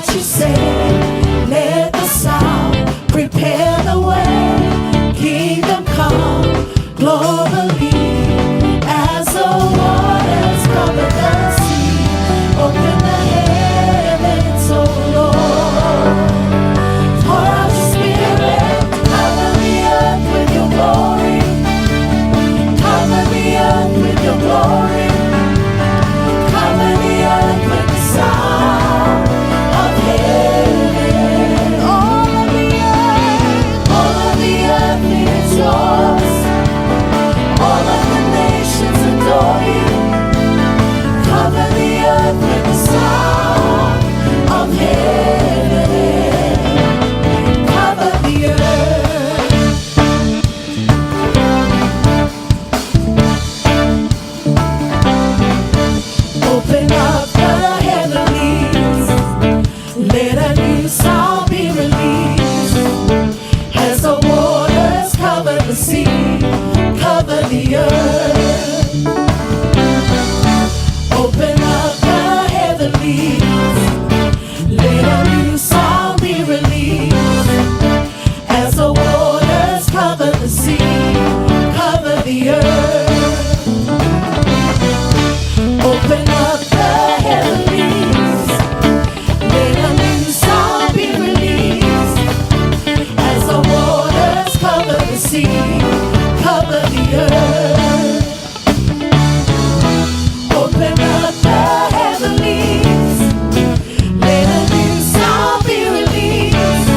what you say. Let the sound prepare the way. Kingdom come globally as the waters cover the sea. Open the heavens, oh Lord. Pour out your spirit, cover the earth with your glory. Cover the earth with your glory. Cover the earth with the sound of heaven. All of the earth is yours. All of the nations adore you. Cover the earth with the sound of heaven. Cover the earth. Open up the heavenlies. Let a new sound be released. As the waters cover the sea, cover the earth. Open up the heavenlies. Let a new sound be released. As the waters cover the sea, cover the earth. Open up the heavenlies. Let a new sound be released. As the waters cover the sea, cover the earth. Open up the heavenlies. Let a new sound be released.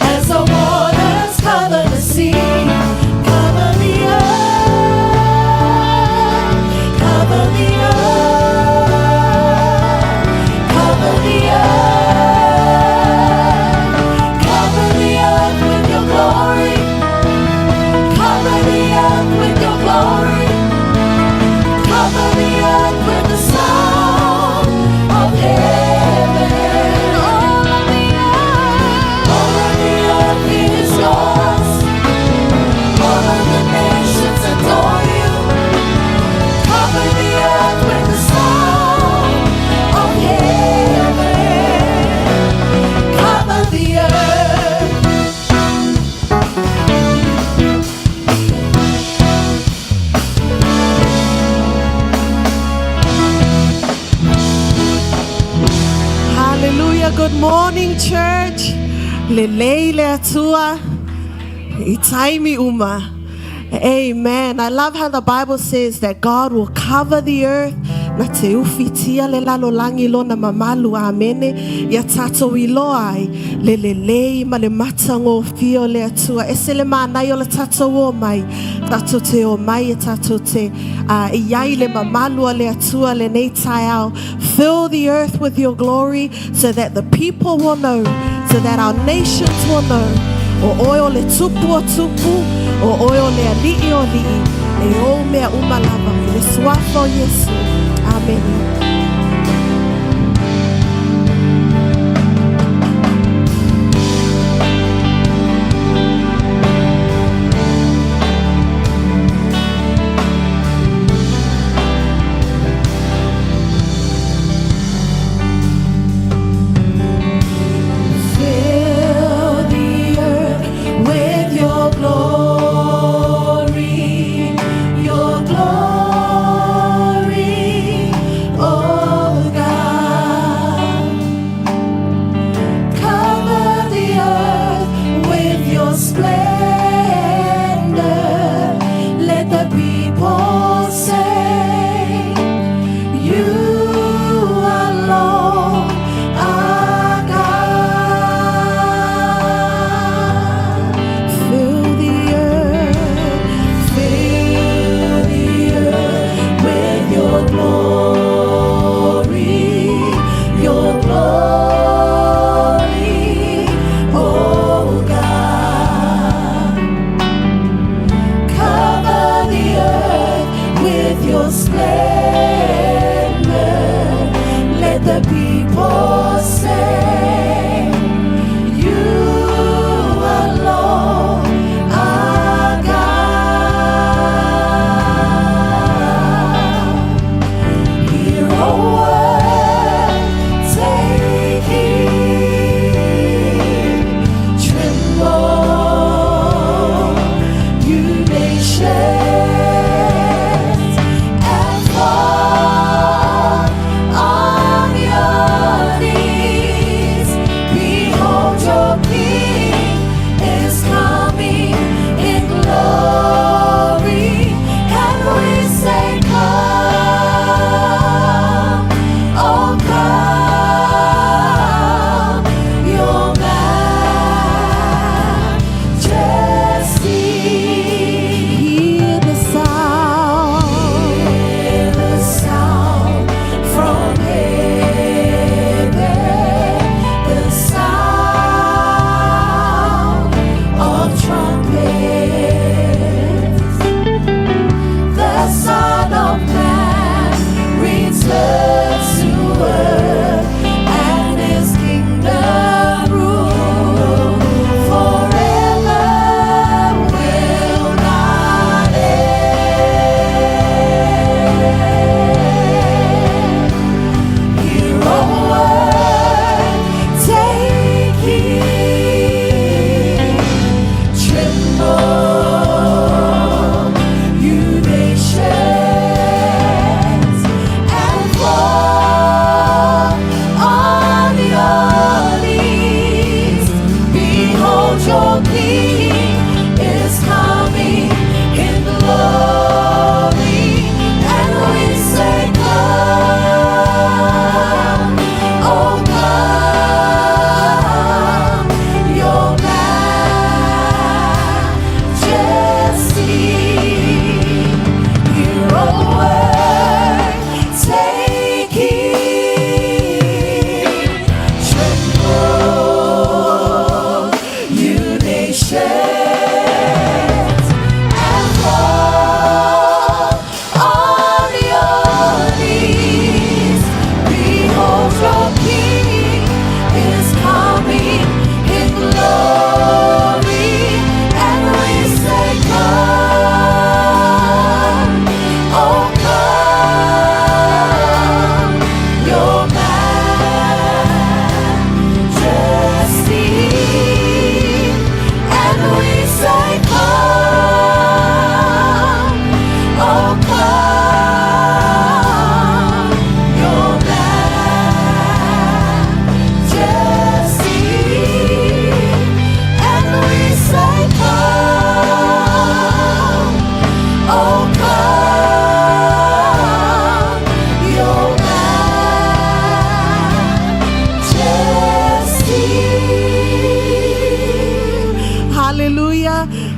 As the waters cover the sea, cover the earth. Cover the earth. Cover the earth. Cover the earth with your glory. Cover the earth with your glory. Cover the earth with the sound of heaven. All of the earth is yours. All of the nations adore you. Cover the earth with the sound of heaven. Cover the earth. Hallelujah. Good morning, church. Lelele atua. Itaimi uma. Amen. I love how the Bible says that God will cover the earth. Na te ufitia le lalo langi lo na mamalu amene ya tato iloai le lelei ma le matango fio le atua esele mana yo le tato o mai tato te o mai tato te iai le mamalu le atua le nei taiao. Fill the earth with your glory so that the people will know, so that our nations will know. O oyo le tupu o tupu, o oyo le alii o lii, e o mea umalava, le swafo Yesu. Amen. King.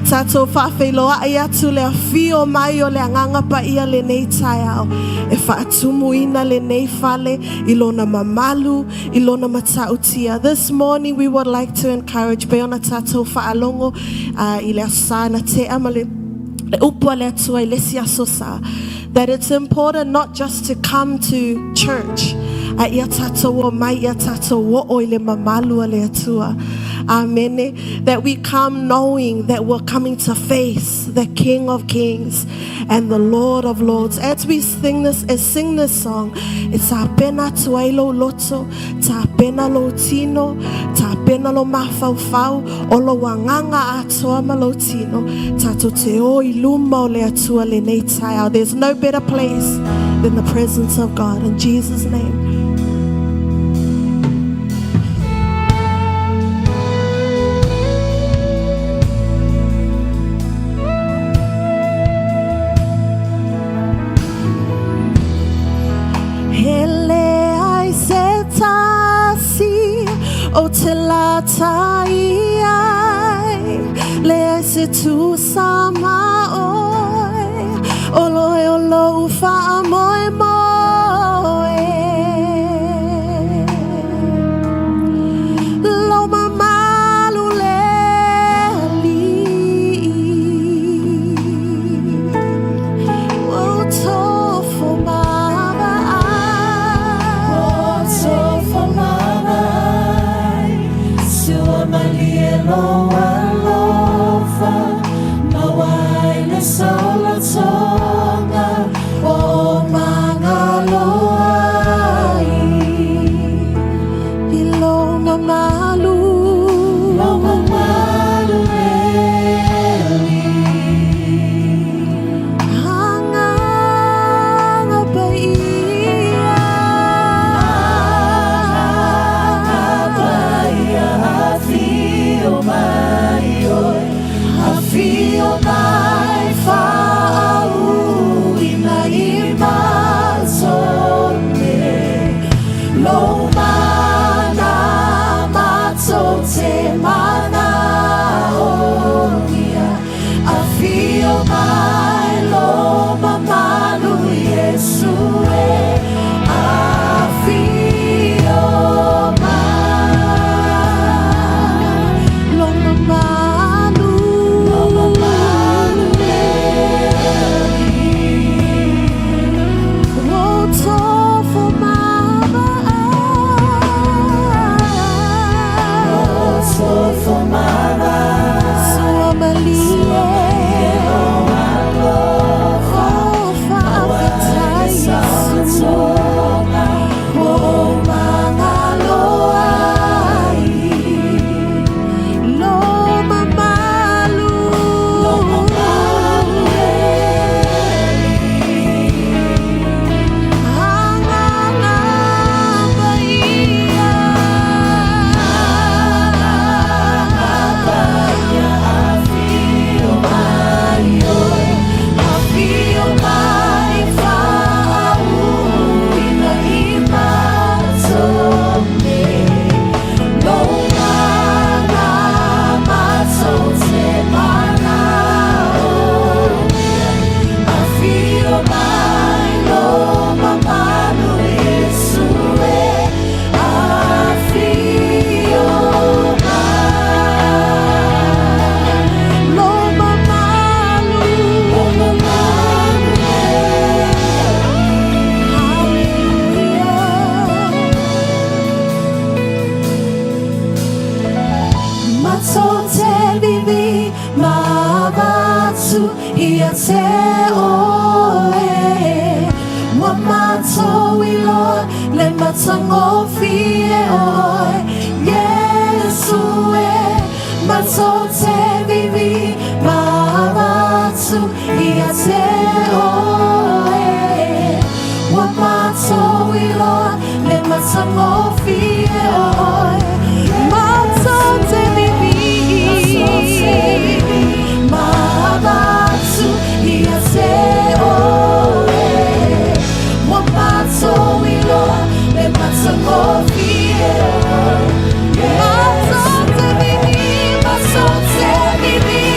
Tato whawheloa ai atu lea whio mai o lea ngangapa ia le nei tai au. E whaatumu ina le nei whale, ilona mamalu, ilona matautia. This morning we would like to encourage Beona tato whaalongo I lea sana te amale le upua lea tua I le siasosa. That it's important not just to come to church. Ia tato o mai ia tato o o le mamalu le atua. Amen. That we come knowing that we're coming to face the King of Kings and the Lord of Lords. As we sing this song, it's a pena tuailo loto, ta pena lo tino, ta pena lo mafaufau, olo wanganga atoa malotino, tato te o iluma le atua le nei tai. There's no better place than the presence of God. In Jesus' name. O te la tai ai, le se tu sama oi, o lo ufa moe moe, lo mamalu le li, o tofo mama ai, o tofo mama. Malielo alofa, mawai le solo tonga, o mangaloai, ilo mamalu eli, hanga feel my fire in my lo mana matote mana onia. I feel my lo mamalu Yesue. I feel my lo mamalu. Ia te oe wa mato I Lord le matango fie oe Yesue mato te vivi mavatu ia te oe wa mato I Lord le matango fie oe mato te vivi Mavatu ia te oe wa mato I Lord le matango fie mato te vivi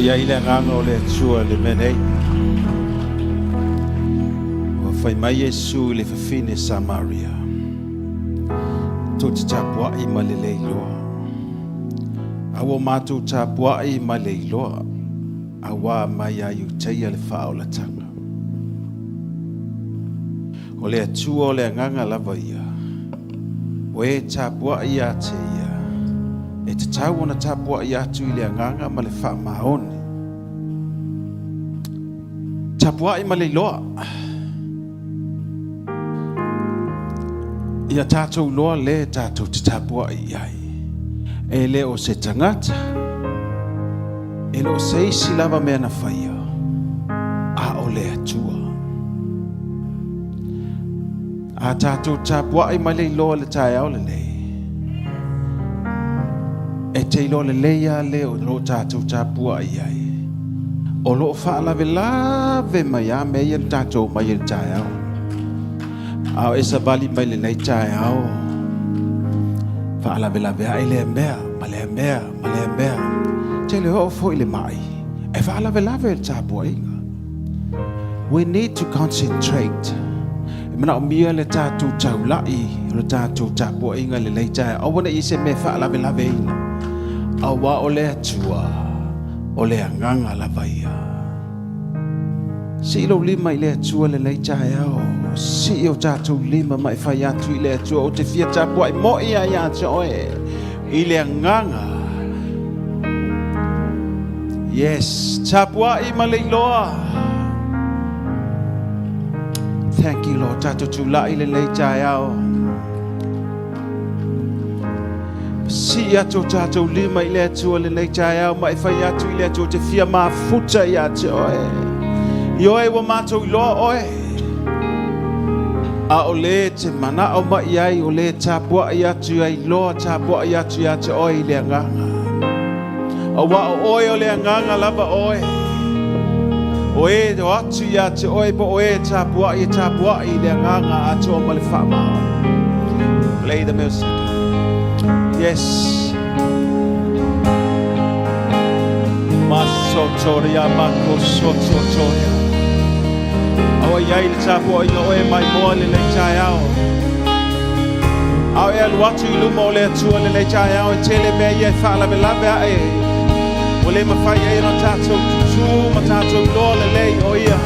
ia ile nganga o le tua le menei. O fai mai Yesu le fafine Samaria. To te tapua I ma le leiloa. Awa mātou tapua I ma leiloa. Awa mai a iu teia le whaolatanga. O le atua o le nganga lava ia. O e tapua I a teia. E te tau ona tapua I atu I le nganga ma le wha maone. Tapua I ma leiloa. Ia tātou loa le tātou te tapua I ai. E le o se tangata. E le o se isi lava mea na whaia. A o le atua. A tātou tapua I ma leiloa le tae au le lei. E te ilo le leia le o lo tātou tapua I ai. O lo whaalave lave mai a mea ian tātou mai ian tae au. Ao esa bali mai le nei tae au. Whaalave lave a ele mea, ma le mea, ma le mea. Te le ho fo I le mai. E whaalave lave le tapua inga. We need to concentrate. E mana o mia le tātou taulai, le tātou tapua inga le nei tae. O wana I se me whaalave lave inga. Awa o le atua, o le anganga lava ia. Si ilo lima I le atua le nei tae au. Si o tātou lima mai whai atu I le atua o te fia tapua I mo ia I atu oe. I le anganga. Yes, tapua I ma leiloa. Thank you Lord, tātou tula I le nei tae au. Si atu tātou lima I le atua le nei tae au mai whai atu I le atua te fia mafuta I atu oe. I oe wa mātou I loa oe. A o le te mana o mai ai o le tapua I atu ai loa tapua I atu I atu oe I le anganga. A wa o oe o le anganga lava oe. Oe o atu I atu oe po oe tapua I le anganga atu o male whamao. Play the music. Yes. Masotoria makosototoria. Awa iai le tapua I oe mai moa le le tae au. Au e alu atu I luma o le atua le le tae au e tele mea ia whaalave lave a e. O le mawhai e no tātou tutu ma tātou loa le lei o ia.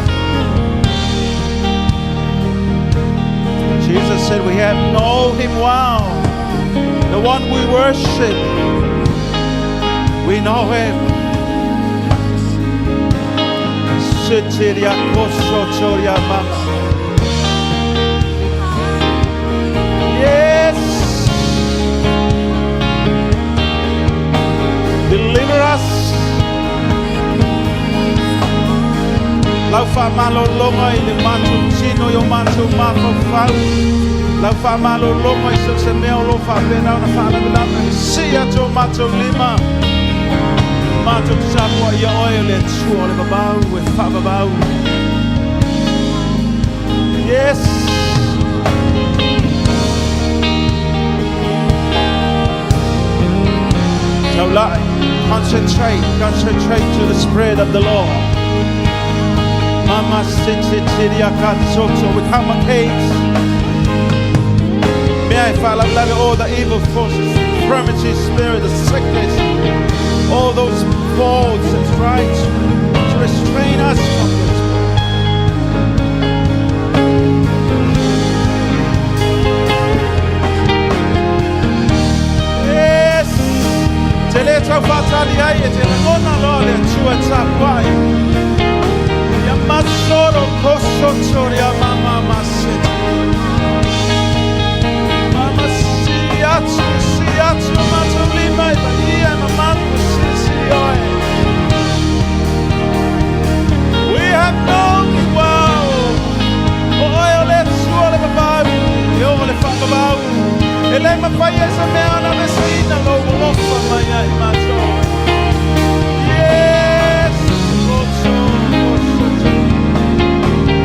Jesus said we have known Him well. The one we worship. We know Him. Sitiria kosotoria mama. Yes. Deliver us. Lau whamalo longa I le matu tino yo matu mawhawhau. Lau whamalo longa I so se mea o lo whawhenau na whaalabilama. Si ato matu lima. Matu tapua I oe le tua le babau e whababau. Yes. So concentrate to the Spirit of the Lord. Mama sititiria katsoto, we come against. May I follow all the evil forces, infirmity, spirit, the sickness, all those faults that try to restrain us from this. Yes. Teletra fatalia e telona lole tua tapai. Yamasoro kosotoria mama maset. Mama siatu matulima ia mama sisioe. We have known you well. Oh, let's swallow the Bible. You only fuck about. Ele me faz essa merda na vecina, logo logo amanhã e matou. Yes,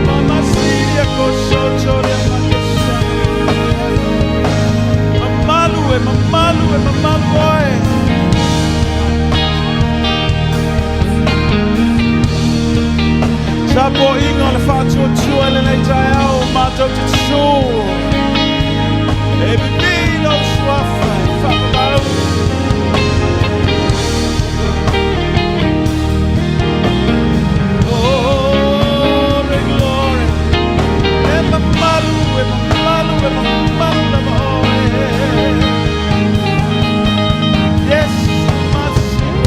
Mama Síria, Cochochoria, Mamalu, Mamalu, Mamalu, boy. Sapo inga le whātua tua le nei tai au mātou te tū. E bibi no swafa e whakapau. Glory, glory. E mamaru, e mamaru, e mamaru na moe. Yes, Masiko.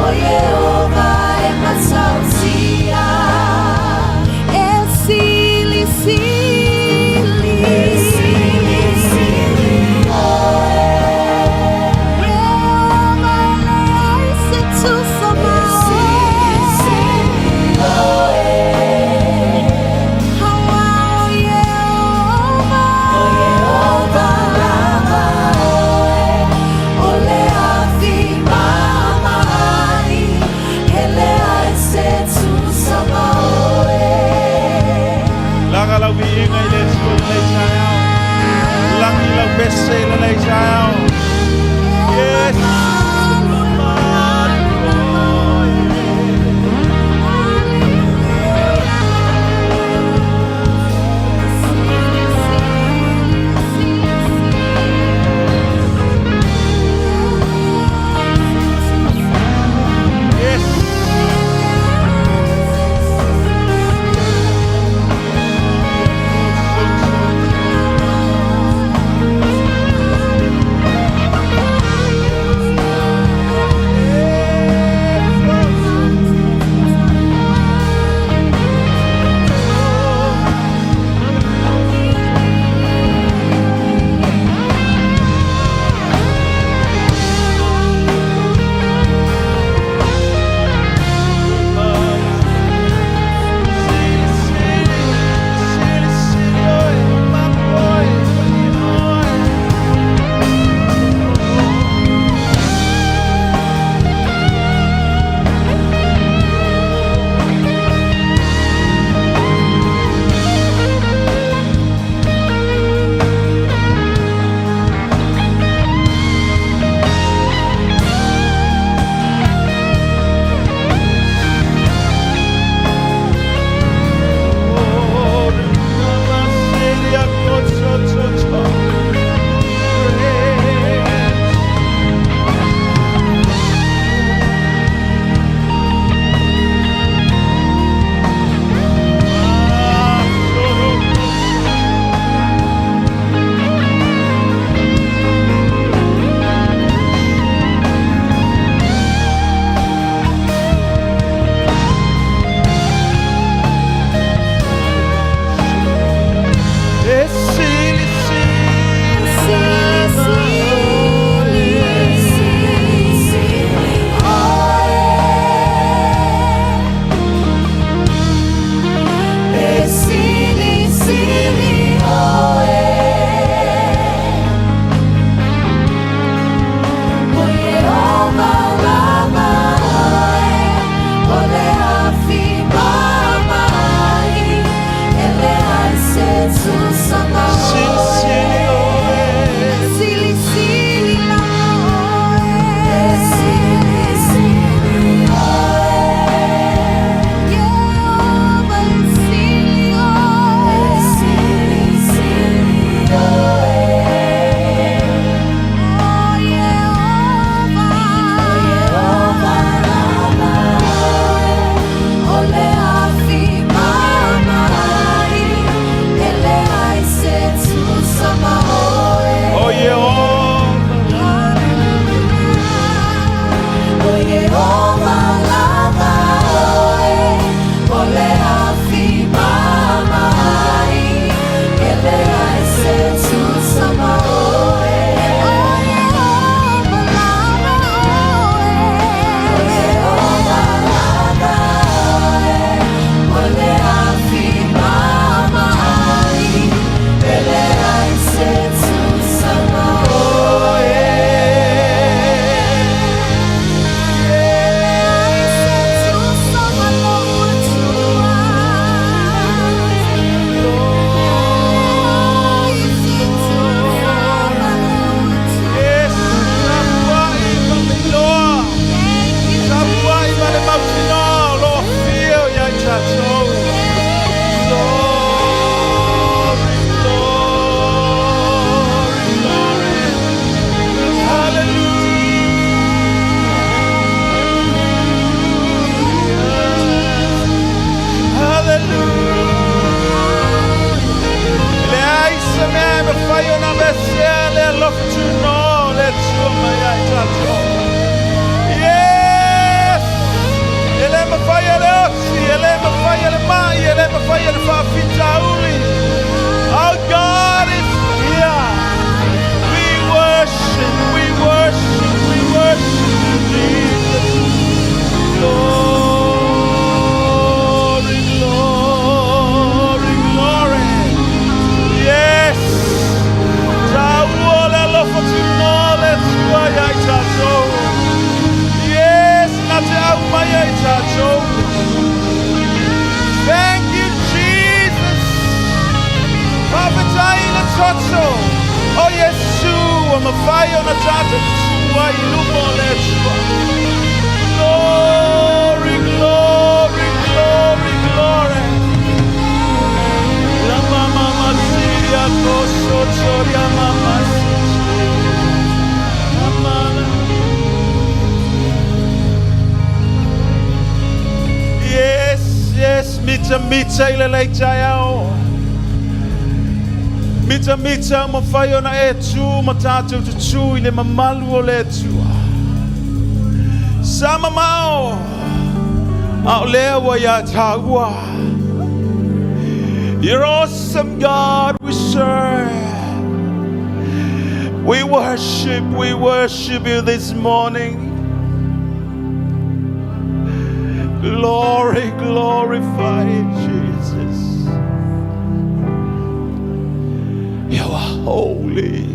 Oh yeah. Glory, glory, glory, glory. La mama masia koso choria mama. Yes, yes, mita ile chayao. Mita mafayo na etu matatu tuchu ile mamalu oletu. Sama mao aulewa ya tagwa. You're awesome, God, we serve. We worship you this morning. Glory, glorify Jesus. You are holy.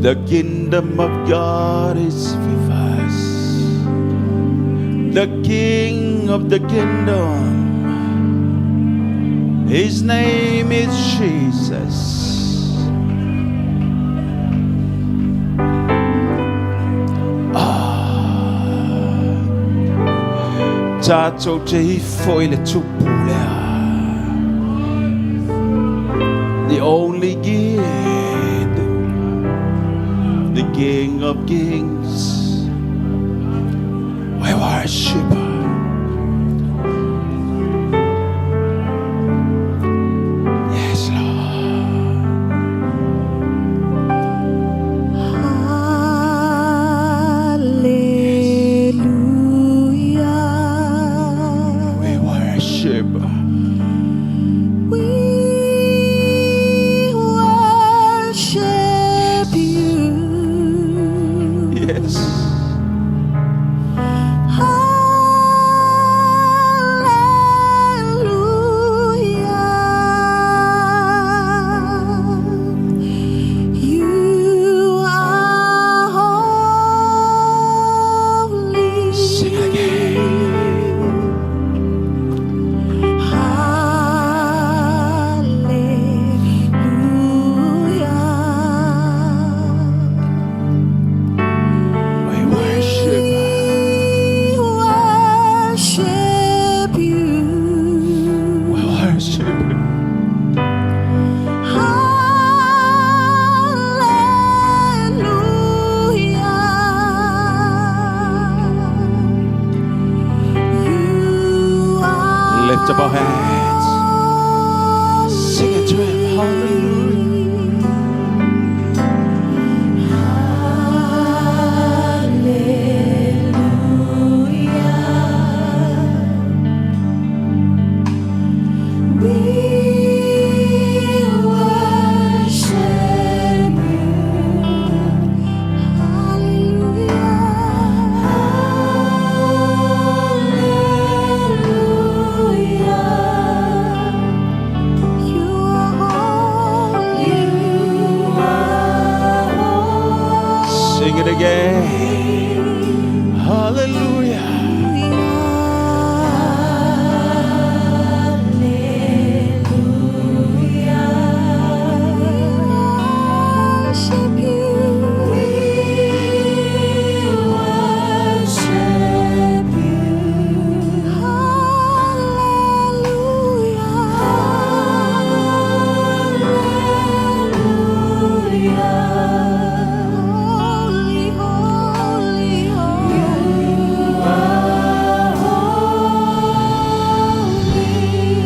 The kingdom of God is with us. The King of the kingdom, His name is Jesus. Tato te foile tupulea. The only gift, the King of kings. We worship. Yes, Lord. Hallelujah. We worship. We worship you. Yes. Lift up our hands. Sing it to Him. Hallelujah. Sing it again. Hallelujah.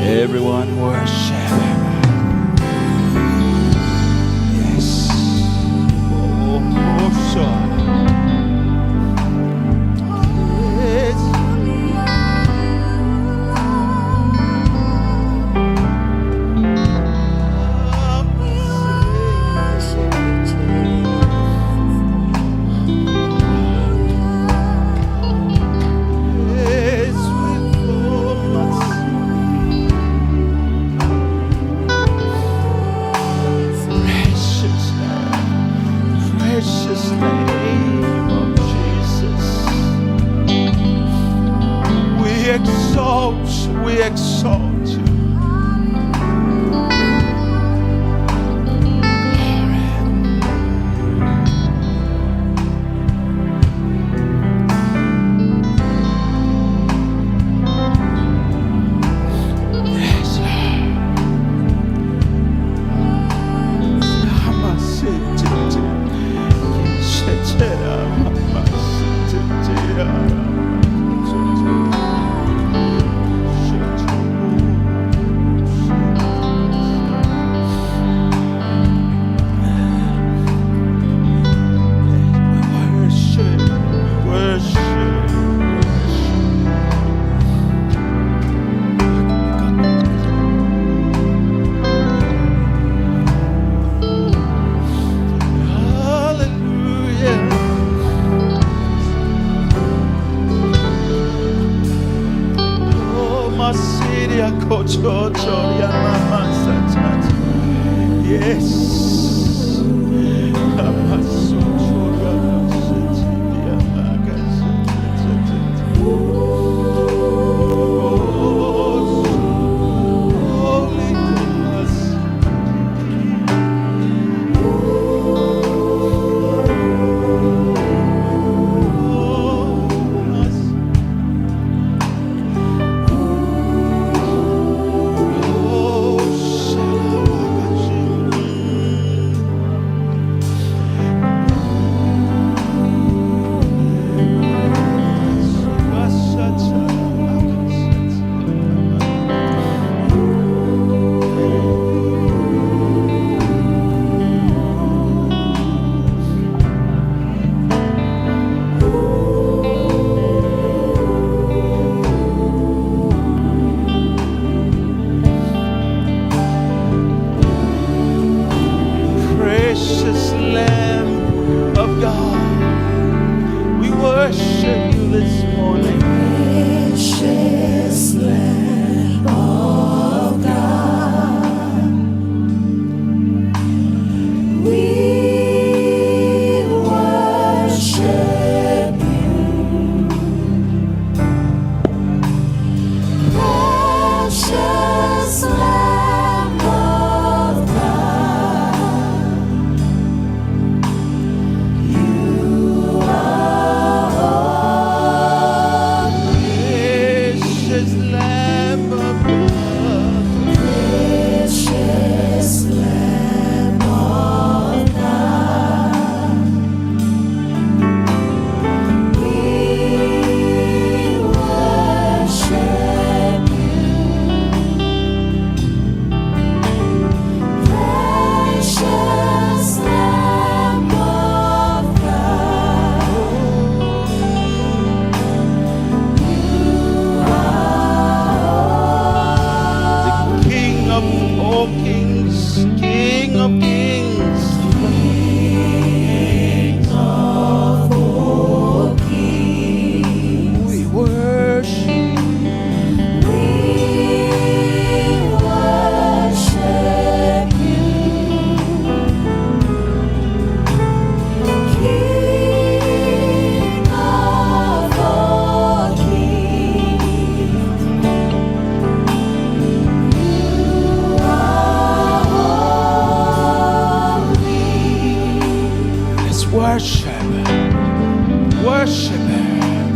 Everyone worship Him. Yes. Oh, son. Yes. Precious name of Jesus. We exalt you.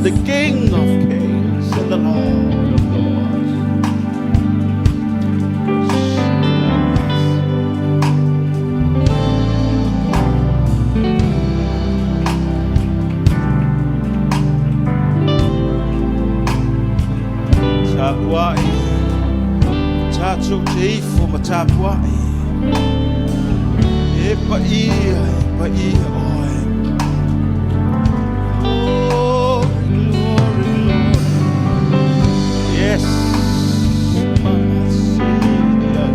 the King of Kings and the Lord of Lords. Tapuai, tatu te ifo ma tapuai. E pa ia oi. Oh, glory, glory. Yes. Mama Celia.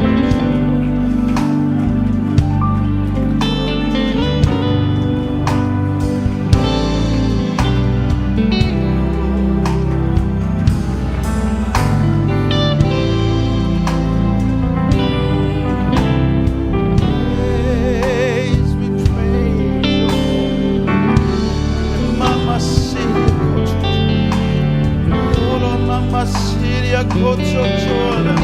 Praise me, praise, oh. Mama Celia, oh, Mama Celia, go to Jordan,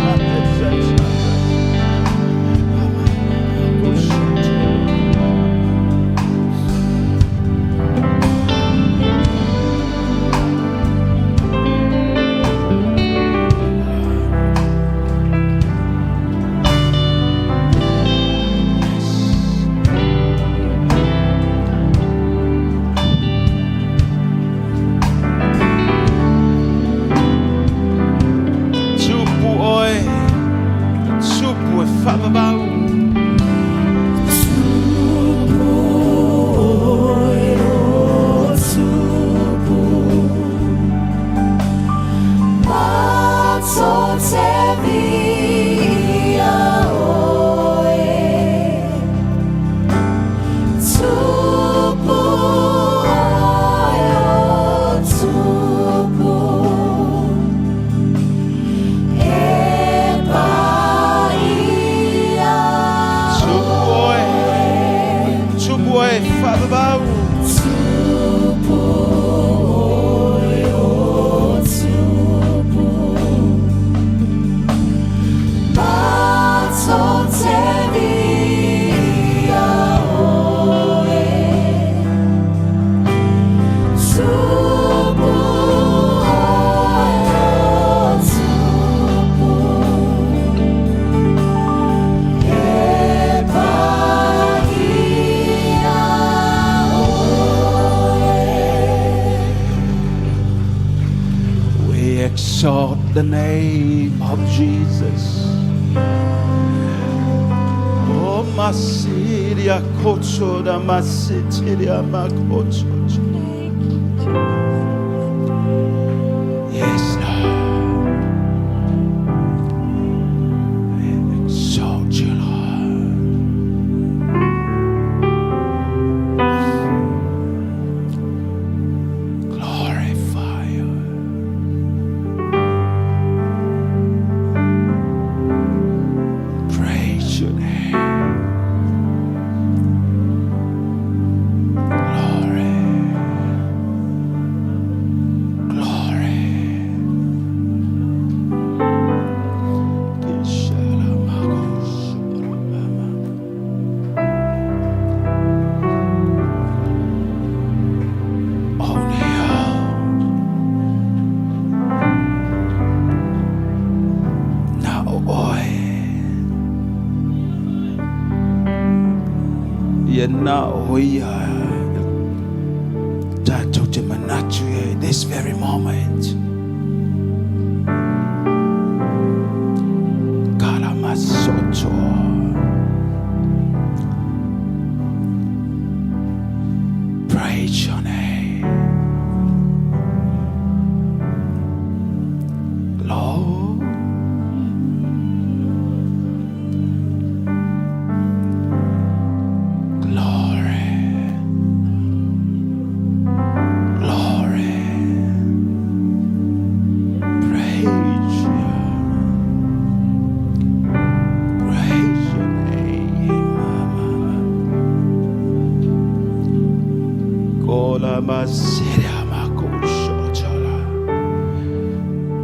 Exalt the name of Jesus. Oh, Masiria Kocho da Masitiria Makocho. Yes, Lord. We exalt you, Lord. Glorify you. Praise your name. Glory. Glory. Only you. Now, this very moment. Kalamasoto. Praise your name. Lord.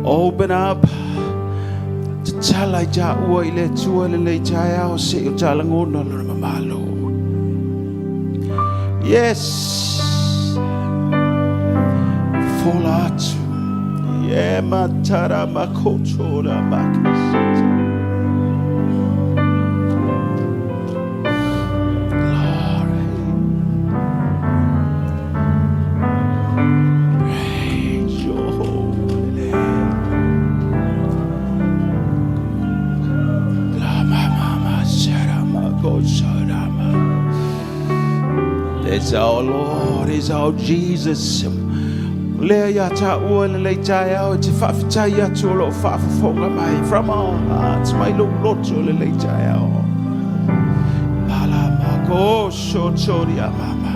Open up to chala ja uile tuele jaya o se jala ngono lo malo. Yes, fall out. Yeah, matara makochora makas. It's our Lord, it's our Jesus. Leia ta uole le jaya o te whawhitaya tuolo whawhafonga mai from our hearts, my Lord tuole le jaya o. Palamako so choria mama.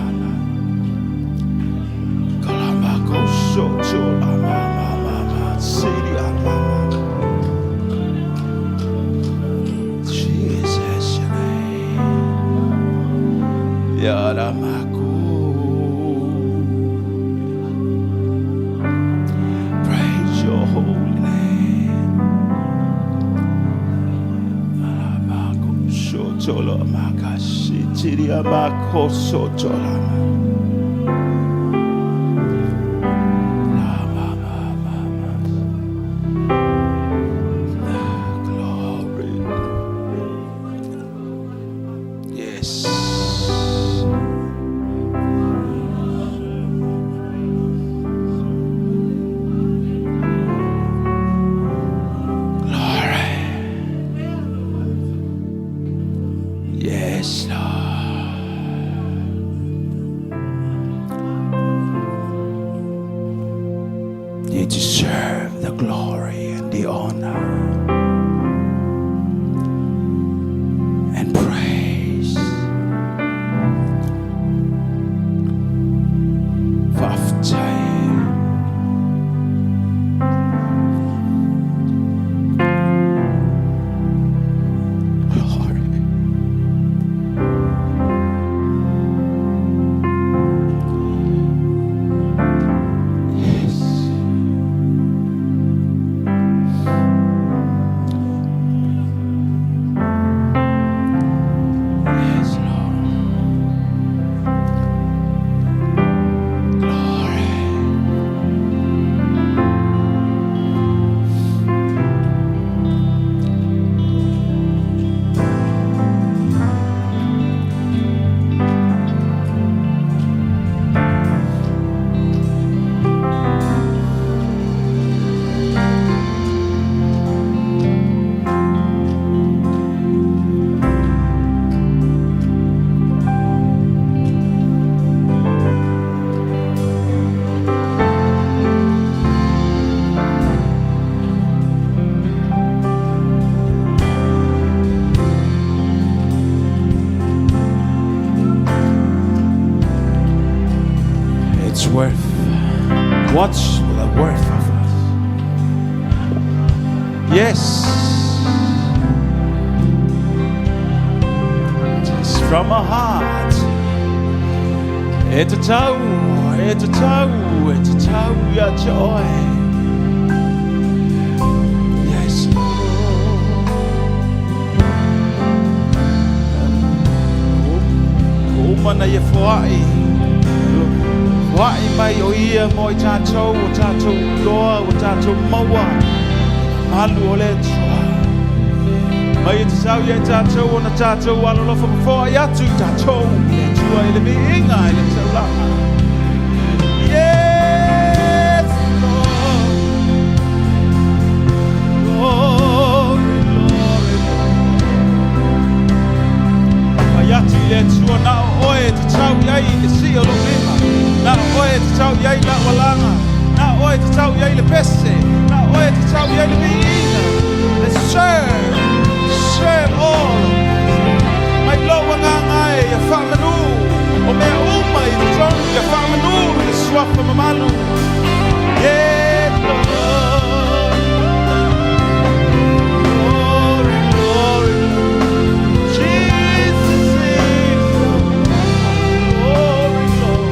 Kalamako so chola mama, siria mama. Jesus, your name. Yaramako. Cholo makashi chiria makoso chola. Glory. Yes. Yes, Lord. You deserve the glory and the honor and praise. it's worth. What's the worth of us? Yes. It's from our heart. It's a toe, it's a toe, it's a toe, your joy. Yes, Lord. Mana ye fuai. Fuai mai o ia mo I tātou, o tātou loa, o tātou maua. Malu o le tua. Mai e te sau ia tātou o na tātou alolofa mawhoi atu I tātou. Le tua I le miinga I le taulanga. Yes, Lord. Glory, glory, glory. Mai atu I le tua na oe te tau iai le si o lo lima. Na oe te tau iai la walanga. Na oe te tau iai le pese. Na oe te tau iai le miinga. Let's serve all. Mai loa ngā ngai ia whamanu. O mea uma I te tonu ia whamanu. Ia swafa mamalu. Yeah, Lord. Glory, glory, Jesus is glory, Lord.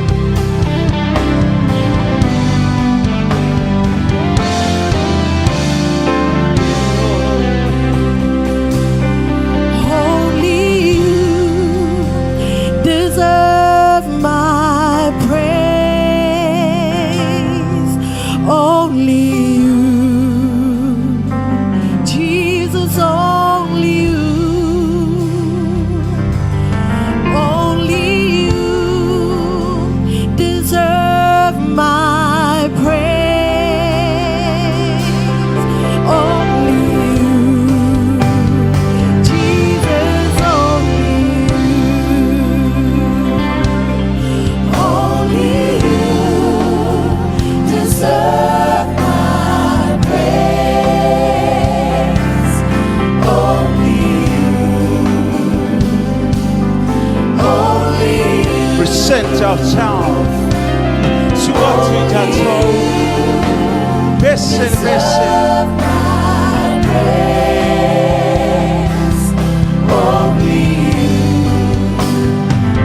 Only you deserve my praise. Only you, Jesus, only you. Only you deserve my praise. Only you, Jesus, only you. Only you deserve my praise. Only you. Present ourselves to what we can do. Listen, listen. My praise. Only you,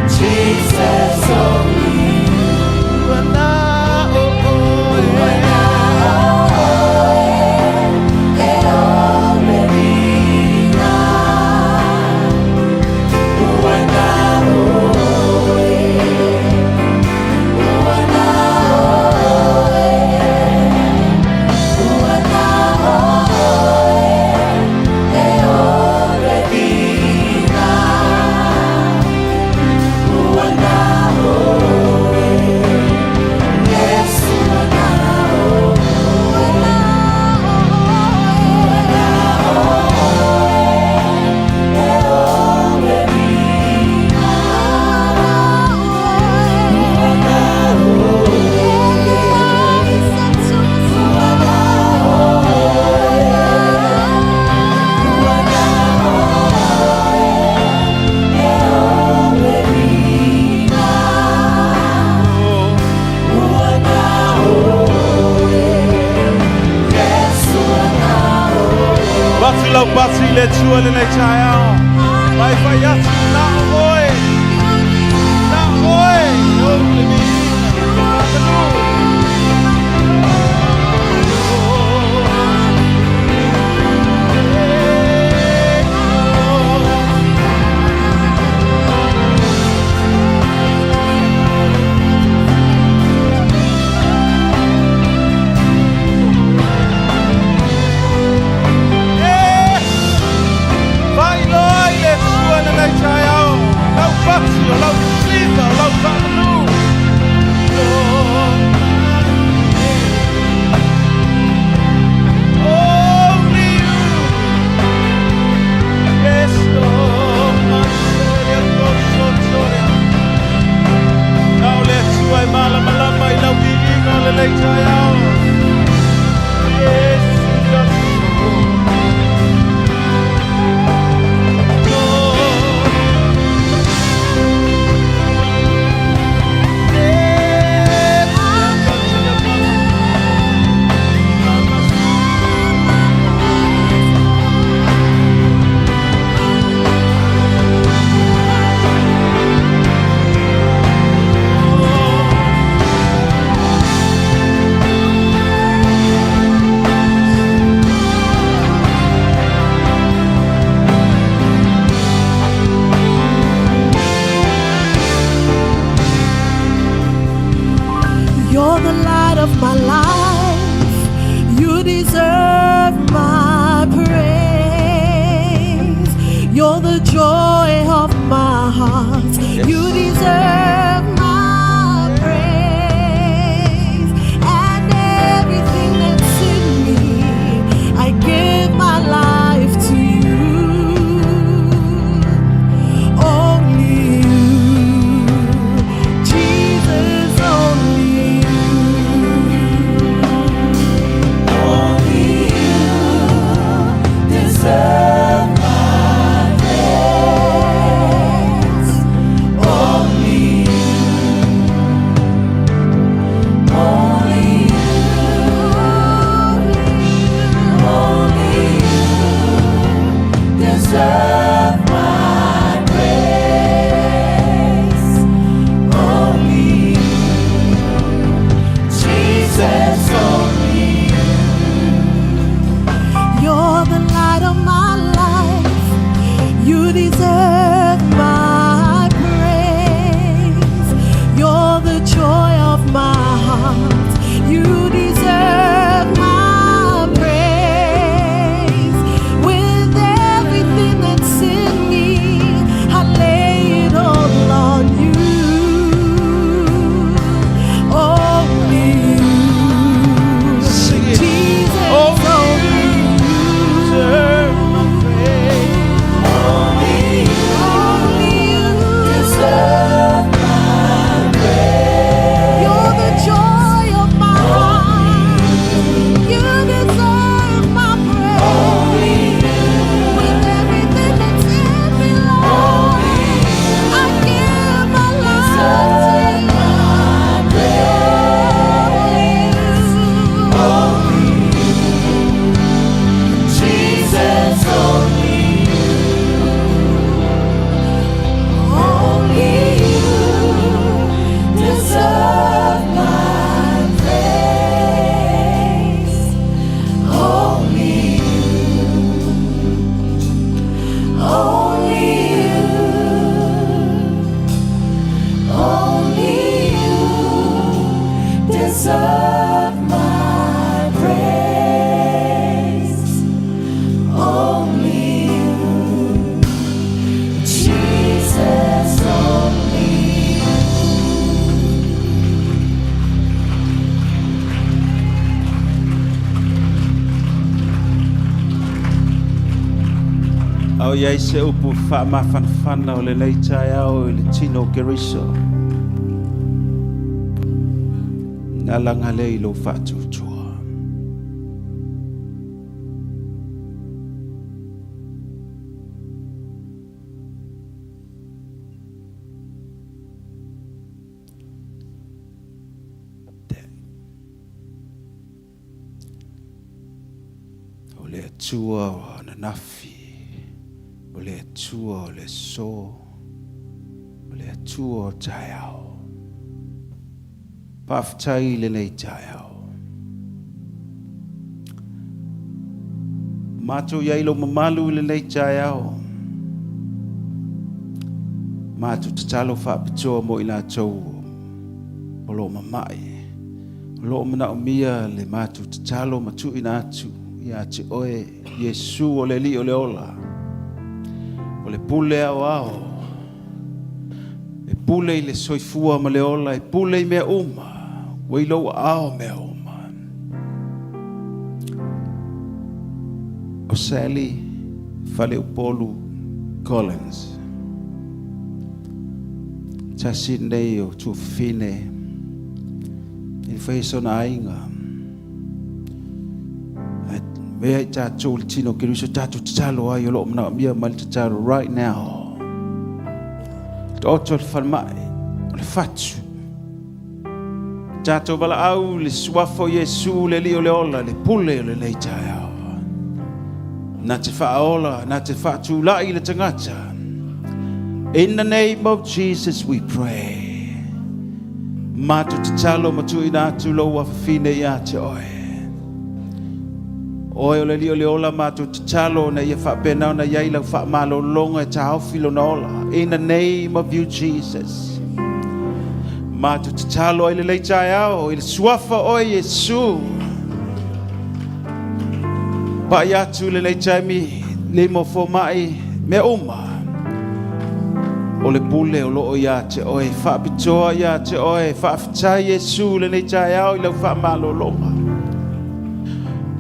Jesus, only you. Bati le tua le nei chaiao. Mai fai atu na oe. Na oe. O le mi. of my life. You deserve my praise. You're the joy of my heart. Yes. You deserve my praise. And everything that's in me, I give my life to you. Only you, Jesus, only you. Only you deserve my praise. Only you, only you, only you deserve my praise. Only you, Jesus, only you. You're the light of my life. You deserve my praise. You're the joy of my heart. You deserve my praise. With everything that's in me, I lay it all on you. Only you, Sing it. Jesus, Only only you deserve my praise. only you deserve my praise. You're the joy of my heart. You deserve my praise. With everything that's in me, Lord, I give my life to you. Only you, Jesus, only you. Only you deserve my praise. Only you, only you, only you deserve my praise. Only you, Jesus, only you. Au iai se upu whaamawhanawhana o le nei tai au i le tino keriso. Nā langa le i lo whātutua. O le atua o na nafi. O le atua o le so. O le atua o tai au. Paftai le nei tai au. Mātou iai lo mamalu le nei tai au. Mātou tatalo whaapitoa mo i nā tau o lo mamai. O lo mana o mia le mātou tatalo matu i nā atu. Ia te oe Yesu o le li o le ola. O le pule au au. E pule i le soifua ma le ola. E pule i mea uma. Wailo ao mea uma. O Sally Fale Upolu Collins. Tasi nei o tu fine. I whaisona ainga. Mea I tātou le tino ke riso tātou tatalo ai o loo mana mia mali tatalo right now. Te oto le whanmai, o le whatu. Tātou wala au le suafo Yesu le li o le ola, le pule o le leitai au. Nā te whaola, nā te whatu lai le tangata. In the name of Jesus we pray. Mātou tatalo matu I nātu loa whawhine I a te oe. Oe o le li o le ola mātou te talo na ia whapena na iai lau whaamalo longa e tāwhilo na ola. In the name of you, Jesus. Matu te talo ile le tai au, ile suafa o Yesu. Pa ia tu le tai mi, le mo fo mai, me uma. O le pule o loo ia te oe, whaapitoa ia te oe, whaafitai Yesu le tai au, ilau whaamalolonga.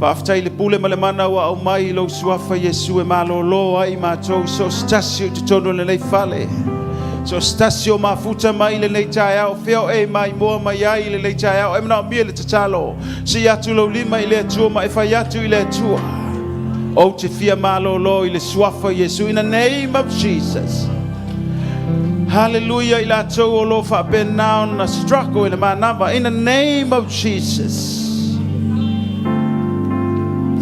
Whaafitai le pule ma le mana wa au mai, ilau suafa Yesu e maloloa i mātou, so stasi o te tono le nei fale. So stasio mafuta mai le tai au, feo e mai moa mai ai le tai au, e mana o mia le tatalo, si atu lau lima i le atua, ma e whai atu i le atua. O te fia malolo i le suafa Yesu, in the name of Jesus. Hallelujah, i la tau o lo wha ben now na struggle i le manamba, in the name of Jesus.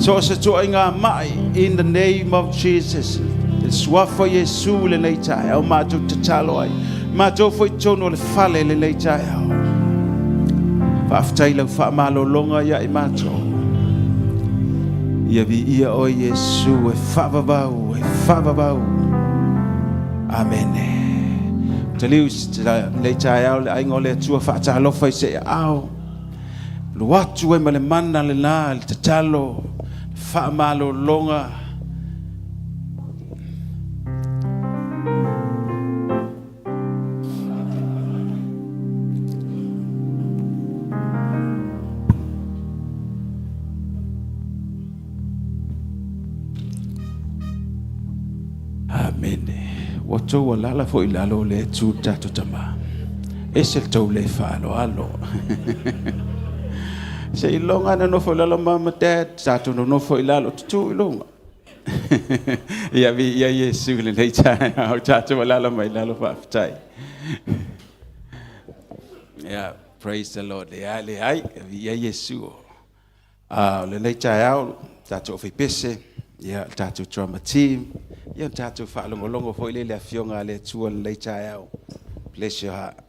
So se toa inga mai, in the name of Jesus. Swafa Yesu le nei tai au mātou te talo ai. Mātou foi tono le fale le nei tai au. Whaafitai lau whaamalolonga ia i mātou. Ia vi ia o Yesu e whaavavau, e whaavavau. Amene. Te liu le tai au le aingo le atua whaatalofa i se au. Luatu e ma le mana le nā le te talo. Whaamalolonga. Wato walala fo ilalo le tu tato tama. Esel tau le falo alo. Se ilonga na no fo ilalo mama dad tato no fo ilalo tu ilonga. Ya vi ya Yesu le nei tai au tato walala mai ilalo fa aftai. Yeah, praise the Lord. Le ai vi ya Yesu. Le nei tai au tato fi pese. Ya tato trauma team. Ya tato fa longo fo ile le afionga le tua le tai au. Bless your heart.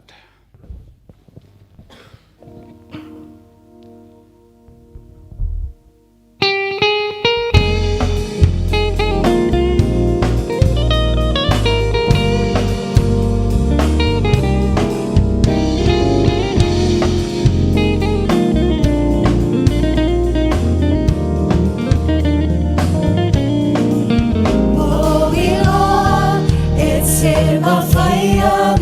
In my fire,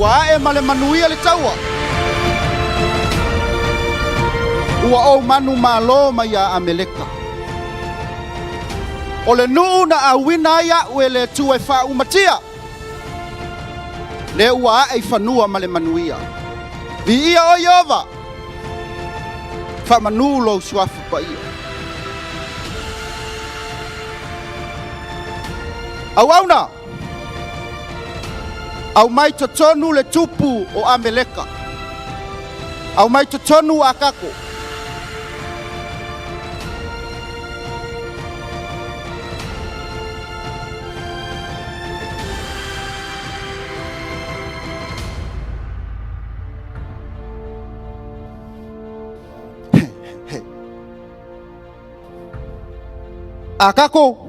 Ua e male manuia le taua. Ua o manu malo mai a Ameleka. O le nuu na awina ia ue le tu e wha umatia. Le ua e whanua male manuia. Vi ia o Iova. Wha manu lo suafu pa ia. Au auna. Au mai tonu le tupu o Ameleka. Au mai tonu a kako. A kako.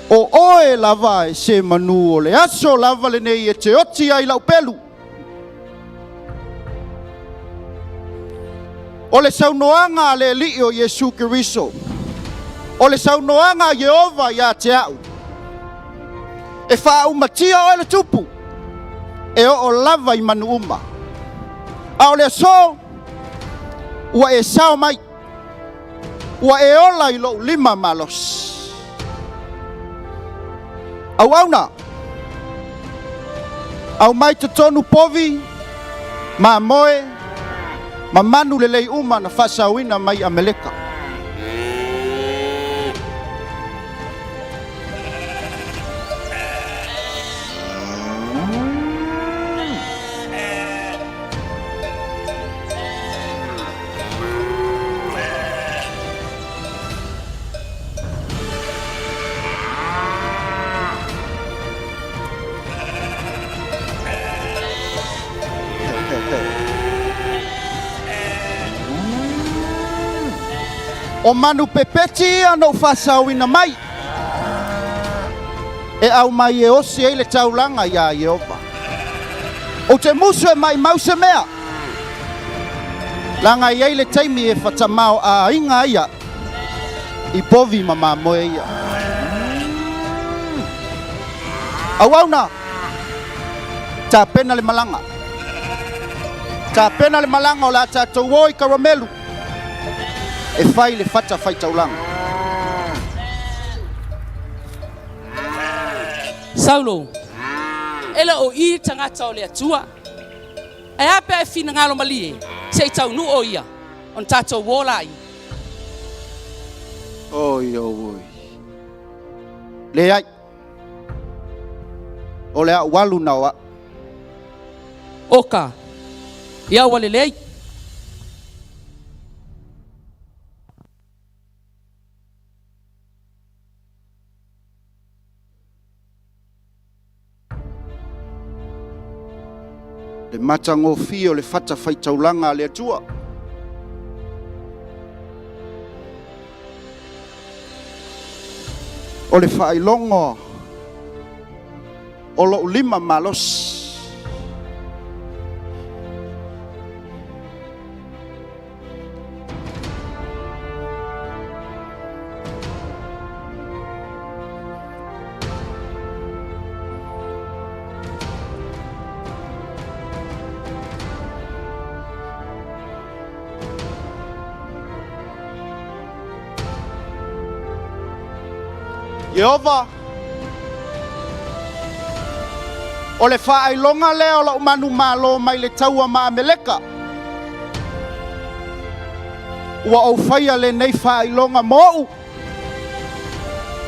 O oe lava e se manu o le aso lava le nei e te oti ai lau pelu. O le saunoanga le li o Yesu Kiriso. O le saunoanga Jehova ia te au. E wha umatia o le tupu. E o lava i manu uma. A o le so. Ua e sao mai. Ua e ola i lo lima malos. Au auna. Au mai te tonu povi. Ma moe. Ma manu le lei uma na fasawina mai Ameleka. O manu pepeti ano fasawina mai. E au mai e osi e le taulanga ia Jehova. O te musu e mai mause mea. Langa i le taimi e fatamao a inga ia. I povi mama moe ia. Au auna. Ta pena le malanga. Ta pena le malanga o la tatou oi karamelu. E fai le fata fai taulanga. Saulo, ele o I tangata o le atua. E ape e fina ngalo malie, se tau nu o ia, on tato wolai. Oi, oi. Le ai. O le a walu na wa. Oka, ia wale lei. Le matango fio le fata fai taulanga le atua. O le fai longo. O lo lima malos. Jehova. O le whaelonga leo la umanu malo mai le taua ma Ameleka. Ua au whaia le nei whaelonga mou.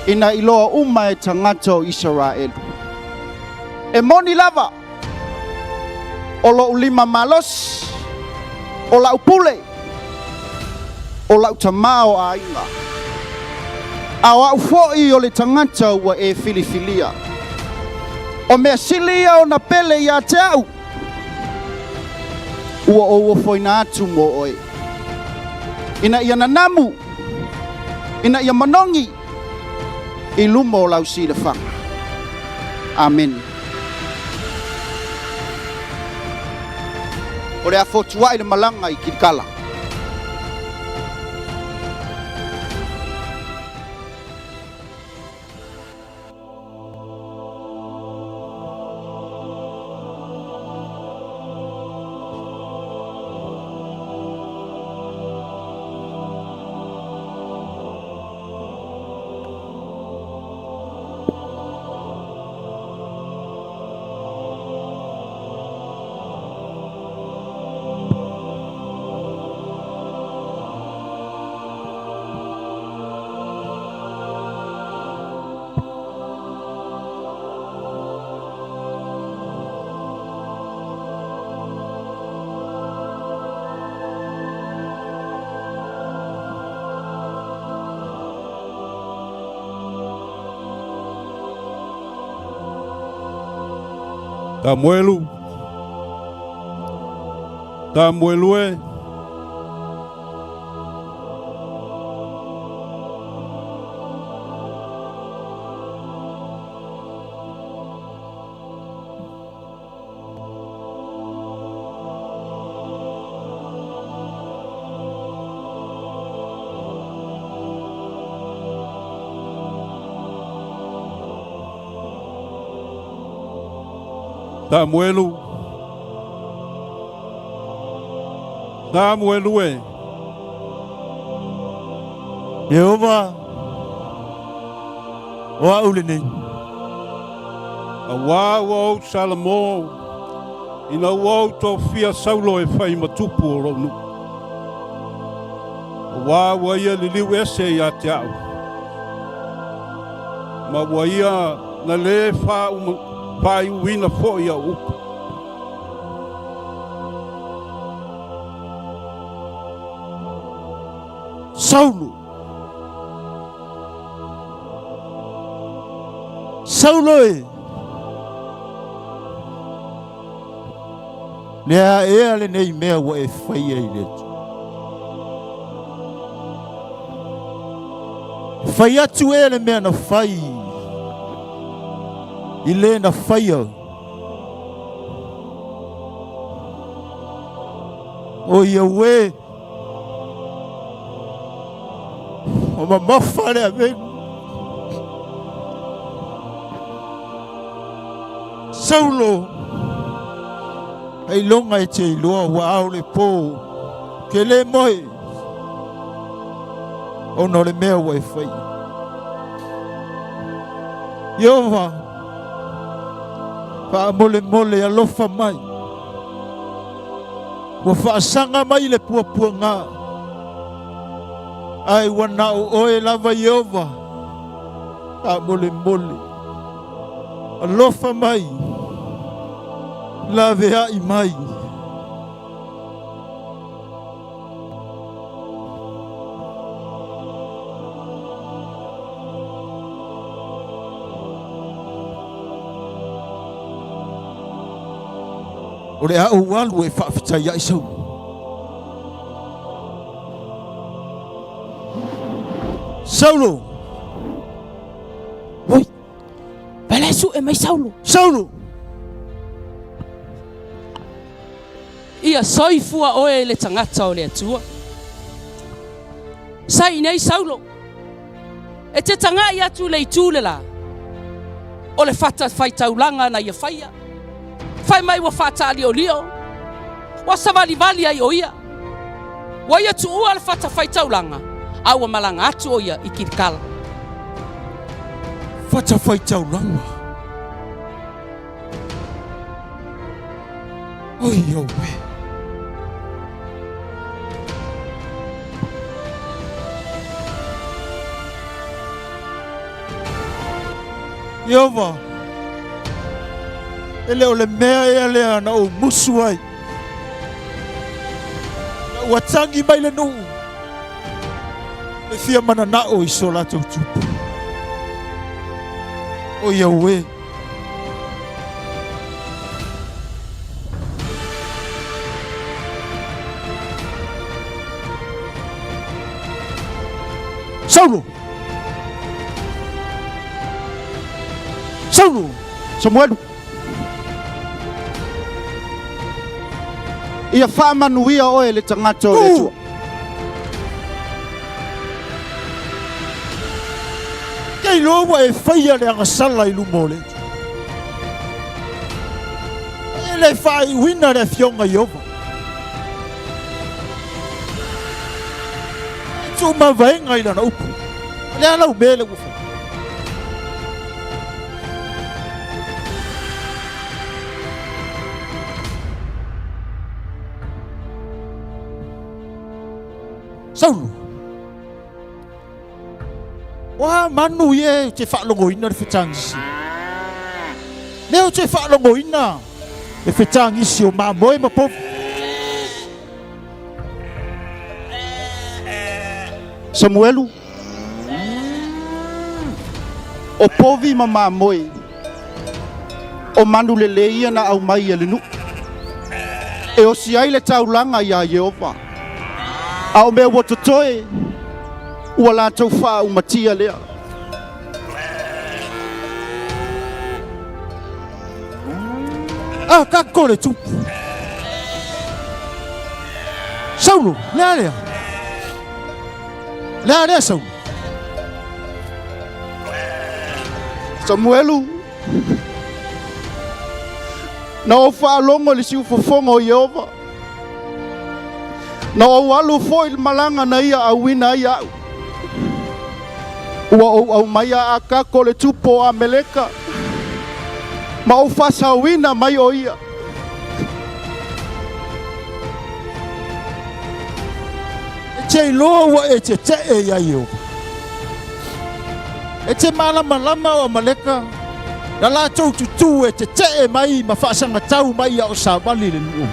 Ina iloa uma e tangata o Israel. E moni lava. O lo lima malos. O la upule. O la utamao a inga. Awa ufoi o le tangata ua e filifilia. O mea silia o na pele ia te au. Ua o foi na atu mo oe. Ina ia nanamu. Ina ia manongi. I lumo lau si le whaka. Amen. O le a fotua i le malanga I kirikala. Tamuelu. Tamuelue. Tamuelu. Tamuelue. Yehova wa ulini Awa wau Salamo. Ina wau to fia saulo e fai matupu o ronu. Awa waia liliu ese ya te au. Ma waia na le fai uina fo ia upu. Saulo e Lea e ale nei mea wa e fai e letu. Fai atu e ale mea na fai I le na fai au. O ia we o ma mawhare a venu. Saulo ai longa e te iloa wa au le pō ke le moe o no le mea wa e whai. Yehova wha mole mole alofa mai wa whaasanga mai le puapua ngā ai wana o oe lava Yehova wha mole mole alofa mai la vea I mai. Ore a ualu e whaafitai ai sau. Saulo. Oi. Pelesu e mai Saulo. Saulo. Ia soifua oe le tangata o le atua. Sai nei Saulo. E te tanga I atu le itule la. O le fata fai taulanga na ia faia. Fai mai wa fata ali o lio. Wa savali vali ai o ia. Wa ia tu ua le fata fai taulanga. Awa malanga atu o ia I kirikala. Fata fai taulanga. Oi o we. Yehova ele o le mea e ale ana o musu ai na watangi mai le nuu le fia manana o iso la tau tupu o Yahweh Saulo Samuel ia whaamanuia oe le tangata o le tua. Kei loa e whaia le angasala I lumo le e le whai wina le fionga Yehova e tu ma vaenga I lana upu le alau mele ufa Saulo wa manu ye te whaalongoina le whetangisi leo te whaalongoina le whetangisi o mamoe mapofu Samuelu o povi ma mamoe O manu le leia na au mai le nu. E o si ai le taulanga ia Yehova. A o mea watotoe. Ua la tau wha umatia lea. Ka kore tupu. Saulo, lea lea. Lea lea Saulo. Samuelu. Na o whaalongo le siu fofonga o Yehova. Na o walu fo il malanga na ia a wina ia au. Ua au maya a kako le tupo a meleka. Ma o fasa wina mai o ia. E te iloa wa e te e ia Yehova. E te malama o maleka. Na la tau tutu e te e mai ma whaasanga tau mai o sa wali le nuo.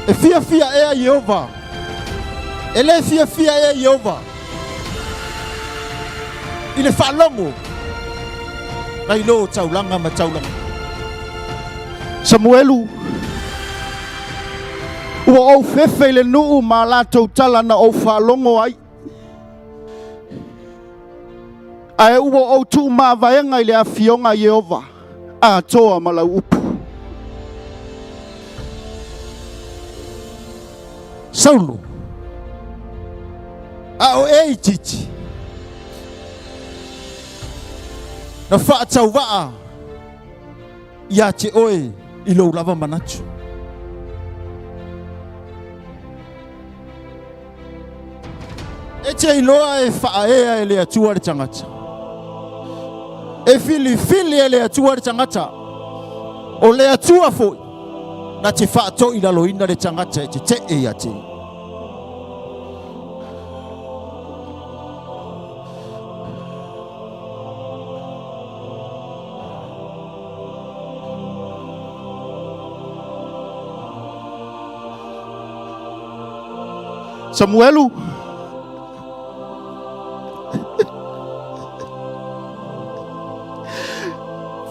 E fia ea Yehova. E le fia ea Yehova. I le whaalongo. Nai lo taulanga ma taulanga. Samuelu. Ua au fefe le nuu ma la tau tala na au whaalongo ai. Ae ua au tu ma vaenga i le a fionga Yehova. A toa ma la upu. Saulo. A o e titi. Na wha tau waa. Ia te oe i lo lava manatu. E te iloa e wha ea e le atua le tangata. E fili e le atua le tangata. O le atua foi. Na te wha to i laloina le tangata e te e ia te. Samuelu.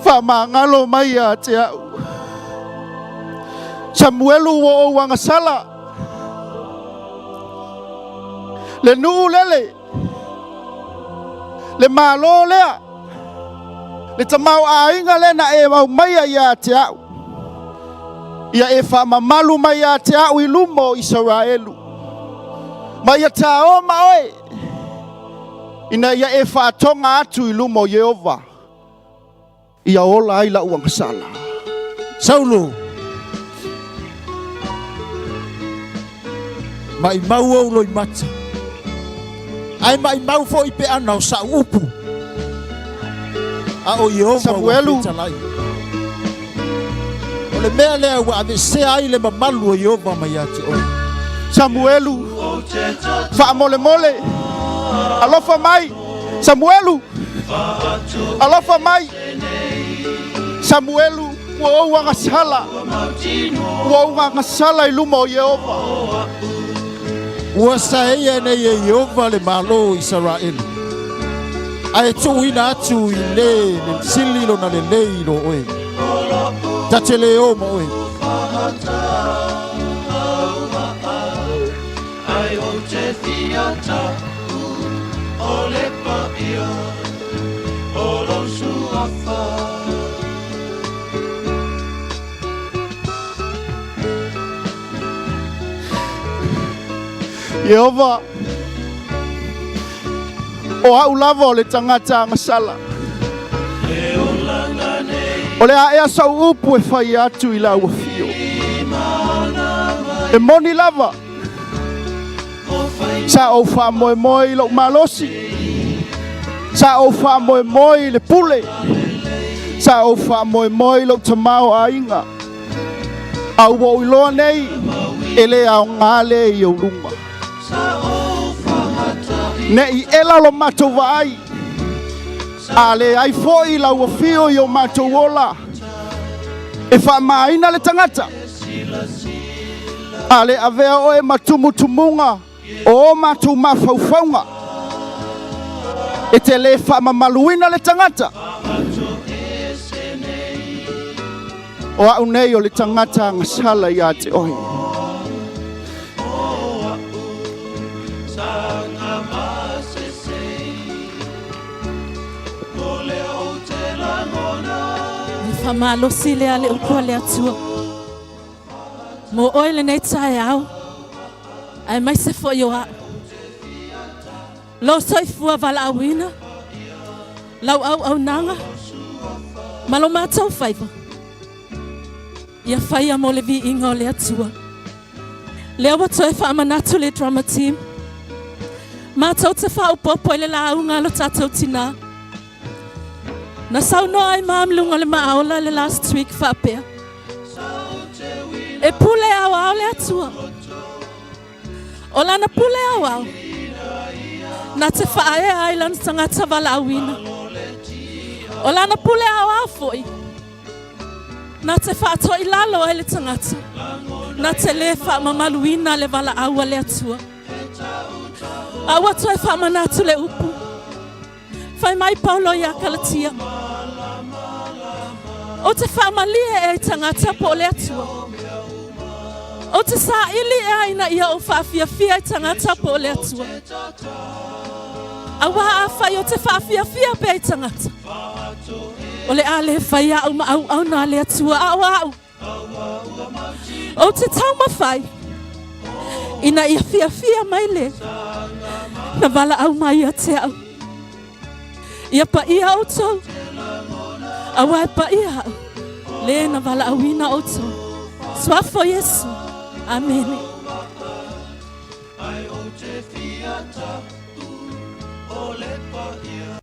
Whamangalo mai a te au. Samuelu o wangasala. Le nuu lele. Le malo lea. Le tamau a inga le na e mau mai a te au. Ia e whamamalu mai a te au i lumo Israelu. Mai a tao maoe. Ina ia e whaatonga atu i lumo Yehova. Ia ola ai la uangasala. Saulo. Mai mau au loi mata. Ai mai mau fo i pe ana o sa upu. A o Yehova Samuelu. O le mea lea wa ave se ai le mamalu o Yehova mai ati oi. Samuelu. Fa mole mole. Alofa mai. Samuelu. Alofa mai. Samuelu. Wo wangasala. Wo wangasala i lumo Yehova. Ua sa eia nei e Yehova le malo Israel. Ai tu ina atu i le sili lo na le lei lo oe. Tate le o mo oe. Ai o te fiata o le paia o lo suafa. Yehova. O au lava o le tangata ngasala. O le aea sau upu e whai atu i la ua fio. E moni lava. Sa o wha moe moe i lo malosi. Sa o wha moe moe i le pule. Sa o wha moe moe i lo tamao a inga. Au wo i loa nei. E le au ngale i o lunga. Ne i ela lo mato vai. Ale ai foi la ua fio i o mato wola. E wha maina le tangata. Ale avea o e matumutumunga. O mātou mawhauwhaunga. E te le whaamamaluina le tangata. O au nei o le tangata ngasala ia te ohi. Whamalosi lea le ukua le atua. Mo oile nei tae au. Ai mai se fo yo a. Lo soifua vala awina. Lau au nanga. Malo mātou whaiva. Ia whaia mo le vi inga o le atua. Lea watoe whaamanatu le drama team. Mātou te whaupopo i le launga lo tātou tina. Na sau no ai maamlunga le maaola le last week whapea. E pule au le atua. O lana pule au. Na te whae ai lana tangata wala awina. O lana pule au foi. Na te whaato i lalo ai le tangata. Na te le whaamamaluina le wala aua le atua. Awa toi whaamanatu le upu. Whai mai Paulo i akalatia. O te whaamalia e tangata po le atua. O te sa ili e aina ia o whaafiafia i tangata po le atua. Awa a whai o te whaafiafia pe i tangata. O le ale whai au ma au na le atua au. O te tauma whai. Ina ia fiafia mai le. Na wala au mai a te au. Ia pa ia o tau. Awa e pa ia au. Le na wala awina o tau. Swafo Yesu. Amen. Ai o te fiata o le pa ia.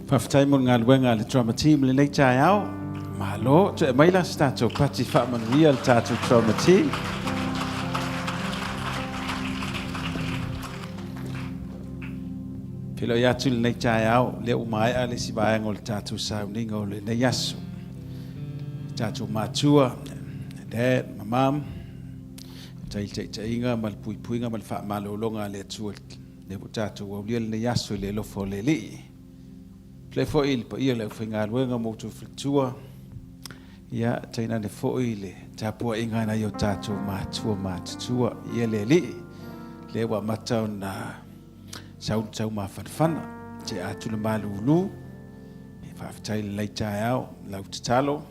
Whawhitai mo ngā luenga le trauma team le nei tai au. Mahalo, tu e maila stato pati whaamanuia le tātou trauma team. Pilo i atu le nei tai au, le umai a le sivaenga o le tātou sauninga o le nei aso. Tātou mātua, dad, mamam, tainga ma le puipuinga ma le whaamalolonga le atua le tātou au lia le nei aso le lofo le li. Ple fo il pa ia le whinga luenga mo tu flitua. Ia taina ne fo ile tapua inga na yo tātou mātua ia le li. Le wa matau na sau mawhanwhana. Te atu le malulu. E whawhitai le leitai au, lau te talo.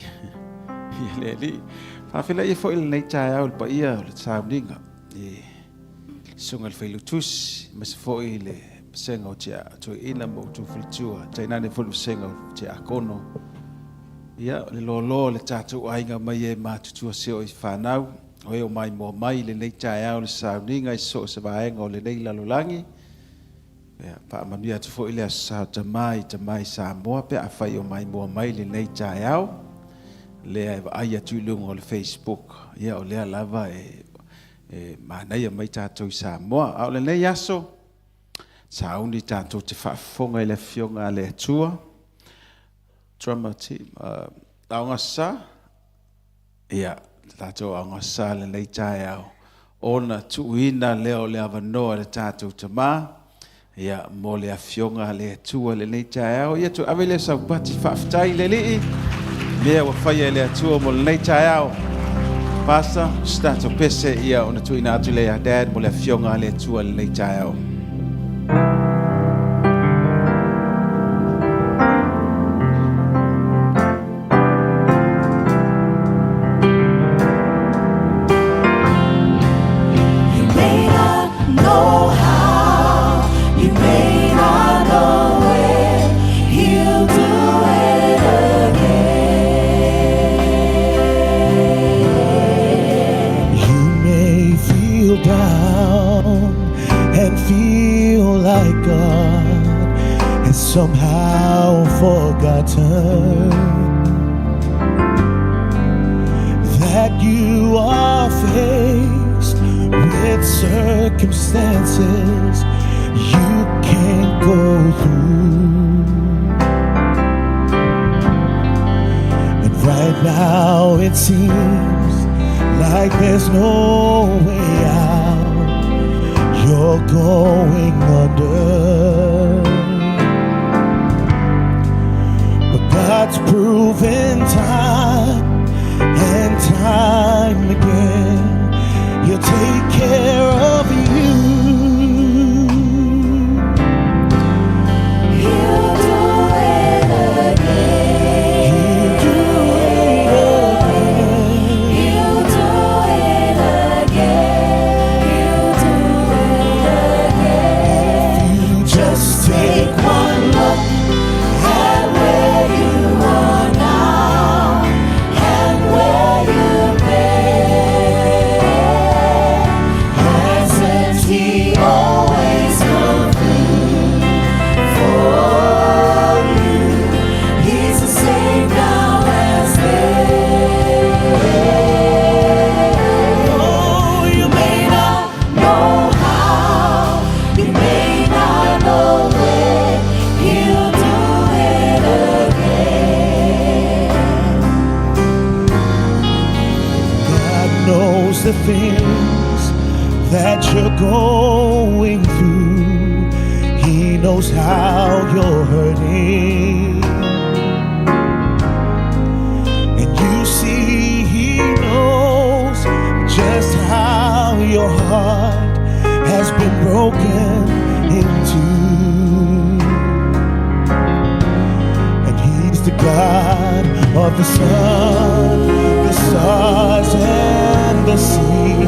Ia le li. Whawhila ia fo ile leitai au le pa ia o le sauninga. E sunga le whailutusi, mas fo ile senga o tia to ina mo tu flitua taina ne fulu senga o tia kono ia le lolo le tatu ainga mai e matutua se o whanau o e o mai mo mai le nei tai au le sauninga i so se vaenga o le nei lalolangi ia pa manuia tu fo ile sa tamai sa moa pe a fai o mai mo mai le nei tai au le ai atu lungo o le Facebook ia o le lava e manai mai tatu sa moa au le nei aso Sauni tātou te whaafonga i le fionga le atua. Trauma team. Aonga sa. Ia, tātou aonga sa le nei tai au. Ona tuina leo le avanoa le tātou te mā. Ia, mo le fionga le atua le nei tai au. Ia tu ave le saupati whaafitai le lii. Mea wa whaia le atua mo le nei tai au. Pasa, tātou pese ia ona tuina atu le a dad mo le fionga le atua le nei tai au. Somehow forgotten that you are faced with circumstances you can't go through, and right now it seems like there's no way out. You're going under. God's proven time and time again, He'll take care of you. He'll do it again. He'll do it again. He'll do it again. He'll do it again. If you just take one look at where you are now and where you've been, hasn't He always come through for you? He's the same now as then. Oh, you may not know how, you may not know when, He'll do it again. God knows the things that you're going through. He knows how you're hurting. And you see, He knows just how your heart has been broken into. The God of the sun, the stars, and the sea.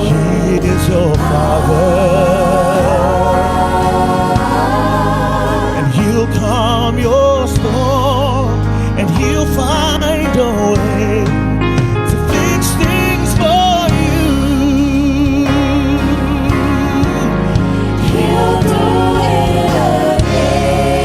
He is your Father, and He'll calm your storm, and He'll find a way to fix things for you. He'll do it again.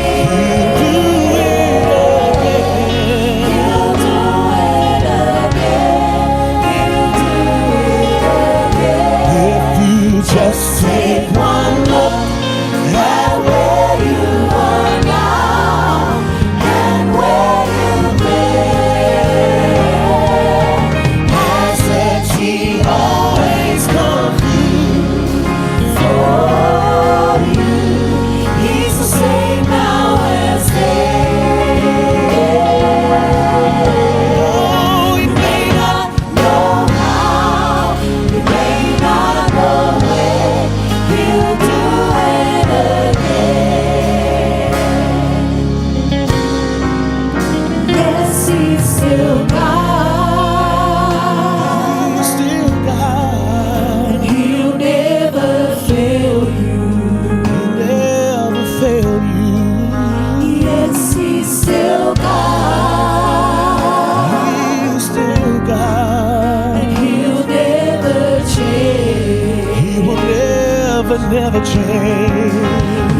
never changed.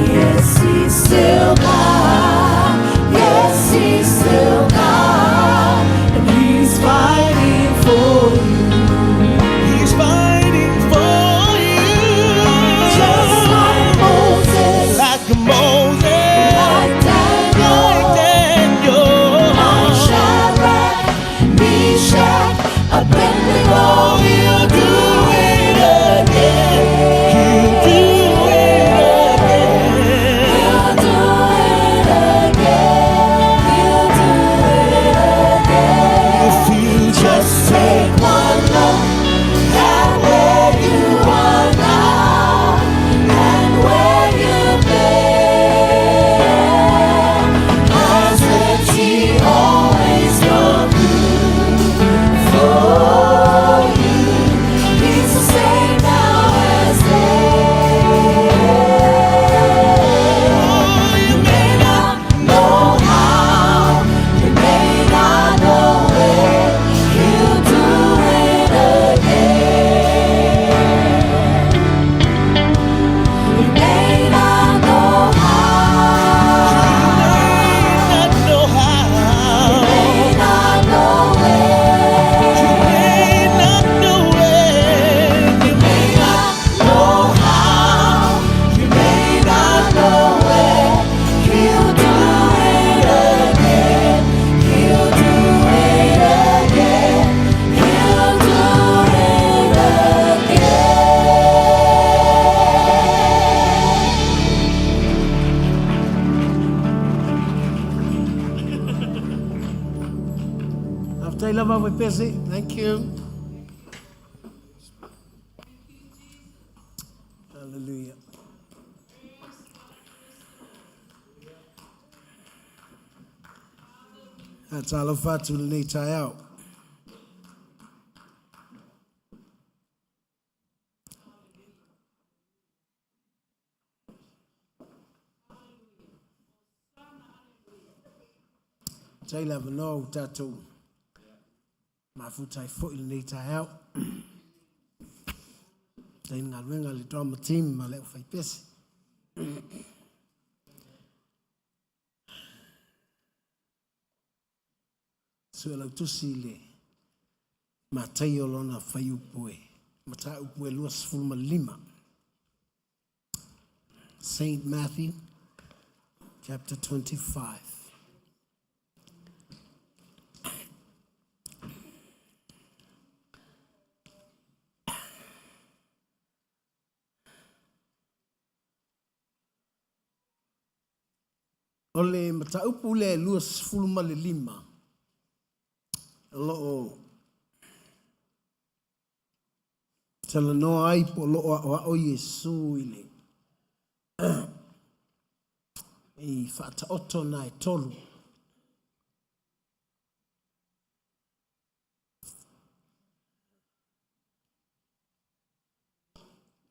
Yes, he's still God. Yes, he's still God. And he's fighting for you. He's fighting for you. Just like Moses. Like Moses. Like Daniel. Like Daniel. Like Shadrach, Meshach, Abednego. He'll do it again. He'll do it again. He'll do it again. He'll do it again. If you Just take one look at where you are now and where you've been. Hasn't he always come through for you? He's the same now as then. You may not know how, you may not know where. He'll do it again. You may not know how, not know how. may not know where. You may not know when. You May not know how, you may not know where. He'll do it again. He'll do it again. He'll do it again. After I love with busy, thank you. Hallelujah. That's all of that will need to out. Taylor no tattoo. My foot I foot will need to out. Then I'll ring a little on my team, my little fight this. So like to see le. Matayo lona fayu poe. Mata upoe luas fulma lima. Saint Matthew, chapter 25. Ole mata upu le luas fulma le lima. Lo tala no ai po lo o Yesu ile. I fata oto na e tolu.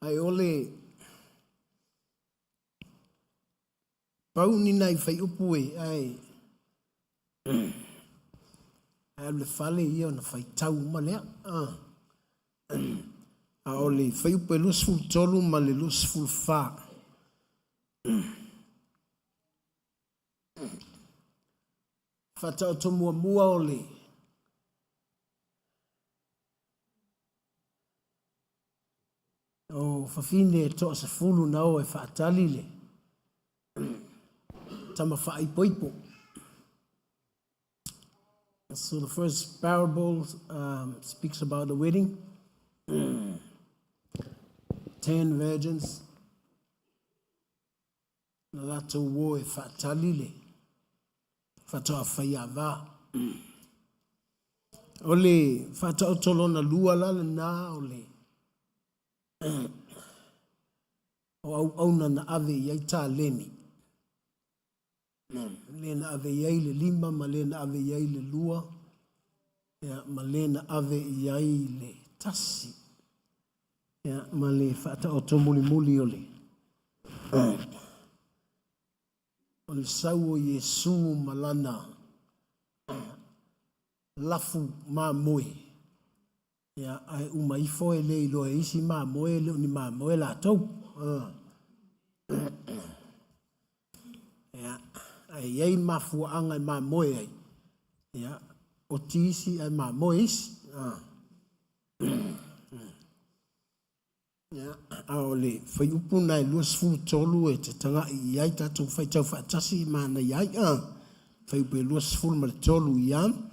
Ai ole pauni nai fai upu e ai. Ai le fale ia na fai tau ma lea. A ole fai upu e lus ful tolu ma le lus ful fa. Fata oto mua mua ole. O fafine e toa se fulu na o e faatali le. Tama fai poipo. So the first parable speaks about the wedding. 10 virgins. Na lato wo e faatali le. Fata faiava. Ole fata otolo na lua la na ole. O auna na ave yai ta leni. Lena ave yai le lima, ma lena ave yai le lua. Ma lena ave yai le tasi. Ma le fata oto muli muli ole. O le sau o Yesu malana. Lafu ma moe. Ai umaifo e le ilo e isi ma moe le ni ma moe la tau. Ya, ai ei mafuanga i mamoe ai. Ya, o tisi ai mamoe isi. Ya, aole, fai upuna i luas fulu tolu e te tanga i ai tatou fai tau whaatasi mana i ai. Fai upe luas fulu ma le tolu i am.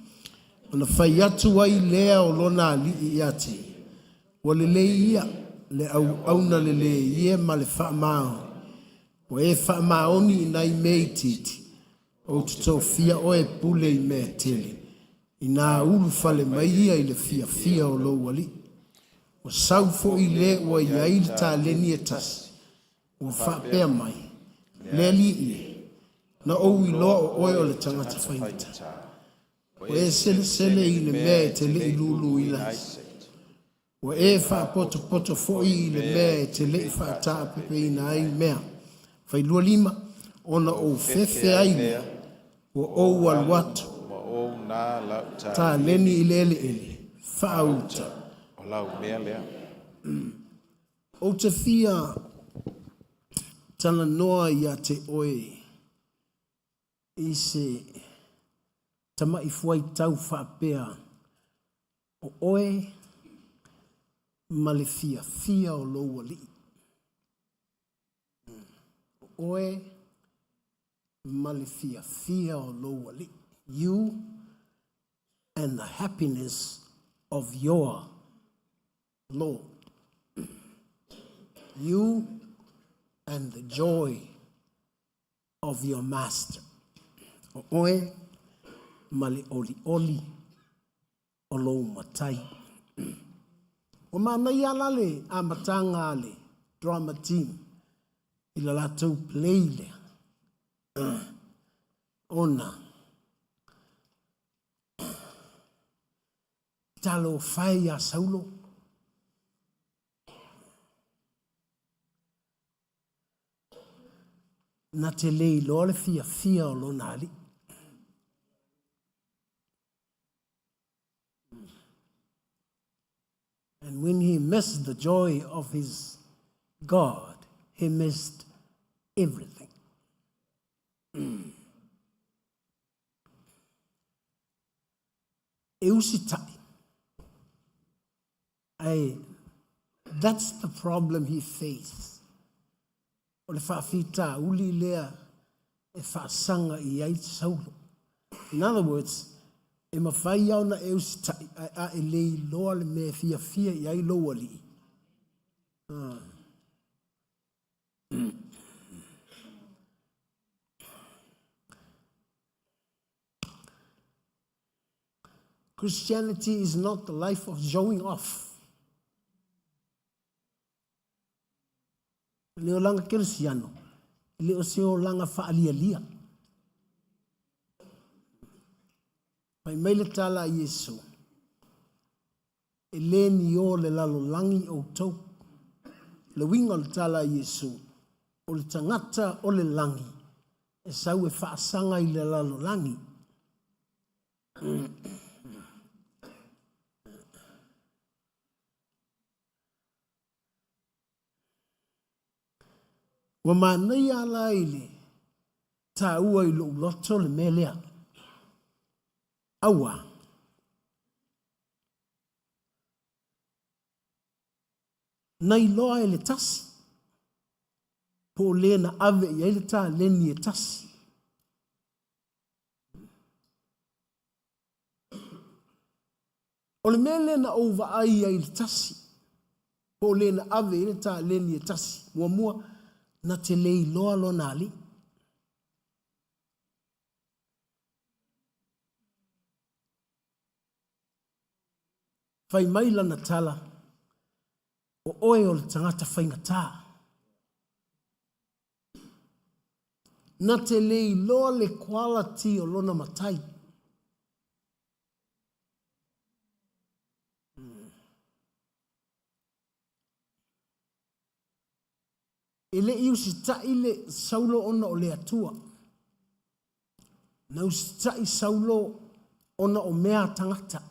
Ona fai atu ai lea o lona ali i ate. Wale le ia, le au na le ia ma le wha mao. O e wha maoni i nai mei titi. O tuto fia o e pule i mea tele. I nā ulu fale mai ia i le fia o lo wali. O sau fo i le ua i aili tā leni e tasi. O wha pēr mai. Le li i. Na ou i loa o oe o le tangata whainita. O e sele i le mea e te le i lulu i lai. O e wha poto fo i le mea e te le i wha tā pepe i nā i mea. Whai lua lima, ona o fefe aile. O ou al watu. Tā leni i lele ele. Wha auta. O te fia tana noa i a te oe i se tama i fuai tau whaapea o oe ma le fia o loua li. O oe ma le fia o loua li. You and the happiness of your Lord. You and the joy of your master. O oe male oli o lou matai. O manai alale a matanga ale drama team i la latou play le. Ona. Talo fai a Saulo. Na te lei loa le fia o lo nali. And when he missed the joy of his God, he missed everything. Eusitai. That's the problem he faced. O le whaafita uli lea e whaasanga i ai Saulo. In other words, e mawhai au na eusitai a e lei loa le mea fia i ai loa li. Christianity is not the life of showing off. Leo langa keresiano, leo seo langa whaalia. Pai meile tala Yesu, e le ni o le lalo langi o tau, le winga le tala Yesu, o le tangata o le langi, e sau e whaasanga i le lalo langi. Wa manai ala ile ta ua i lo loto le melea. Awa. Nai loa ele tasi. Po le na ave i ele ta leni e tasi. O le mele na ova ai i ele tasi. Po le na ave i ele ta leni e tasi. Mua na te lei loa lo nali. Fai maila na tala. O oe o le tangata fai ngata. Na te lei loa le quality o lona matai. Ele iu si taile Saulo ona o le atua. Na usi tai Saulo ona o mea tangata.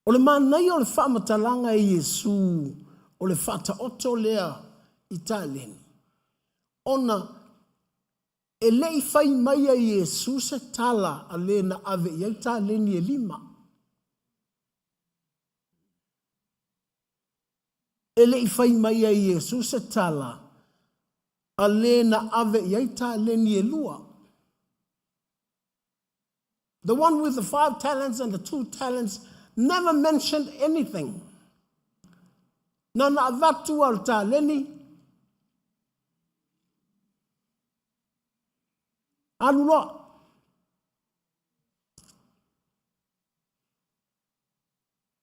O le manai o le whaamatalanga e Yesu, o le whata oto lea I tāleni. Ona, e lei whai mai a Yesu se tala a le na ave I ai tāleni e 5. E lei whai mai a Yesu se tala a le na ave I ai tāleni e 2. The one with the 5 talents and the 2 talents never mentioned anything. Na na avatu al tāleni. Aluloa.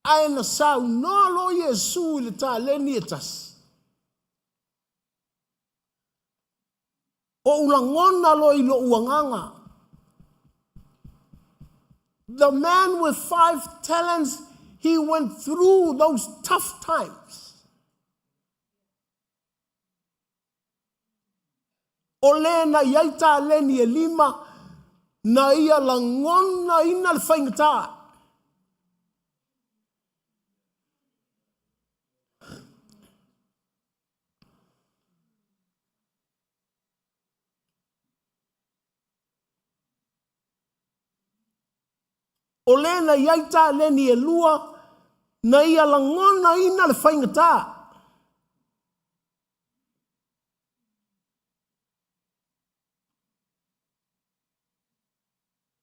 Ai na sau no lo Yesu I le tāleni e tas. O ulangona lo I lo uanganga. The man with 5 talents, he went through those tough times. O le na iai tāleni e 5, na ia langona ina le whaingata. O le na iai tāleni e 2, na ia langona ina le whaingata.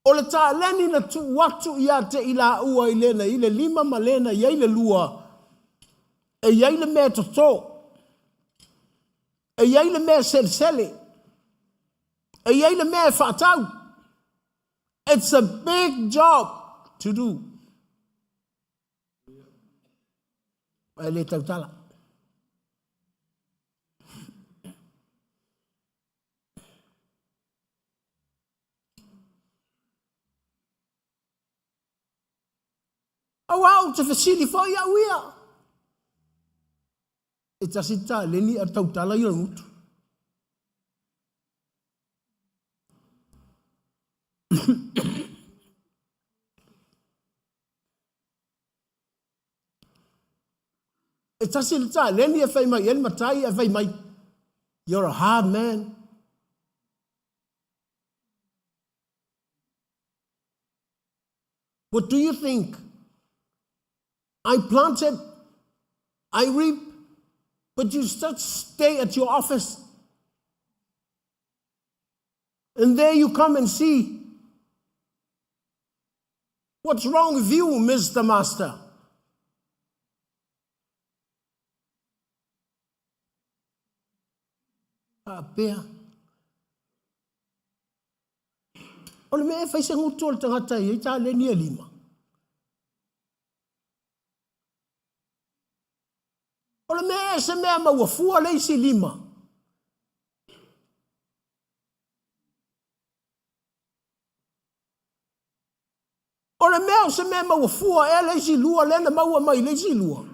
O le tāleni na tu watu ia te ila ua I le na I le 5 ma le na iai le 2. E iai le mea toto. E iai le mea sele. E iai le mea whaatau. It's a big job to do. E le tautala. Au au te fasili fai au ia. E tasi tāleni a tautala I rangutu. E tasi le tāleni e whai mai, e matai e whai mai. You're a hard man. What do you think? I planted, I reap, but you just stay at your office. And there you come and see. What's wrong with you, Mr. Master? Pea. O le mea whaise ngutu o le tangata I tāleni e 5. O le mea se mea mauafua le isi 5. O le mea se mea mauafua e le isi 2 le na maua mai le isi 2.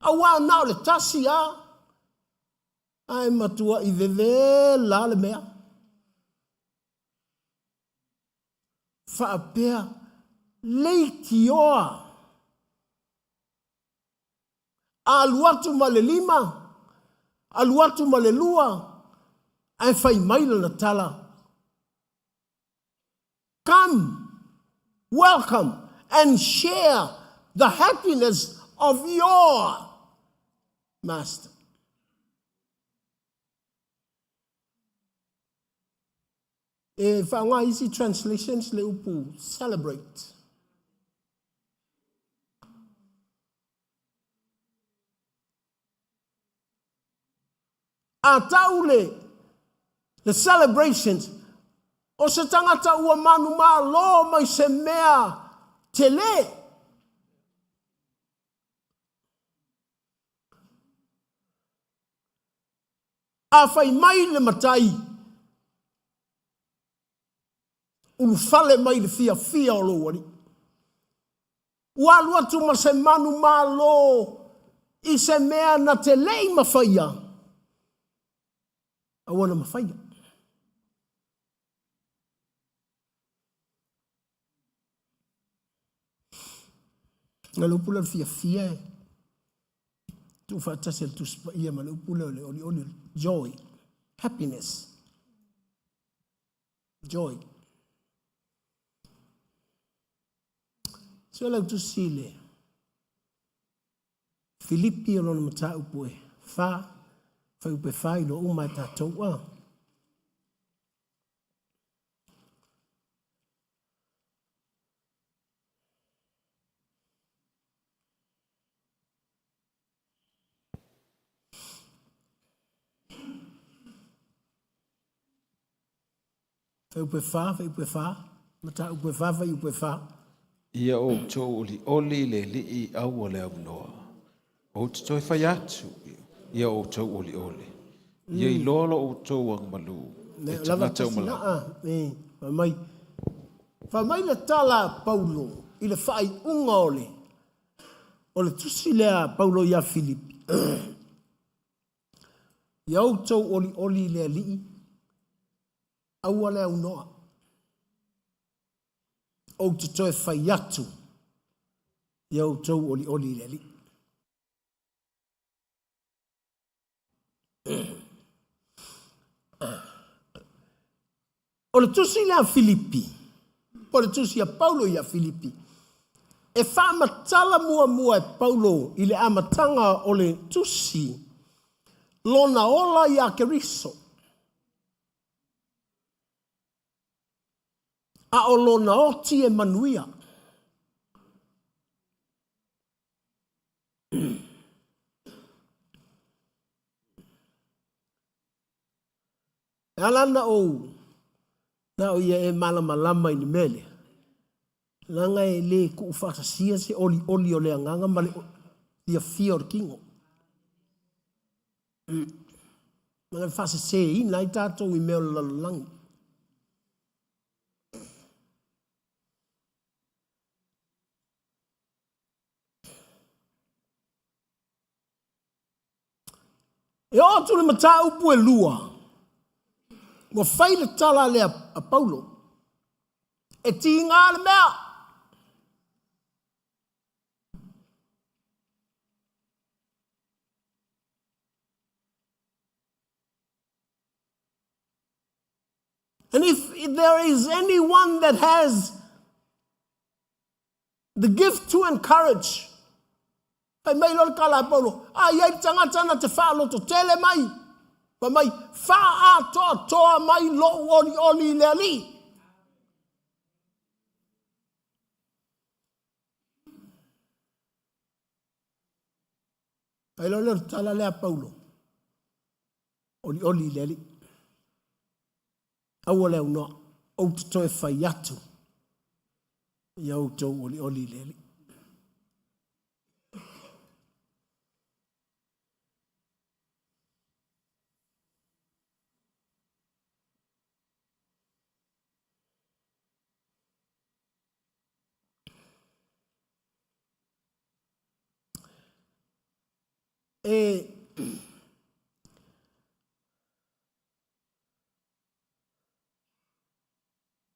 Awa nao le tasi a. Ai matua I veve la le mea. Whaapea leiti oa. Aluatu ma le 5, aluatu ma le 2, ai whai maila na tala. Come, welcome, and share the happiness of your master. E whaanga easy translations le upu, celebrate. A taule, the celebrations, o se tangata ua manu maa lo mai se mea te le. A whai mai le matai, ulu fale mai le fia o lo wari. Ua lua tu ma se manu maa lo I se mea na te lei mawhaia. Awana mawhaia. Ngalo pula fia. Tu fatase tu spa ia malu pula oli joy, happiness, joy. So la tu sile. Filipi ono mata upue fa upe fa ilo umata toa. Fa upe fa mata upe fa. Ia o tō oli le li I au o le au noa. O te toi whai atu. Ia o tō oli. Ia I lolo o tō ang malu. E tangata o malau. Fa mai le tala Paulo I le whai unga ole. O le tusi lea Paulo ia Filipi. Ia o tō oli lea li au ale au noa. O te toe whai atu. Ia o tō oli lea li. O le tusi lea Filipi. O le tusi a Paulo ia Filipi. E whaamatala mua e Paulo I le amatanga o le tusi. Lona ola ia keriso. A o lona oti e manuia. Alana o na o ia e malama I ni mele. Langa e le ku whakasia se oli o le anganga male ia fia o kingo. Mga whasa se I nai tātou I meo lalalangi. E o tu le mata upu e lua. Mo whai le tala le a Paulo. E ti ngā le mea. And if there is anyone that has the gift to encourage, ai mai lor kala Paulo, ai tangata na te whaalo to tele mai, pa mai wha a toa mai lo oli le ali. Ai lor tala lea Paulo, oli le ali. Aua leo noa, au te toe whai atu, I au tau oli le ali.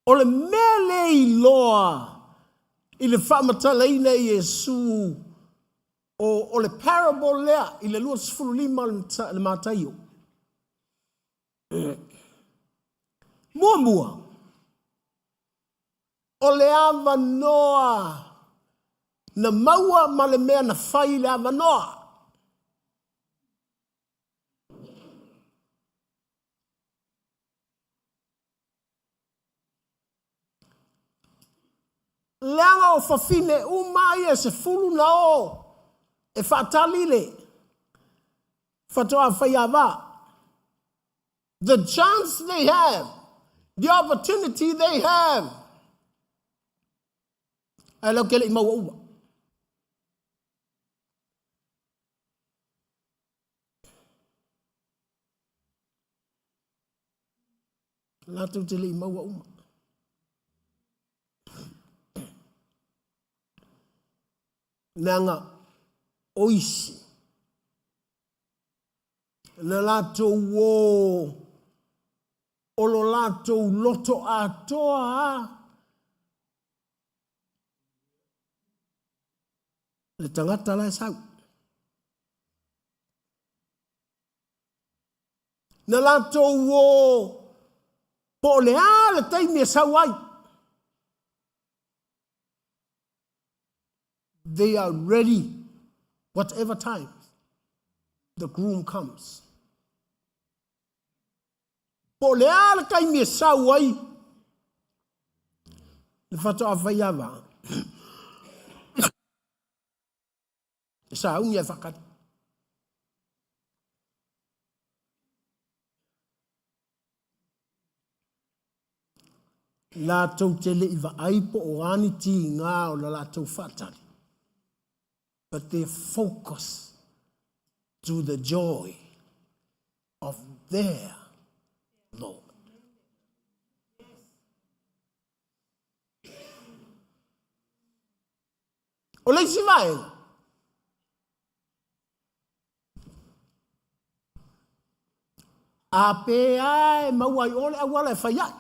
O le mele I loa I le whamatalaina I Yesu o le parable lea I le lua sifuru lima le mātaio. Mua. O le ava noa na maua ma le mea na whai le ava noa. Leanga o whawhine umai e se fulu na o e whatalile whatoa whaiawa. The chance they have, the opportunity they have. Ai lau kele I maua ua. Lātou tele I maua uma. Nanga oisi. Na lātou wō. Olo lātou loto atoa. Le tangata la sau. Na lato wo po le ala taimi e sau ai. They are ready whatever time the groom comes. Po le ala taimi e sau ai. Le fato a vaiava. Sa unga fakat. La tau tele iwa aipo o ani ti ngā o la tau fatari. But they focus to the joy of their Lord. O leisi vai. A pe ai mauai ole a wala e whaiai.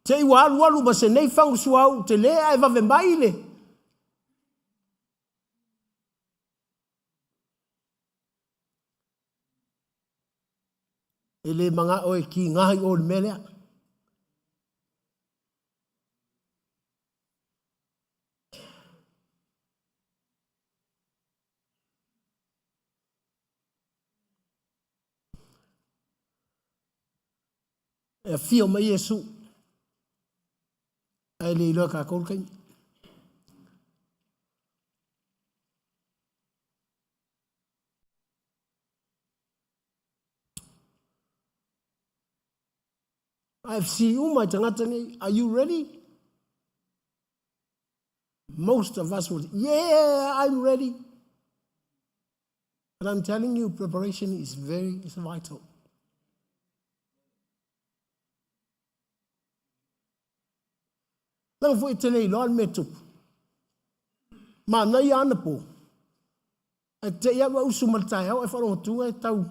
Te iwa alu ma se nei whangu suau te lea e vave maile. E le manga oe ki ngahi o le melea. E fio mai Yesu. Ai le ilo ka kolkai. I've seen you, my tangatani. Are you ready? Most of us would, yeah, I'm ready. But I'm telling you, preparation is vital. Lang foi tele ilo metup. Ma na ia ana po. E te ia wa usu maltai au e wharo tunga e tau.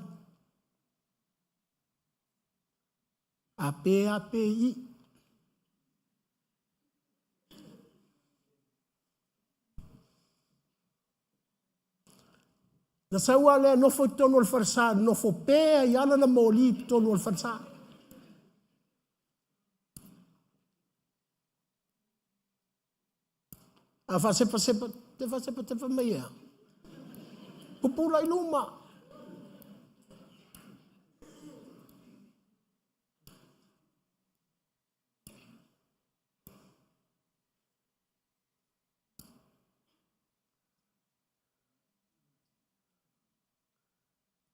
Ape i. Na saua le nofo tonu al farsa, nofo pea i ana na moli tonu al farsa. A fa sepa te fa meia. Pupula i luma.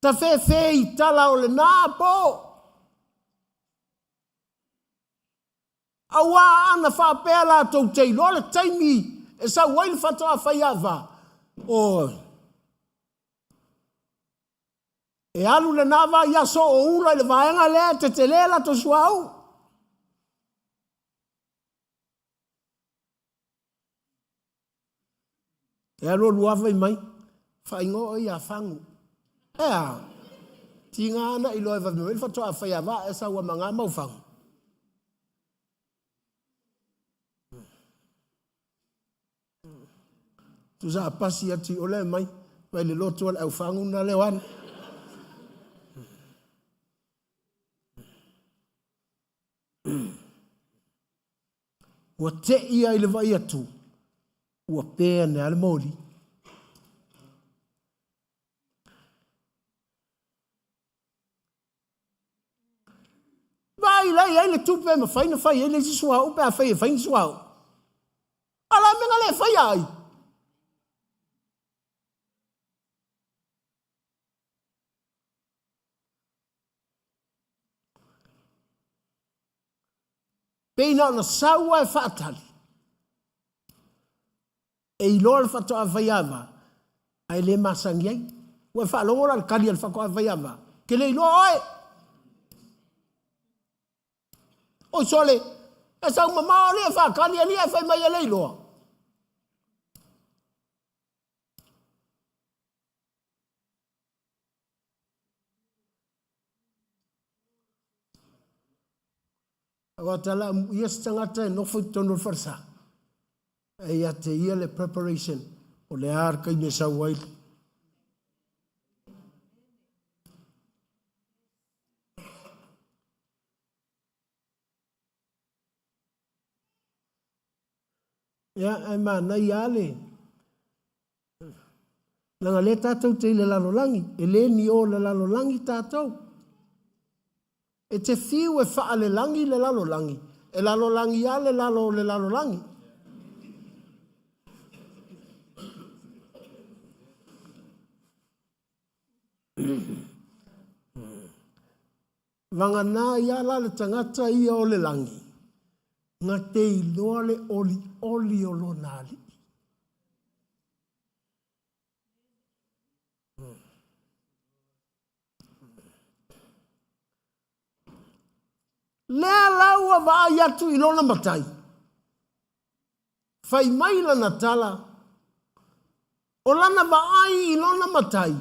Ta fe i tala o le nā po. Awa ana wha pēr la tau tei lola taimi e sa wail whatoa whaiawa. O e alu le nāwa ia so o ura le vaenga lea te lela to suau. E alu luawa i mai. Whaingo o ia whangu. Ea, ti ngā ana i loe vavimoi whatoa whaiawa e sa ua manga mau whangu. Tu sa pasi ati ole mai, mai le lotu al au whangu na lewan. Ua te ia i le vai atu, ua pēa ne ale mōli. Vai lai ai le tupe ma whaina whai, ele si suau, pe a whai e whain suau. Ala menga le whai ai. Peina na saua e whaatali. E i loa le whatoa whaiawa, ai le masangi ai. Ua whaalongora le kari al whakoa whaiawa. Ke le i loa oe. O sole, e sau mamao le e whakani ali e whai mai e le i loa. Awatala yes tangata no foi tono farsa. Ia te ia le preparation o le arka i sa wai. Ya ai mana ia le. Nanga le tātou te le lalolangi, e le ni o le lalolangi tātou. E te whiu e wha le langi le lalolangi, e lalolangi a le lalolangi. Wangana ia la le tangata ia o le langi, ngā te iloa le oli o lo nali. Lea laua waa yatu ilona matai. Fai mai lana tala. O lana vaai ilona matai.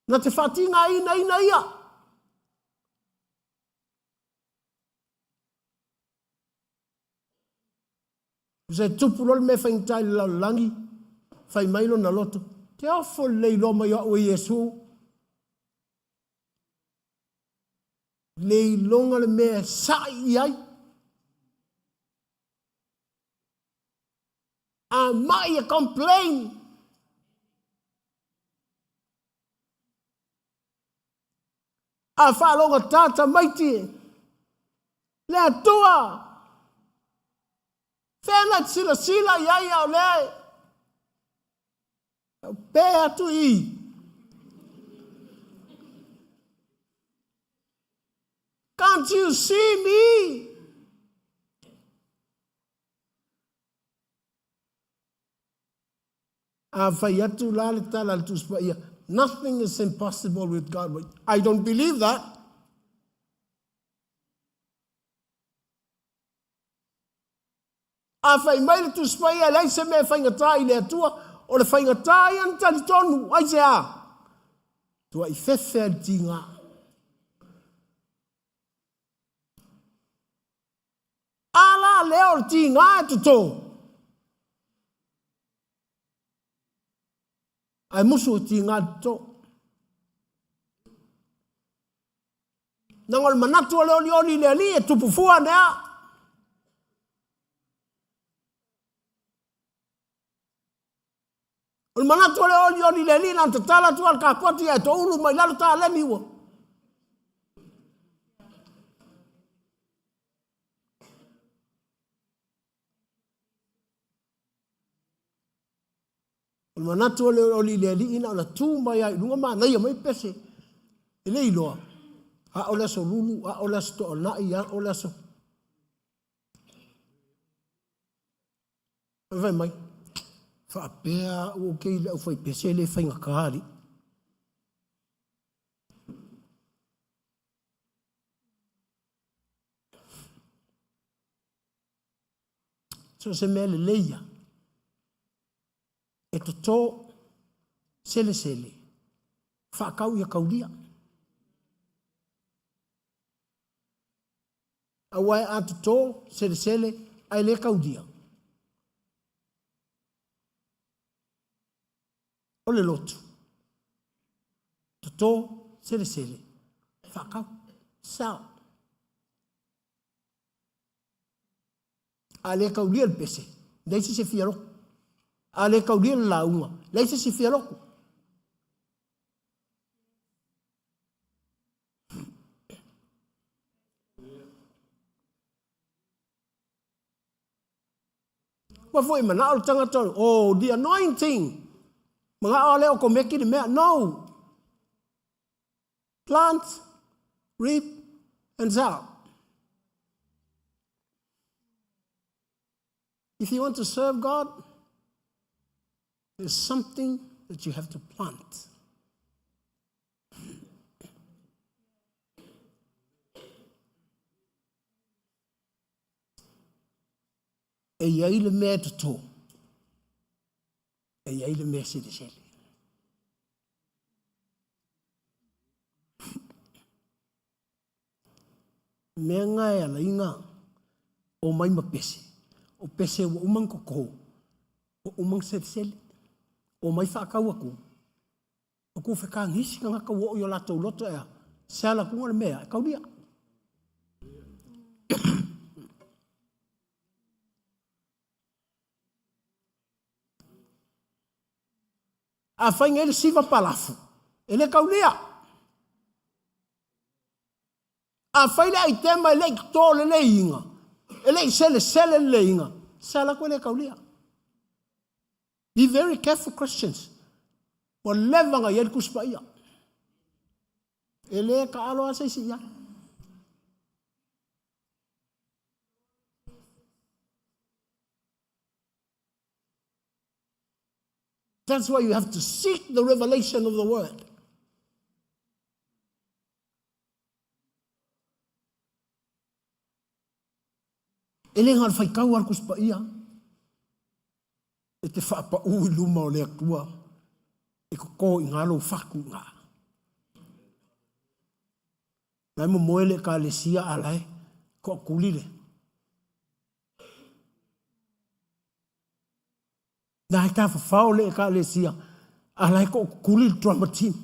Na te whatinga ina ia. Se tupulol me whaintai lau langi. Fai mai lona loto. Te awho leilo mai o Yesu. Leilonga le mea sai ai. A mai a complain. A whalonga tata maiti. Le atua. Whena sila iai au le. Pea atu i. Can't you see me? Nothing is impossible with God. I don't believe that. Afai mai tu spaya lai se me fai ngatai le tua o le fai ngatai an tali tonu ai se a. Tu ai fefe tinga. Ala leo tinga tu to. Ai musu tinga to. Nangol manatu le oli le ali e tupu fua nea. Ol manatu le oli le ali nan tala tu al kapoti e to ulu mai lalu ta le miwo. Ol manatu le oli le ali ina na tu mai ai lunga ma na ia mai pese. Ele iloa. A ola so lulu, a ola sto na ia ola so. Vai mai. Fa pea o ke le foi pese le fai ngakari. So se mele leia. E to sele. Fa kau ia kaulia. Awai atu to sele ai le kaudia. Ole lotu. To sele. Fakau sao. Ale kaudia el pese. Daisi se fiaro. Ale kaudia la uma. Daisi se fiaro. Foi manal tangata. Oh, the anointing. Mga ole o komeki de mea. No. Plant, reap, and sow. If you want to serve God, there's something that you have to plant. E iai le mea to. E iai le mea sele. Mea ngai ala inga o mai ma pese. O pese wa umang koko. O umang sele. O mai whakau aku. O ku whekang hisi ka ngaka wo o yo lato loto ea. Sala kunga le mea, kau dia. A whainga ele siva palafu. Ele kau dia. A whaile ai tema ele i tōle le inga. Ele i sele le inga. Sala ko ele kau dia. Be very careful, Christians. Wa levanga yel kuspa ia. Ele ka alo asa isi ia. That's why you have to seek the revelation of the word. Ele ngal fai kau ar kuspa ia. E te whaapa ui luma o lea tua. E ko i ngalo whaku ngā. Nai mo moele ka le sia alai. Ko kulile. Nai ka whawhao le ka le sia. Alai ko kulile drama team.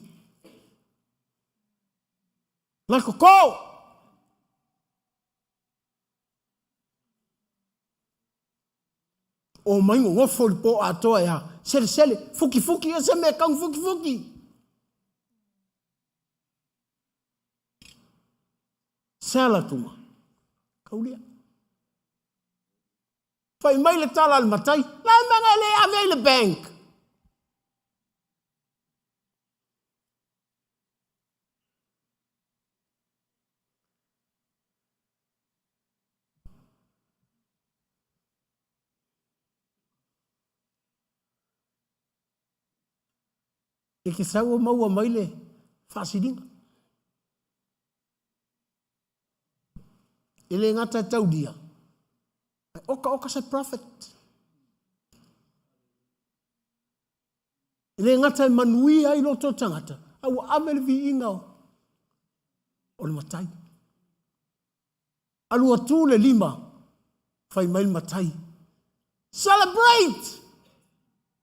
Lai ko ko! O mai ngofo po atoa ya sele fuki ese me kang fuki sala tuma kaulia fai mai le tala al matai la manga le ave le bank e ke saua maua mai le whaasiringa. E le ngata taudia. Oka se prophet. E le ngata manui ai loto tangata. Au amel vi ingao. O le matai. Alu atu le lima. Fai mai matai. Celebrate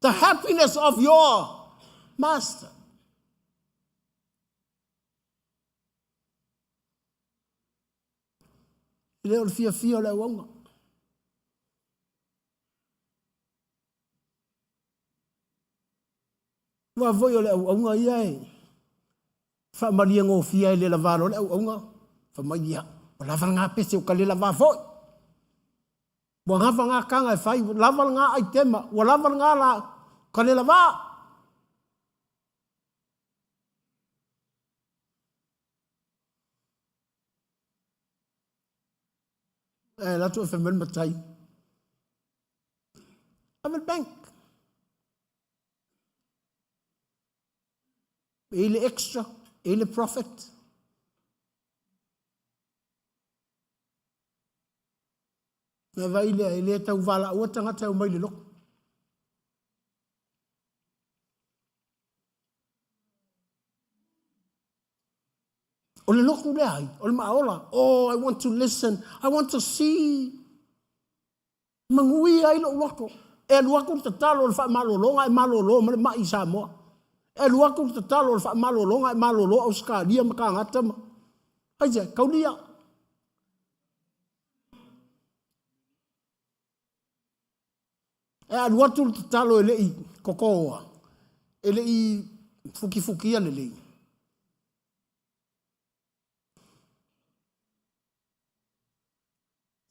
the happiness of your Master. Leo fia le wanga. Wa voyo le wanga ia. Fa maria ngo fia le lavaro le wanga. Fa maia. La vanga pese o kale lava foi. Wa nga vanga kanga fai lava nga ai tema. Wa lava nga la kale lava. La tua femel matai. Amel bank. Ele extra, ele profit. Na vai ele tau vala o tanga tau mai le loko. O le loko le ai, o le maola. Oh, I want to listen. I want to see. Mangui ai lo wako. E luaku te talo le wha malolonga e malolo ma le mai Samoa. E luaku te talo le wha malolonga e malolo au skalia ma ka ngata ma. Aise, kaulia. E luaku te talo e lei kokoa. E lei fuki le lei.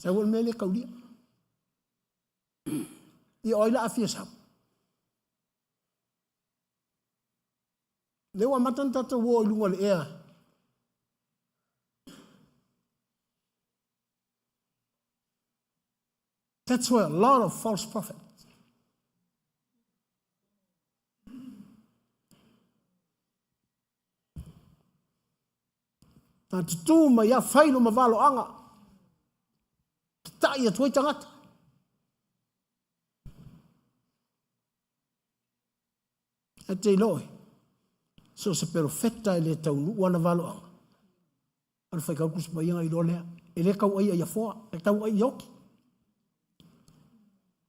Sa wol mele kaulia. I oila afia sa. Lewa matan tata wo ilunga le ea. That's where a lot of false prophets. Na tutu ma ya failo ma valo anga. Ta ia tuai tangata. E te iloi. So se profeta ele tau wana valo anga. Ana fai kau kusipa inga i rolea. e le kau ai foa, e tau ai yoki.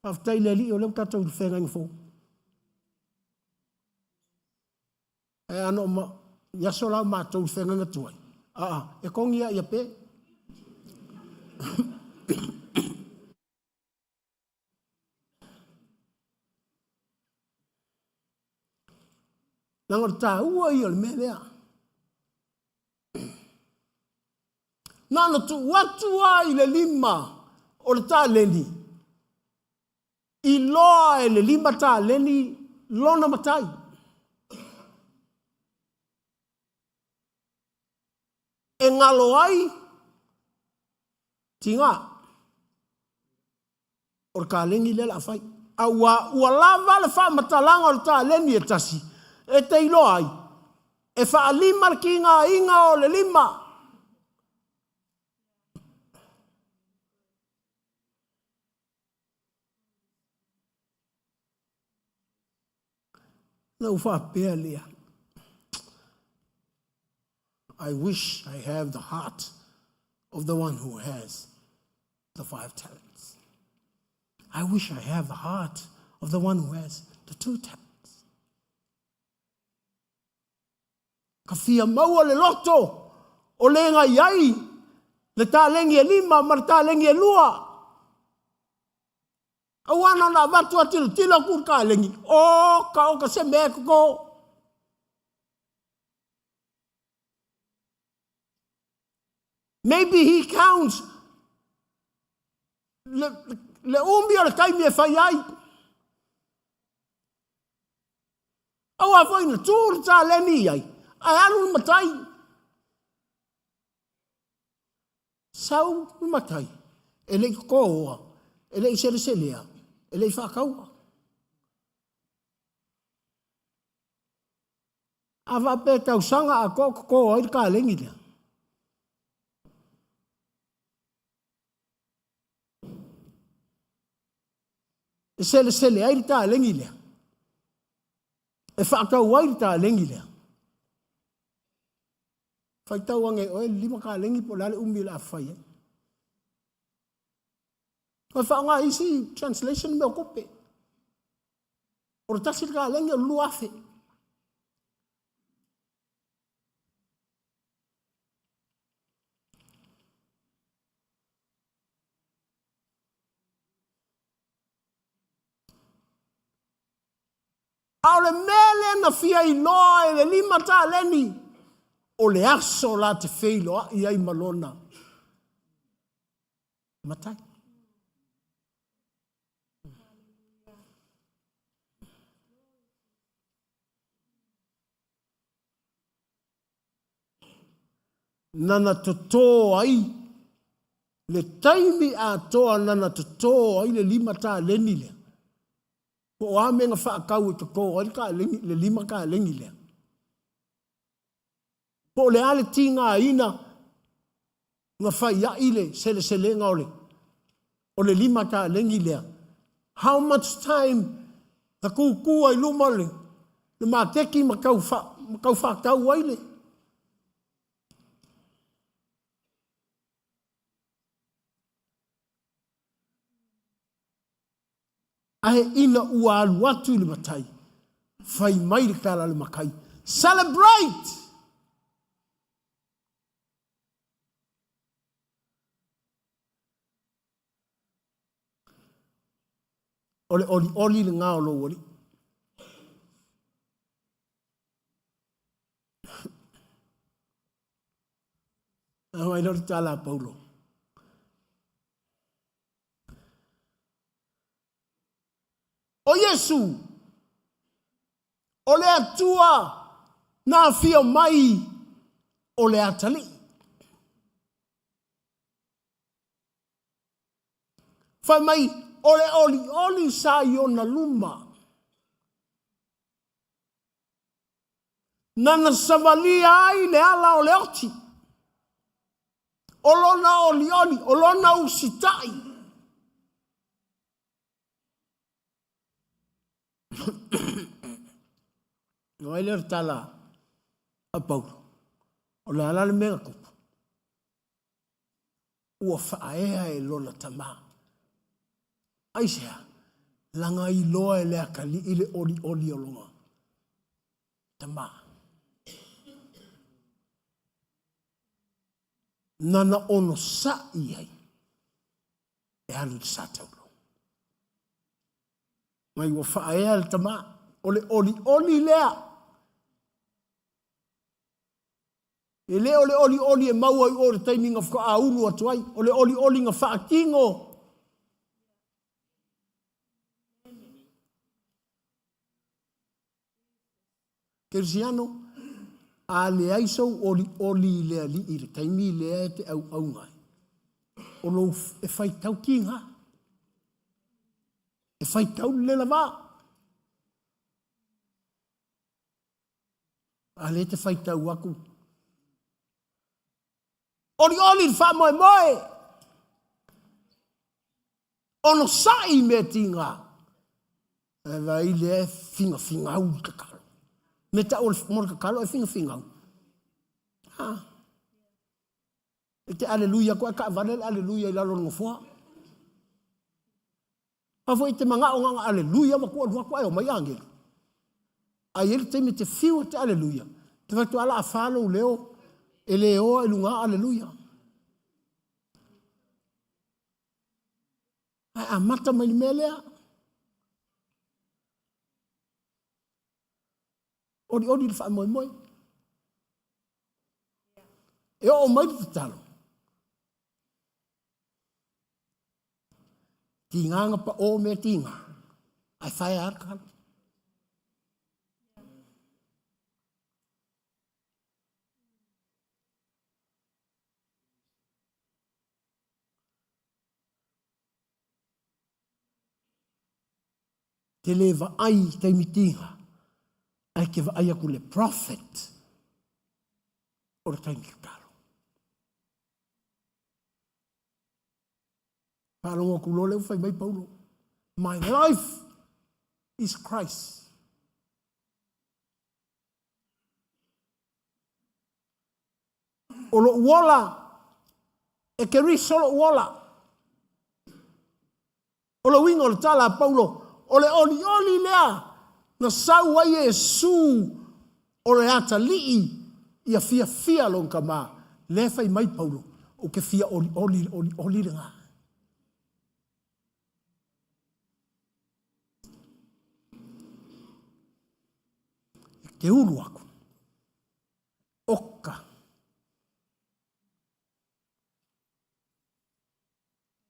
Aftai le li o leu tatou le whenga ngifo. E ano ma, yaso lau mātou le whenga ngatuai. E kongi ia pe. Nangor tā ua i o le mea lea. Nana tu watua i le lima o le tā leni. I loa e le lima tā leni lona matai. E ngalo ai tinga o le kālengi le la fai. A ua lava le wha matalanga o le tā leni e tasi. E te ilo ai. E wha lima ki ngā inga o le lima. Nau wha pēr lea. I wish I have the heart of the one who has the 5 talents. I wish I have the heart of the one who has the 2 talents. Ka fia maua le loto o le nga iai le tālengi e 5 ma le tālengi e 2. Awana na watu atilu tila kur kālengi. O ka se mea kuko. Maybe he counts le umi o le kaimi e whai ai. Awa foi na tūr tāleni ai. Ai anu matai. Sau matai. Ele koa. Ele selea. Ele whakaua. Awa pe tau sanga a koa i ka lengi lea. E sele ai ta lengi lea. E whakau ai ta lengi lea. Whai tau ange oe 5 ka lengi po lale umi la whai. Koe whaonga isi translation me o kope. O re tasi ka lengi o luafe. Au le mele na fia i loa e le 5 ta leni. O le aso la te feilo i ai malona. Matai. Nana toto ai. Le taimi a toa nana toto ai le 5 ta leni le. Po a menga whaakau i kako ai le 5 ka lengi le. Po le ale tinga ina nga whai ia ile sele ngaole. O le 5 ka lengi le. How much time ta kuku ai lumale. Le mateki makau whaakau ai le. Ahe ina ua alu atu le matai. Whai mai le kala le makai. Celebrate! Ole oli le ngā olo oli. Ai lori tala Paulo. O Yesu, o le atua na fio mai o le atali. Fai mai o le oli sa i ona luma. Nana savalia ai le ala o le oti. O lona oli, o lona usitai. No ele tala a Paulo. O le ala le mega kupu. ua whaea e lona tama. Aisea, langa I loa e lea kali I le oli o longa. Tama. Nana ono sa I ai. E alu te sa taulo. Mai ua whaea le tama. Ole oli lea. E le oli e maua I ore taiminga whaka a unu atu ai. Ole oli nga wha kingo. Kersiano, a le aisau oli lea li I le taimi lea te au ngai. Olo e whai tau kinga. E whai tau le lava. A le te whai tau aku. Oli wha moe. Ono sai me tinga. E vai le finga au kakalo. Me ta ol mor kakalo e finga au. Ha. E te aleluia ko ka vale aleluia I lalo ngofua. A foi te manga o nga aleluia ma ko ai o mai angel. A ele te me te fiu te aleluia. Te vai tu ala afalo leo. Ele o e lunga aleluia. A mata mai melea. Odi fa moi. E o mai te talo. Tinga pa o me tinga. Ai fai arka. Te leva ai te mitinga. Ai ke va ai aku le prophet. Ora taimi talo. Palongo kulole ufai mai Paulo. My life is Christ. Olo wola. E ke ri solo wola. Olo wingo le tala Paulo. Ole oli lea. Na sau ai Yesu. Ole ata lii. Ia fia lon kama. Le fai mai Paulo. O ke fia oli nga. Ke ulu aku. Oka.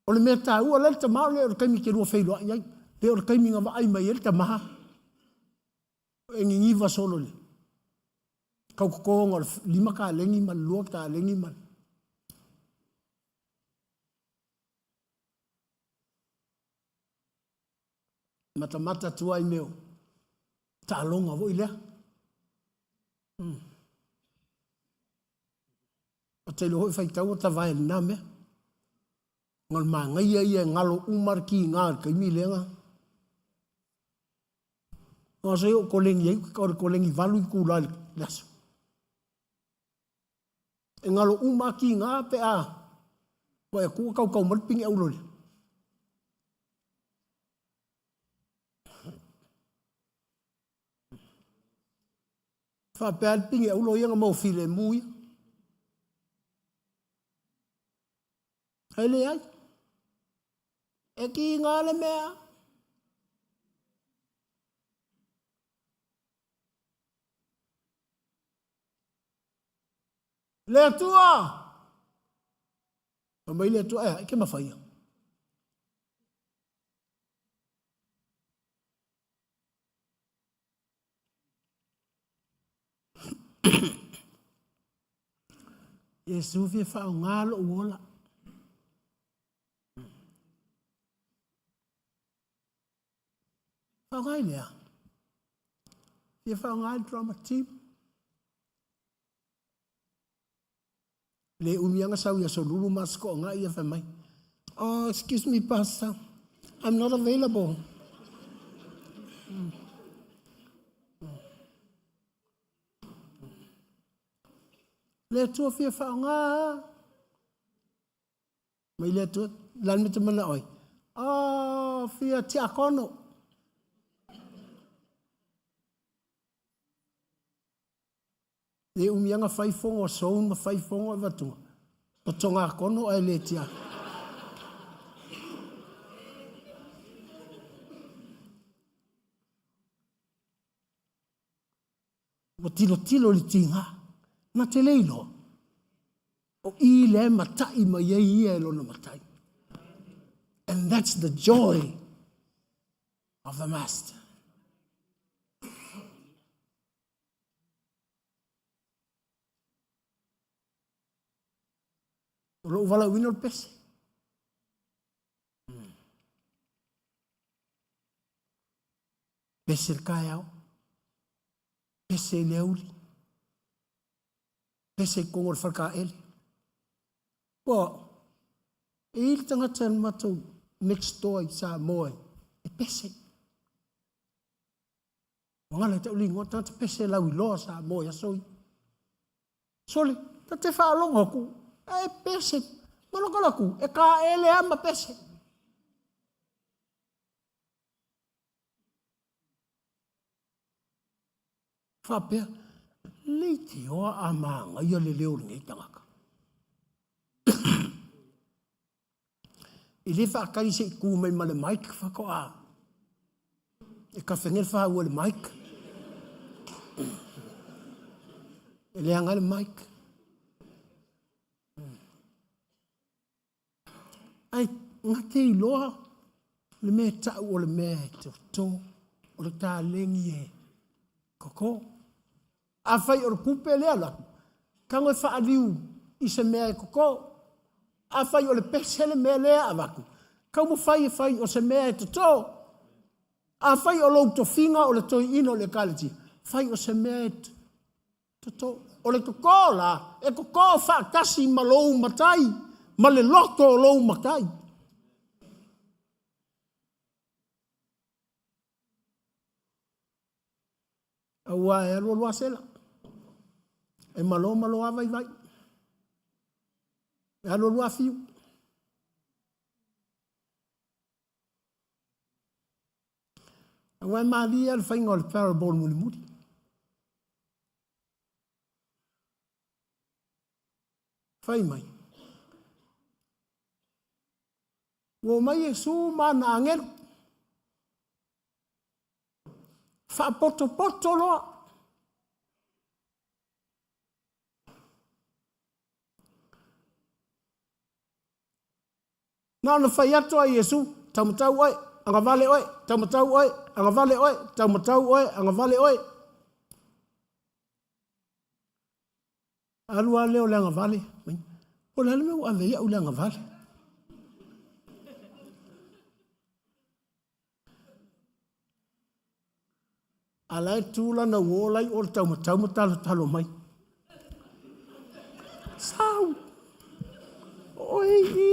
O le mea tā ua le ta maa le o kaimi ke rua whailua iai. Le o kaimi ngā ai mai ele ta maha. E ngingiva solo le. Kau kukonga lima ka lengi man, lua ka lengi man. Mata tua I meo. Ta longa vo ilea. O te loho whai tau o ta vai na me. Ngal maa ngai ia ngalo umar ki ngā kai mi lenga. Ngā se o kolengi ei, kolengi valu I kūlai laso. E ngalo umar ki ngā pe a. Wai a kua kau maripingi au lori. Whapea pingi au lori anga mau file mui. Hele ai. E ki ngā le mea. Le tua. Ma mai le tua e ke mawhaia. Yesu fie whao ngalo uola. Whao ngai lea. Fie whao ngai drama team. Le umianga sau ia so lulu masko ngai ia whamai. Oh, excuse me, pastor. I'm not available. Le tua fia whao ngai. Mai le tu lan me te mana oi. Fia te akono. E umianga fai fongo soun ma fai fongo vatunga. O tonga akono ai le tia. O tilo li tinga. Na te leilo. O i le matai ma ye ia e lona matai. And that's the joy of the master. Lo vala winner pese. Pese kai au. Pese leuli. Pese kongor farka ele. Po il tanga tan matou next door sa moe. E pese. Wangala te uli ngota te pese la wi lo sa moe asoi. Sole, te fa longo ku. E pese. Malokala ku e ka ele ama pese. Fapea, leiti o amanga ia le leo ngai tangaka. I le whaakari se i kū mai ma le maik whako a. E ka whengel wha ua le maik. E le anga le maik. Ai, ngā te i loa, le mea tau o le mea te tō, o le tā lengi e koko. A whai o le kupe lea la, kango e whaariu i se mea e koko. A whai o le pesele mea lea a waku. Kau mo whai e whai o se mea e te tō. A whai o lau to whinga o le toi ino le kaliti. Whai o se mea e te tō. O le koko la, e koko whaakasi ma lou matai. Ma le loto o lou matai. Aua e alo loa sela. E malo avai vai. E alo loa fiu. Aua e malia le whainga o le parable muli muli. Whai mai. Wo mai e su mana angelu. Fa poto loa. Nā na whai ato a Iesu, tamatau oi, anga vale oi, tamatau oi, anga vale oi, tamatau oi, anga vale oi. Alua leo le anga vale. O le meu a veia u le anga vale. Alai tūla na uolai o le taumatau talo mai. Sau. Oi i.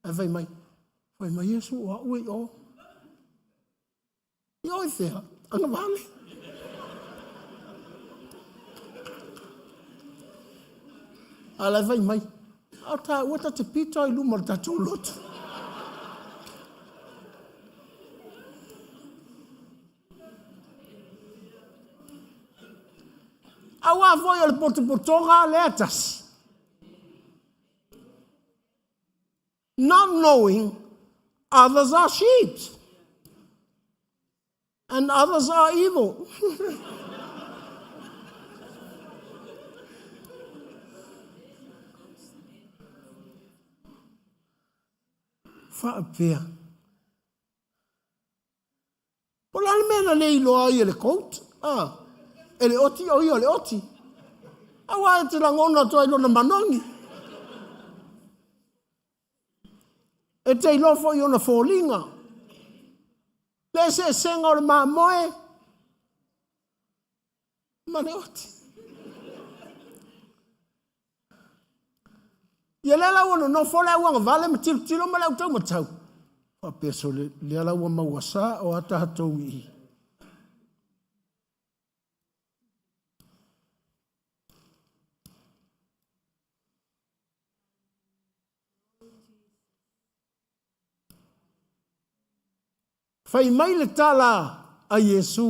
E vai mai. Vai mai Iesu o ui o. I oi thea. Anga vale. Alai vai mai. Au ta uata te pito i lumar tatu lotu. Awa voi o le potopotonga le atasi. Not knowing others are sheep and others are evil. Whaapea. Pola le mena nei loa i le coat. E le oti o i o le oti. Awa e te langona toa ilo na manongi. E te ilofo i o na fōlinga. Le se senga o le maa moe. Ma le oti. Ia le lau ono no fōle au anga vale ma tilo ma lau tau ma tau. A peso le lau a mauasa o ata hatou i. Fai mai le tala a Yesu.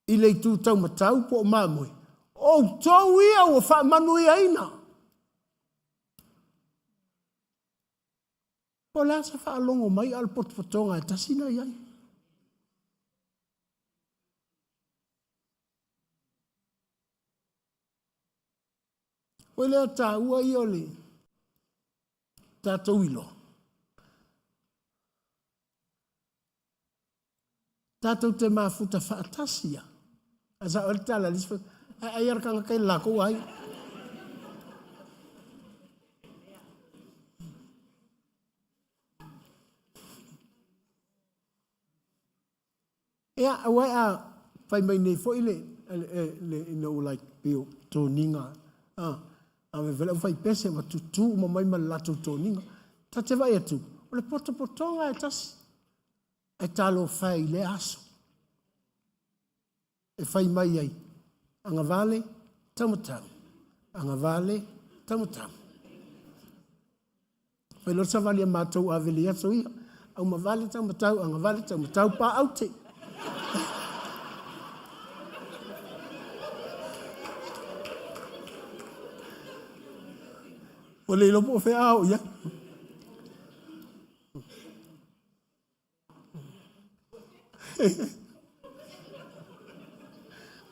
I le tu tau matau po mamoi. O tau ia o wha manu ia ina. Po la sa wha alongo mai al potpotonga e tasina iai. O lea tā ua i ole. Tātou ilo. Tātou te mafuta whaatasia. Asa o le tala lisfa. Ai arakanga kai lako ai. Ea awai a whai mai nei fo ile. Le no like pio tō ninga. A me vele whai pese ma tutu ma mai ma lato tō ninga. Ta te vai atu. O le poto potonga e tasi. E talo whai le aso. E whai mai ai. Anga vale, tamatau. Anga vale, tamatau. Whai losa vale a mātou a vele aso ia. Au ma vale tamatau, anga vale tamatau pa au te. O le lopo o whea au ia.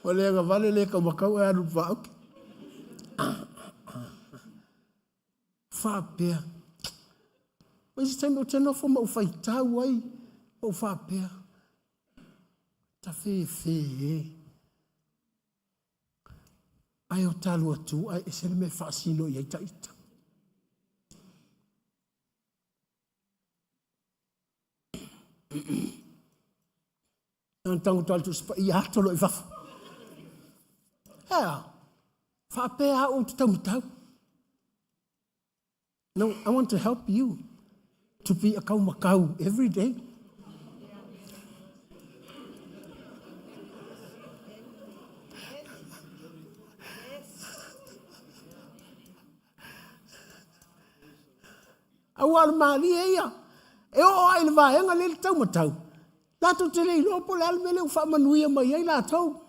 O le anga vale le ka makau e anu whau. Whapea. O isi taime o tēnā fo ma uwhai tau ai. O whapea. Ta whee. Ai o talu atu, ai e sere me whaasino i aita ita. Ang tango talu tu spa i atolo i wafu. Whapea o te tau. No, I want to help you to be a kau makau every day. Awal mali ia. E o ai le vaenga le tau matau. Lato te lei lopo le almele u whamanuia mai ai la tau.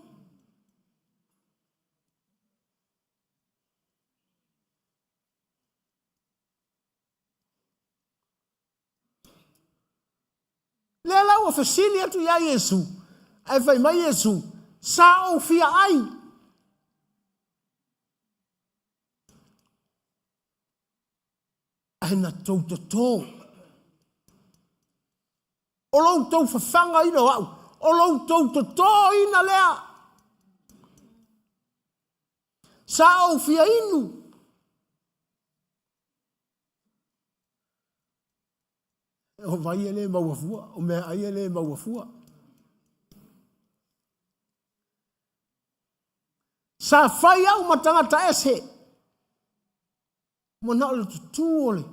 Le lau a fasili atu ia Yesu. Ai whai mai Yesu. Sa o fia ai. Ai na tau to tō. O lau tau whawhanga ina wau. O lau tau to tō ina lea. Sa o fia inu. O vai ele mauafua. O mea ai ele mauafua. Sa whai au matangata ese. Mona o le tutu ole.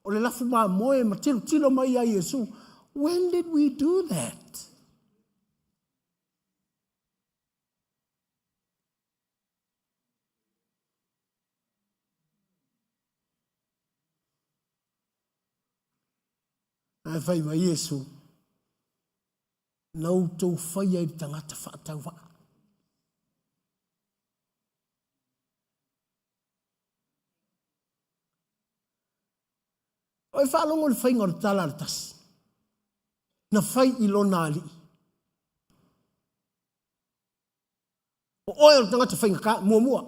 O le lafu maa moe ma tilo mai a Yesu. When did we do that? Ai whai mai Yesu. Nau tau whai ai tangata whaatau wha. Oi whaalongo le whai ngor tala le tasi. Na whai ilo nali. O oe o tangata whai ngaka mua.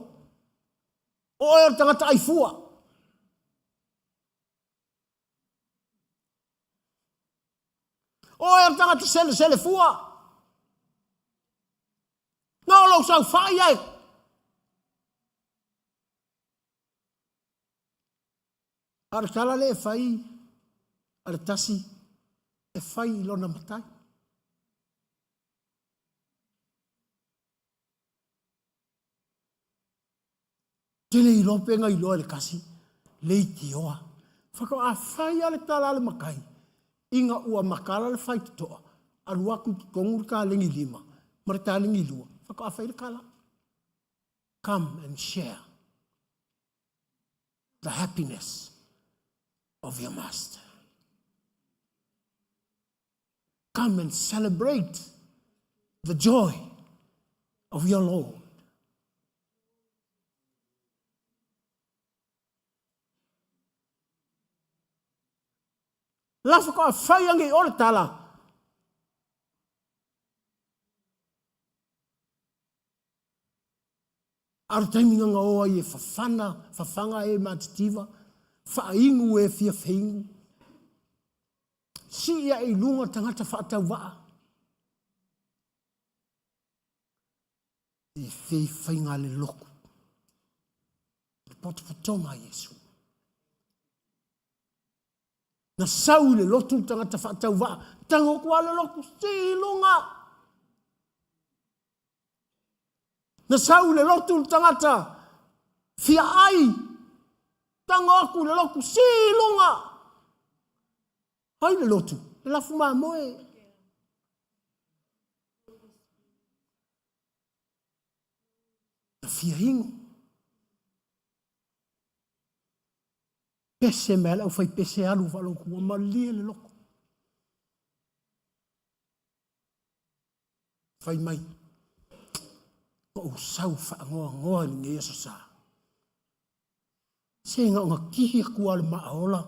O oe o tangata aifua. O oe o tangata sele fua. Nga o lau sau whai ai. Ara tala le whai. Ara tasi. E whai ilona matai. Tele i ropenga i loa le kasi. Leiti oa. Whakao a whai ale tala ale makai. Inga ua makala le whai toa. Aluaku kongur ka lengi lima. Marita lengi lua. Whakao a whai le kala. Come and share the happiness of your master. Come and celebrate the joy of your Lord. Lafa ko whaiangi o le tala. Ar taiminga ngā oa i e whawhanga e matitiva, whaingu e fia whaingu. Si ia i lunga tangata whaatau waa. I whei whainga le loku. Le potopotonga Yesu. Na sau le lotu tangata whaatau waa. Tango kua le loku si lunga. Na sau le lotu tangata fia ai. Tango aku le loku si lunga. Hai le lotu, le lafu maa moe. Na fia hingu. Pese mele au fai pese alu waloku wa malia le loko. Fai mai. O sau wha ngoa ni nge Yesu sa. Se nga kihi kua le maaola.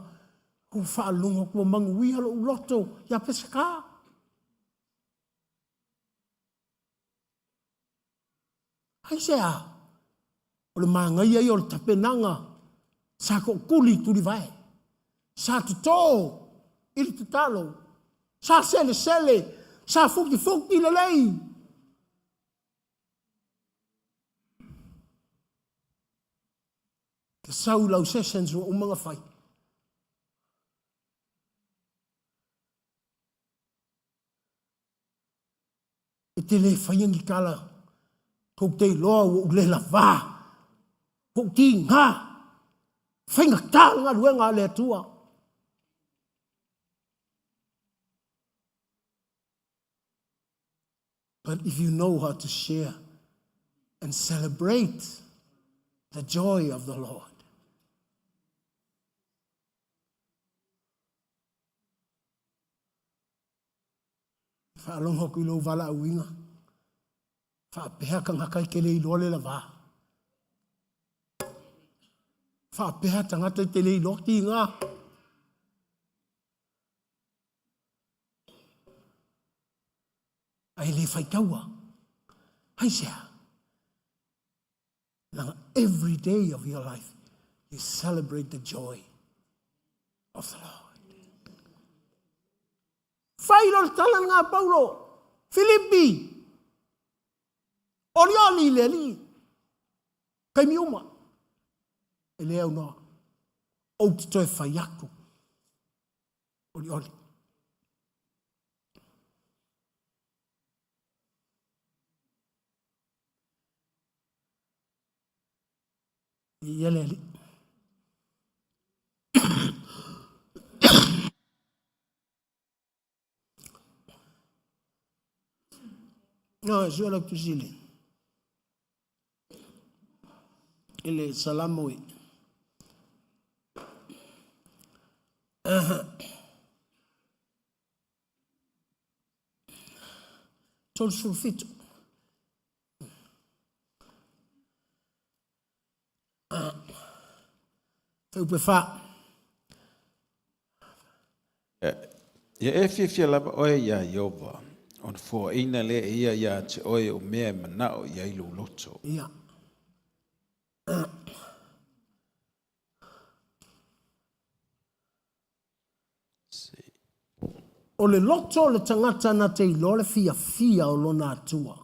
O wha lunga kua manguia lo uloto. Ya pese ka. Hai se a. O le maangai ai o le tapenanga. Sa ko kuli tuli vai. Sa tuto. Ili tutalo. Sa sele. Sa fuki le lei. Te sau lau sessions o umanga whai. E te le whaiangi kala. Kou te loa o le la wā. Kou ti ngā. Whainga tālanga luenga le atua. But if you know how to share and celebrate the joy of the Lord, whaalong hoku ilo wala uinga. Whaapeha ka ngakai ke le ilo le la wā. Whaapeha tangata te le ilo ti ngā. Ai le whaitaua. Hai sea. Now, every day of your life, you celebrate the joy of the Lord. Whairo talan ngā Paulo, Filipi, Orioli le li, kai miuma, e leo noa, o te toi whaiaku, Orioli. Iele li. No, es yo la que sile. Ele salamo e. Tol sulfito. Fai upe fa. Ia e fia lava oe ia Iova. On fo ina le ia te oe o mea manao ia ilo loto. Ia. O le loto le tangata na te ilo le fia o lona atua.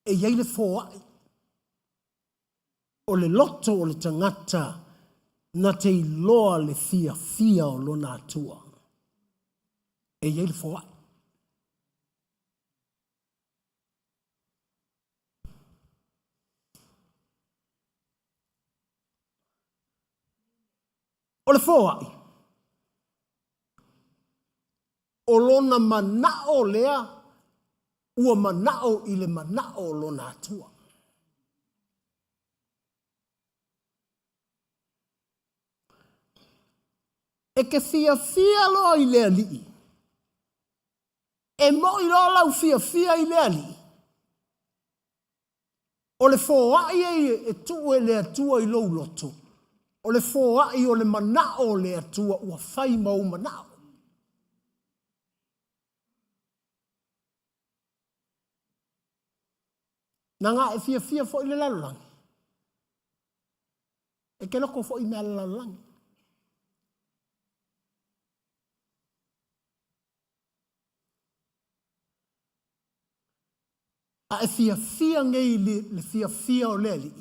E iei le fōai. O le loto o le tangata na te iloa le fia o lona atua. E iei le fōai. O le fōai. O lona manao lea, ua manao i le manao lona atua. E ke fia lo i le ali. E mo i lo lau fia i le ali. O le fōa e tu e le atua i lou loto. O le fōa o le manao le atua ua whai mau manao. Nanga e fia fo i le lalang. E ke loko fo i mea lalang. A e fia ngei le fia o le li.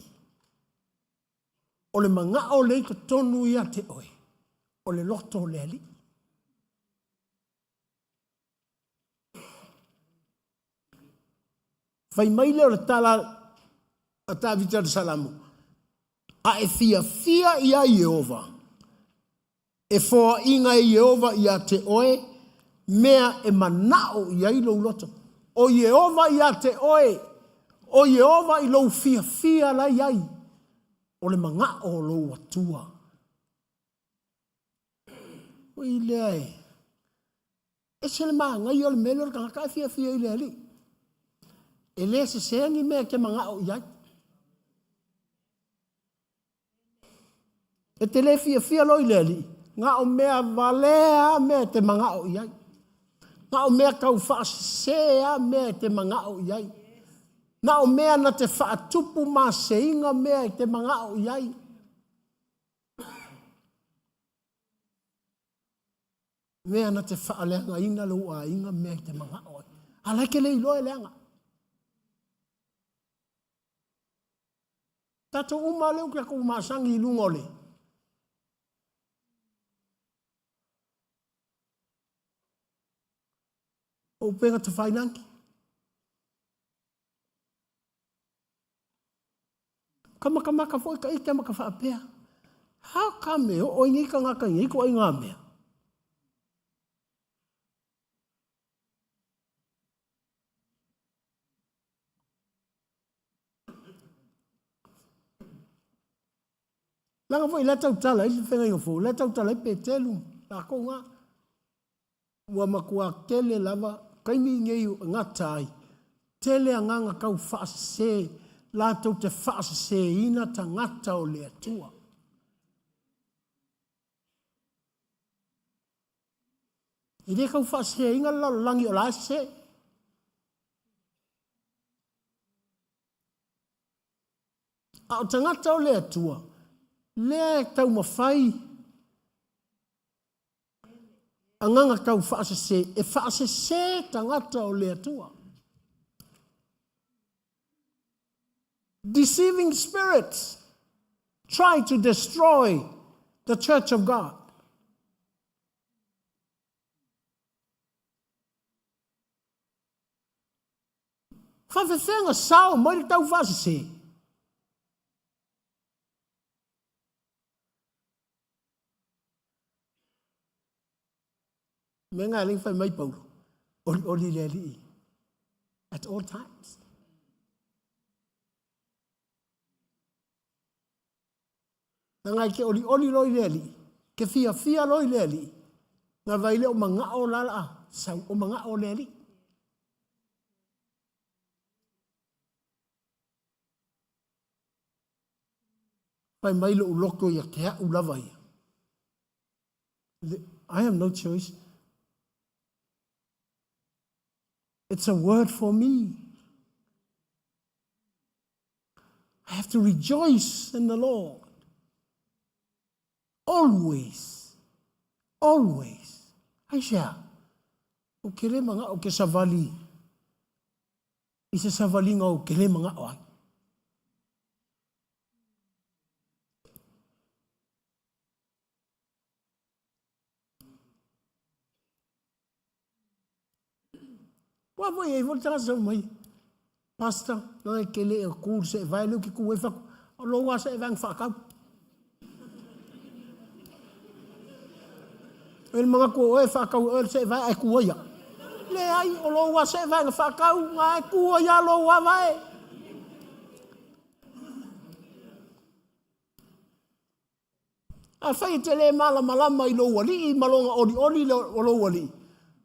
O le manga o le ka tonu ia te oe. O le loto o le li. Fai mai le o le tala a ta vita de salamu. A e fia ia Jehova. E fōa inga i Jehova ia te oe. Mea e manao ia i lo loto. O Jehova ia te oe. O Jehova i lou fia la iai. O le manga o lou atua. O i lea e. E se le maa ngai o le mele o le kangaka fia i lea li. E le se seangi mea ke manga o iai. E te le fia lo i lea li. Nga o mea valea mea te manga o iai. Nga o mea kau whaasea mea te manga o iai. Nga o mea na te whaatupu maa seinga mea te manga o iai. Mea na te whaaleanga ina lo a inga mea te manga o iai. Alaike le ilo e leanga. Tato uma leo kia kou maasangi i lungole. O penga te whainanki. Kamaka foi ka ike maka whaapea. How come o ingi ka ngaka ingi ko ai ngā mea? Langa foi le tau tala, isi whenga inga fō, le tau tala i pe telu, la ko ngā. Ua makua tele lava, kaimi ngei ngā tai, tele a nganga kau whaase, la tau te whaase ina ta ngata o le atua. I re kau whaase inga langi o la se. A o ta ngata o le atua, le tau mawhai, anganga kau whaasese, e whaasese tangata o le atua. Deceiving spirits try to destroy the church of God. Whawhewhenga sao mai tau whaasese. Me ngā ling whai mai paulo. Oli le li. At all times. Nā ngai ke oli loi le li. Ke fia loi le li. Ngā vaile o manga o lala. Sau o manga o le li. Whai mai lo uloko ia kea ulawa ia. I have no choice. It's a word for me. I have to rejoice in the Lord. Always. Always. Aisha. O kere manga o ke savali. I se savali nga o kere manga o ai. Wa voi e volta sa mai. Pasta, no e kele e kurse e vai lu ki ku e fa lo wa se vang fa ka. El mga ko e fa ka o se vai e ku ya. Le ai o lo wa se vang fa ka nga e ku ya lo wa vai. A whai te le malama I lo wali I malonga oli lo wali.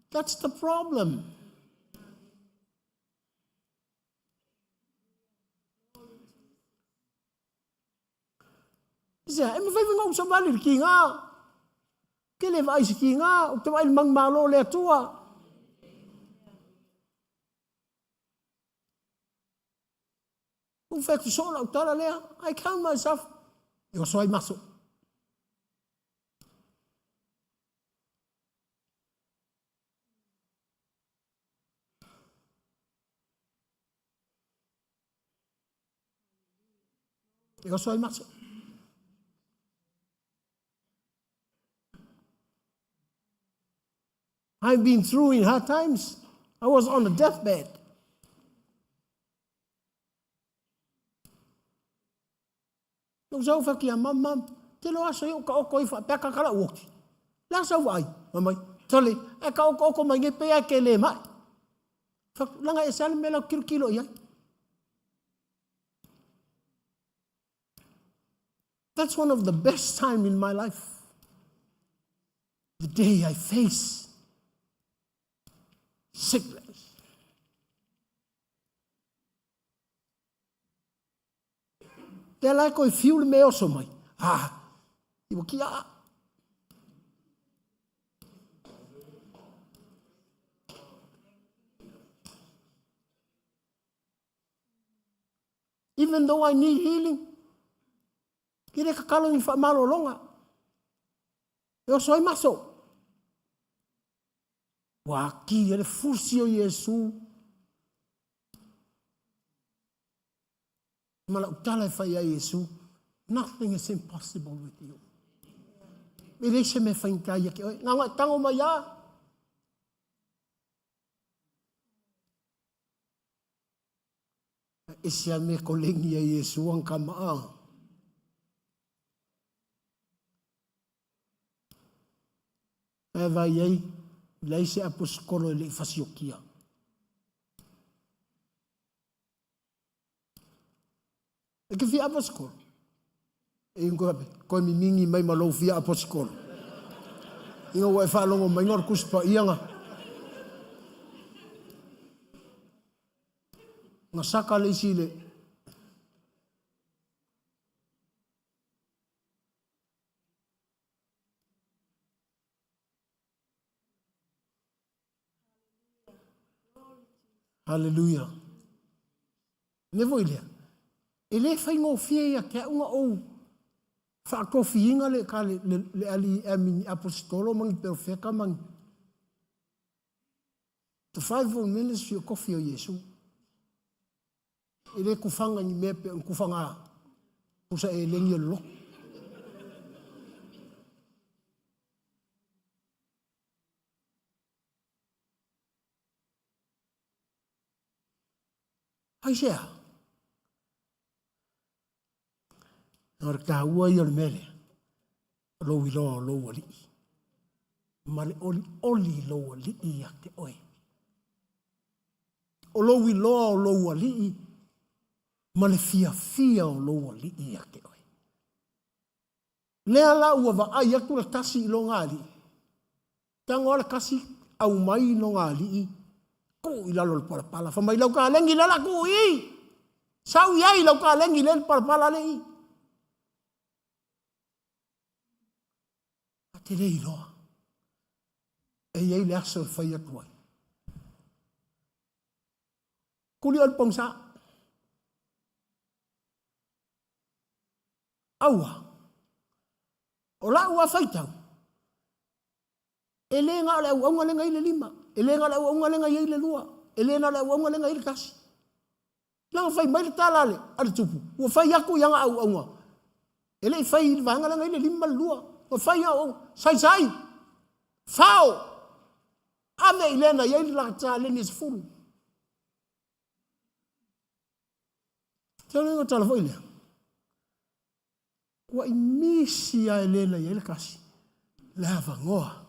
That's the problem. Isa, e me whai ngau sa wali ki ngā. Ke le vai si ki ngā, o te wai mang malo le atua. O whai ku sola o tala lea, I count myself. E o soai maso. E o soai maso. I've been through in hard times. I was on a deathbed. Nau sau whaki a mam, te lo aso i o ka oko I whapeka kara uoki. La sau ai, mamai, tole, e ka oko mai nge pea ke le mai. Langa e sali me lau kilo iai. That's one of the best time in my life. The day I face sickness. Te lai koe fiule me oso mai. Iwa kia. Even though I need healing, kire kakalo ni whamalo longa. E oso I maso. Wa ki ele fursi o Yesu. Mala utala e whai a Yesu. Nothing is impossible with you. Me reise me whainkai ake oi. Ngā tango mai a. Isia me kolengi a Yesu ang kamaa. E vai ei. Leise aposkolo le fasiokia. E ke fia aposkolo. E ingo ape, koe mi mingi mai malo fia aposkolo. Ingo wae whalongo mai ngor kuspa ianga. Nga saka le sile. Hallelujah. Ne voi lea. E le whai ngō whia ia kia unga ou. Whaakofi inga le ka le ali amini apostolo mangi pero wheka mangi. The fivefold ministry o kofi o Yesu. E le kufanga ni mepe un kufanga. Kusa e lengi o lo. Hai sea. Nor ka ua I o le mele. Lo wilo lo wali. Male oli lo wali I a te oe. O lo wilo lo wali. Male fia o lo wali I a te oe. Lea la ua wa ai aku la tasi lo ngali. Tango ala kasi au mai lo ngali I. Ko I lalo le parapala. Whamai lau ka lengi lala ko I. Sau iai lau ka lengi le parapala le I. A te rei loa. E iai le aso e whai atuai. Kuli al pongsa. Aua. O la ua whaitau. E le ngā le au lenga I le lima. E le ngā le au lenga I le lua. E le ngā le au lenga I le kasi. Langa whai mai le tālale. Ale tupu. Ua whai aku yanga au. E le whai I vanga lenga I le lima le lua. Ua whai au. Sai. Whao. Ame I lena I le laka le ni se furu. Teo lenga tala fo I lea. Ua I misi a lena I le kasi. Le hawa ngoa.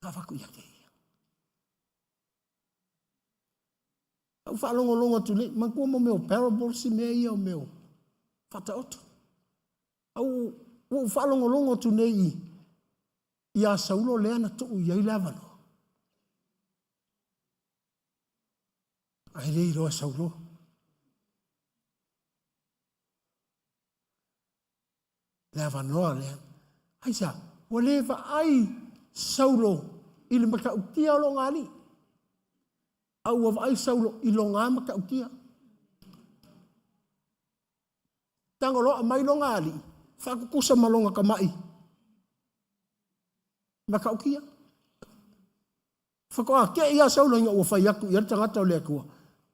Kawaku ia kei. Au whaalongo tu le, mangkua mo meo parable si mea ia o meo. Whata oto. Au o whalongolongo tu nei ia saulo lea na tu iai lavano. Ai rei roa saulo. Lavanoa lea. Ai sa, o lewa ai saulo ili maka utia lo ngani. Au wa ai saulo ilo ngā maka utia. Tangolo a mai lo ngani. Whakukusa malonga ka mai. Maka ukia. Whakoa, kia ia saulo inga ua whai aku, ia tangata o lea kua.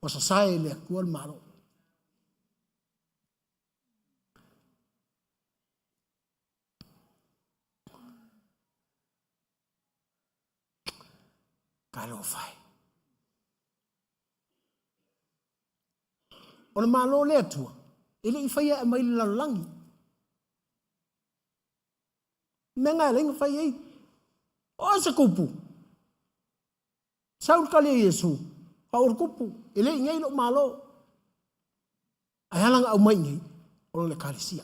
O sa sae lea kua le maro. Ka lo whai. O le malo lea tua. Ele I whai a mai le lalangi. Menga lenga whai ei. O sa kupu. Saul kali Yesu. Pa or kupu. Ele ngai lo malo. Ai halanga au mai ngai. O le kalisia.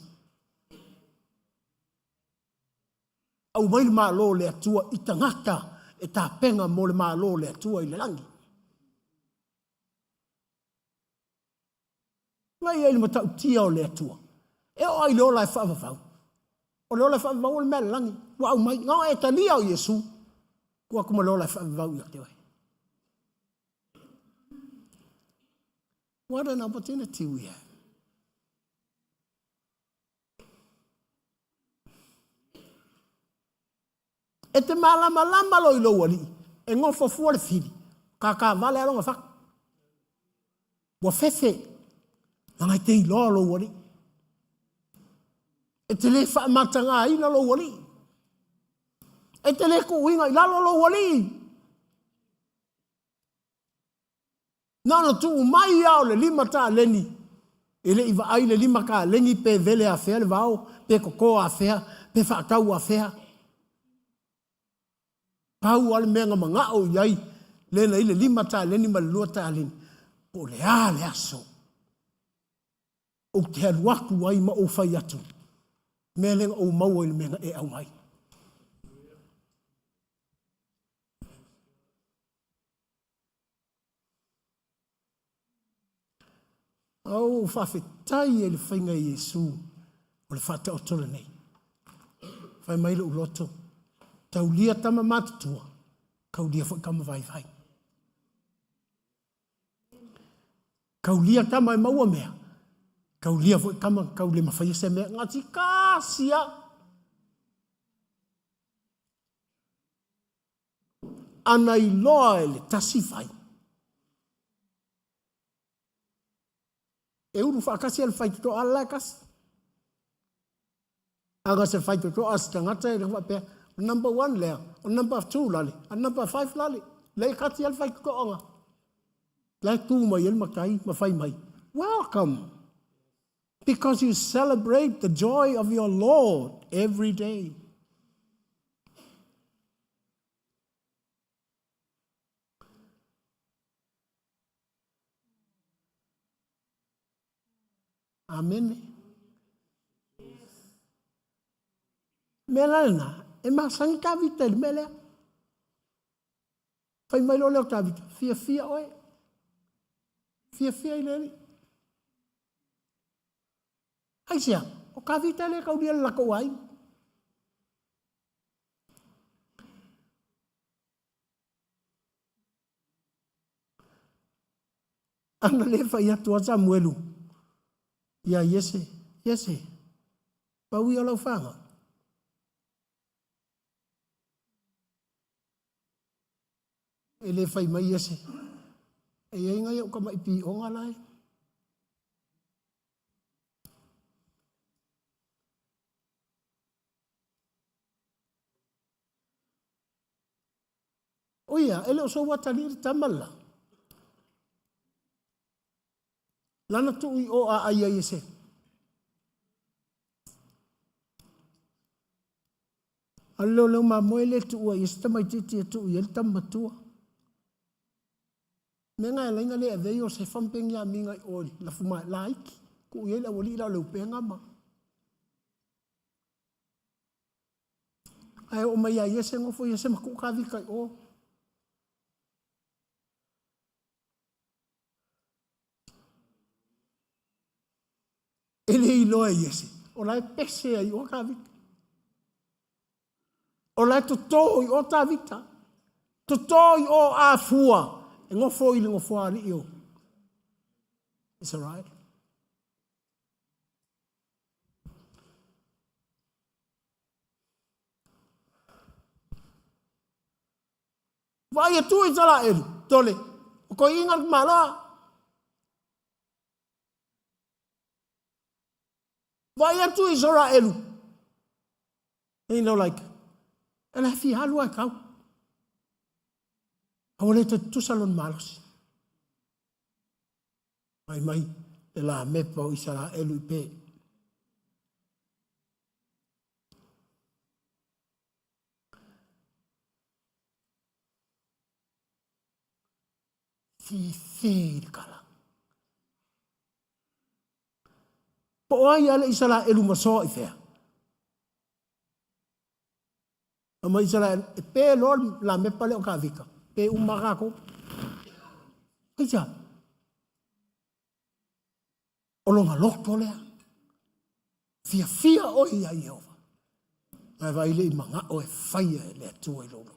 Au mai malo le atua I tangata. E tā penga mo le malo le atua I le langi. Ngai ele mata utia o le atua. E o ai leo lai whaafafau. O leo lai whaafafau o le mea langi. Wa au mai. Ngā e tania o Yesu. Kua kuma leo lai whaafafau I te wai. What an opportunity we have. E te malama lo I lo wali. E ngofo fua le fili. Ka vale alonga whak. Wa fefe. Nanga te I lo wali. E te le whaamatanga ina lo wali. E te le kuinga I lalo lo wali. Nana tu mai au le lima ta leni. Ele iwa ai le lima ka lengi pe vele a fea le vao. Pe koko a fea. Pe whaakau a fea. Pau ale menga mga o iai. Lena I le lima ta leni ma lua ta leni. Po le a le aso. O te aluaku ai ma o whai atu. Mea lenga o maua I le menga e au mai. Au whawhetai e le whainga Yesu. O le whata o tole nei. Whai mai le uloto. Tau lia tama matutua. Kau lia whai kama vai vai. Kau lia tama e maua mea. Kau lia whai kama kau le mawhai se mea. Ngati kāsia. Ana I loa e le tasi vai. E uru whaakasi al whai to ala kasi. Anga se whai to as tangata e rewa pia. Number 1 lea. O number 2 lali. A number 5 lali. Lei kati al whai to anga. Lai tū mai el makai ma whai mai. Welcome. Because you celebrate the joy of your Lord every day. Amen. Melana, e masangi ka vita le mele. Fai mai lo leo ka vita. Fia oe. Fia I leli. Ai sia, o ka vita le kau dia lako ai. Ana le fai atu a Samuelu. Ia Yese. Pau I olau whanga. E le whai mai Yese. E inga iau ka mai pi o ngalai. Oia, ele o so wataniri tamala. Lana tu I o a aia Yese. Alo leo ma moele tu ua Yese tamai titi tu I el tamatua. Menga e lainga le e vei o se whampeng ia minga I oi. La fuma laiki. Ku I el awali la leu penga ma. Ai o mai ai ese ngofo ese maku ka vika o. Ele i loa i ese. O lai pese ai o ka vika. O lai to i o ta vika. To i o a fua. E ngofo i le ngofo ali i o. It's all right. Vai tu i tala elu, tole. O ko ingat mala. Vai tu i sora elu. You know, like, and I feel halu ai kau. Awale te tusalon malos. Mai, e la mepa o i sara elu i pe. Fi kala. Po ai ale i sara elu maso i fea. Ama i sara e pe lor la mepa le o ka vika. Pe umaka ko. Ija. Olonga lokto lea. Fia o i a Jehova. Ai vai le i manga o e faia e le atua i lolo.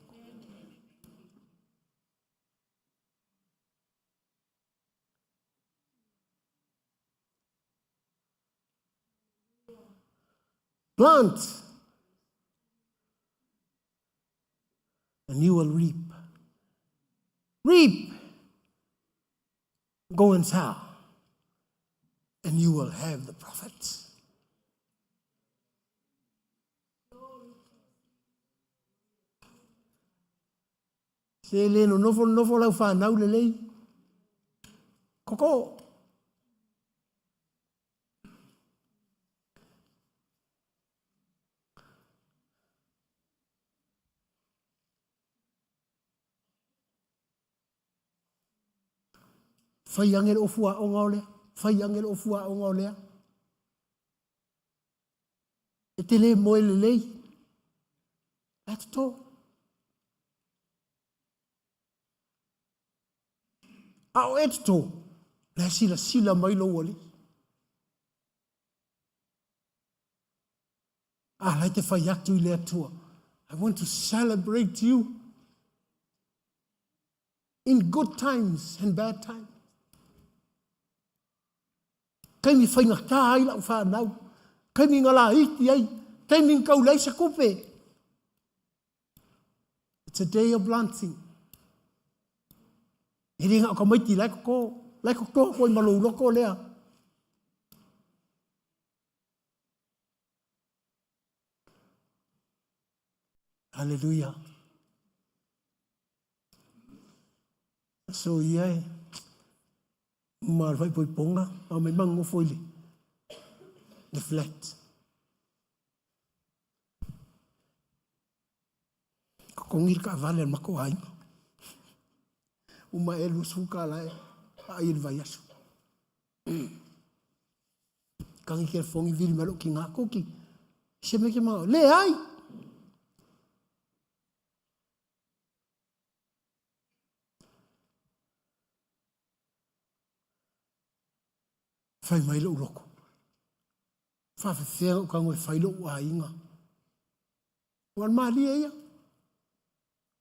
Plant, and you will reap. Reap, go and sow, and you will have the profits. Se le no nofo lau whanau le lei. Koko. Fai angel ofua o ngole, fai angel ofua o ngole. E te le moe le lei. That's to. A o et to. La sila mai lo wali. Lai te fai atu I le atua. I want to celebrate you in good times and bad times. Kai mi whainga tā ai lau whanau. Kai mi ngala iti ai. Kai mi kau leisa kupe. It's a day of planting. E ringa o ka maiti lai ko. Lai ko tō koi malou loko lea. Hallelujah. So yeah. Mà phải bồi bông á, mà mang ngô phôi li, deflect. Có nghĩ cả vale mà có ai, uma elu suka lại, ai vai asu. Càng nghĩ phong vili mà lúc kinh ngạc Kuki, xem mấy cái mà lê ai. Fai mai lo loko. Fa fea ka ngoi fai lo wa inga. Wan ma li ia.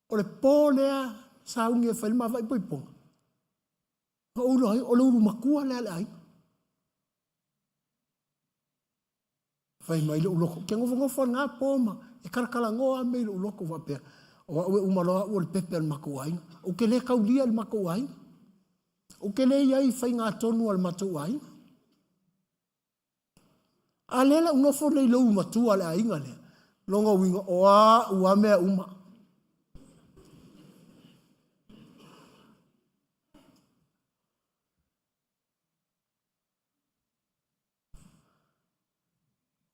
O le polea sa unge fai ma vai poi pong. O lo makua le ai. Fai mai lo loko. Ke ngofo nga poma e karakala ngoa me lo loko va pe. O umalo o le pepe al makuai. O ke le kaulia al makuai. O ke le ia fai nga tonu al matuai. Alela unofo le lo matua le ainga le. Longa winga oa ua mea uma.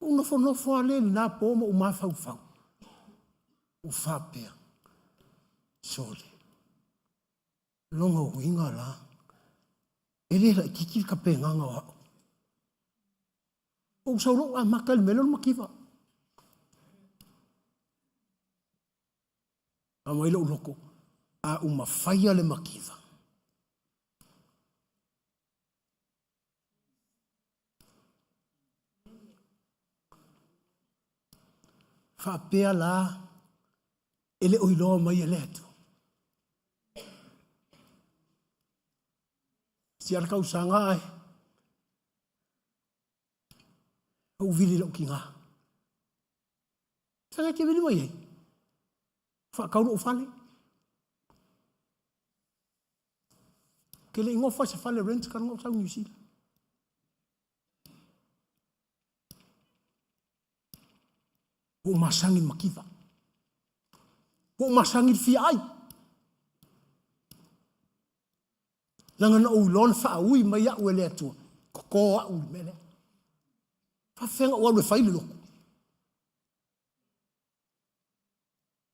Unofo ale na poma uma fau. O fapea. Sole. Longa winga la. Ele la kiki ka penganga wa. O sauro a makal melon makiva. A mai lo loko. A uma whaia le makiwa. Whapea la. Ele oiloa mai ele atu. Si ar kau sanga ai. O vili lo ki ngā. Tanga ke vili mai ei. Whakau no whale. Ke le ingofa se whale rent ka ngau tau New Zealand. O masangin makiwa. O masangin fi ai. Langa na ulon fa ui mai a uele atua. Koko a ui mele. Fa whenga ua ue whaile loko.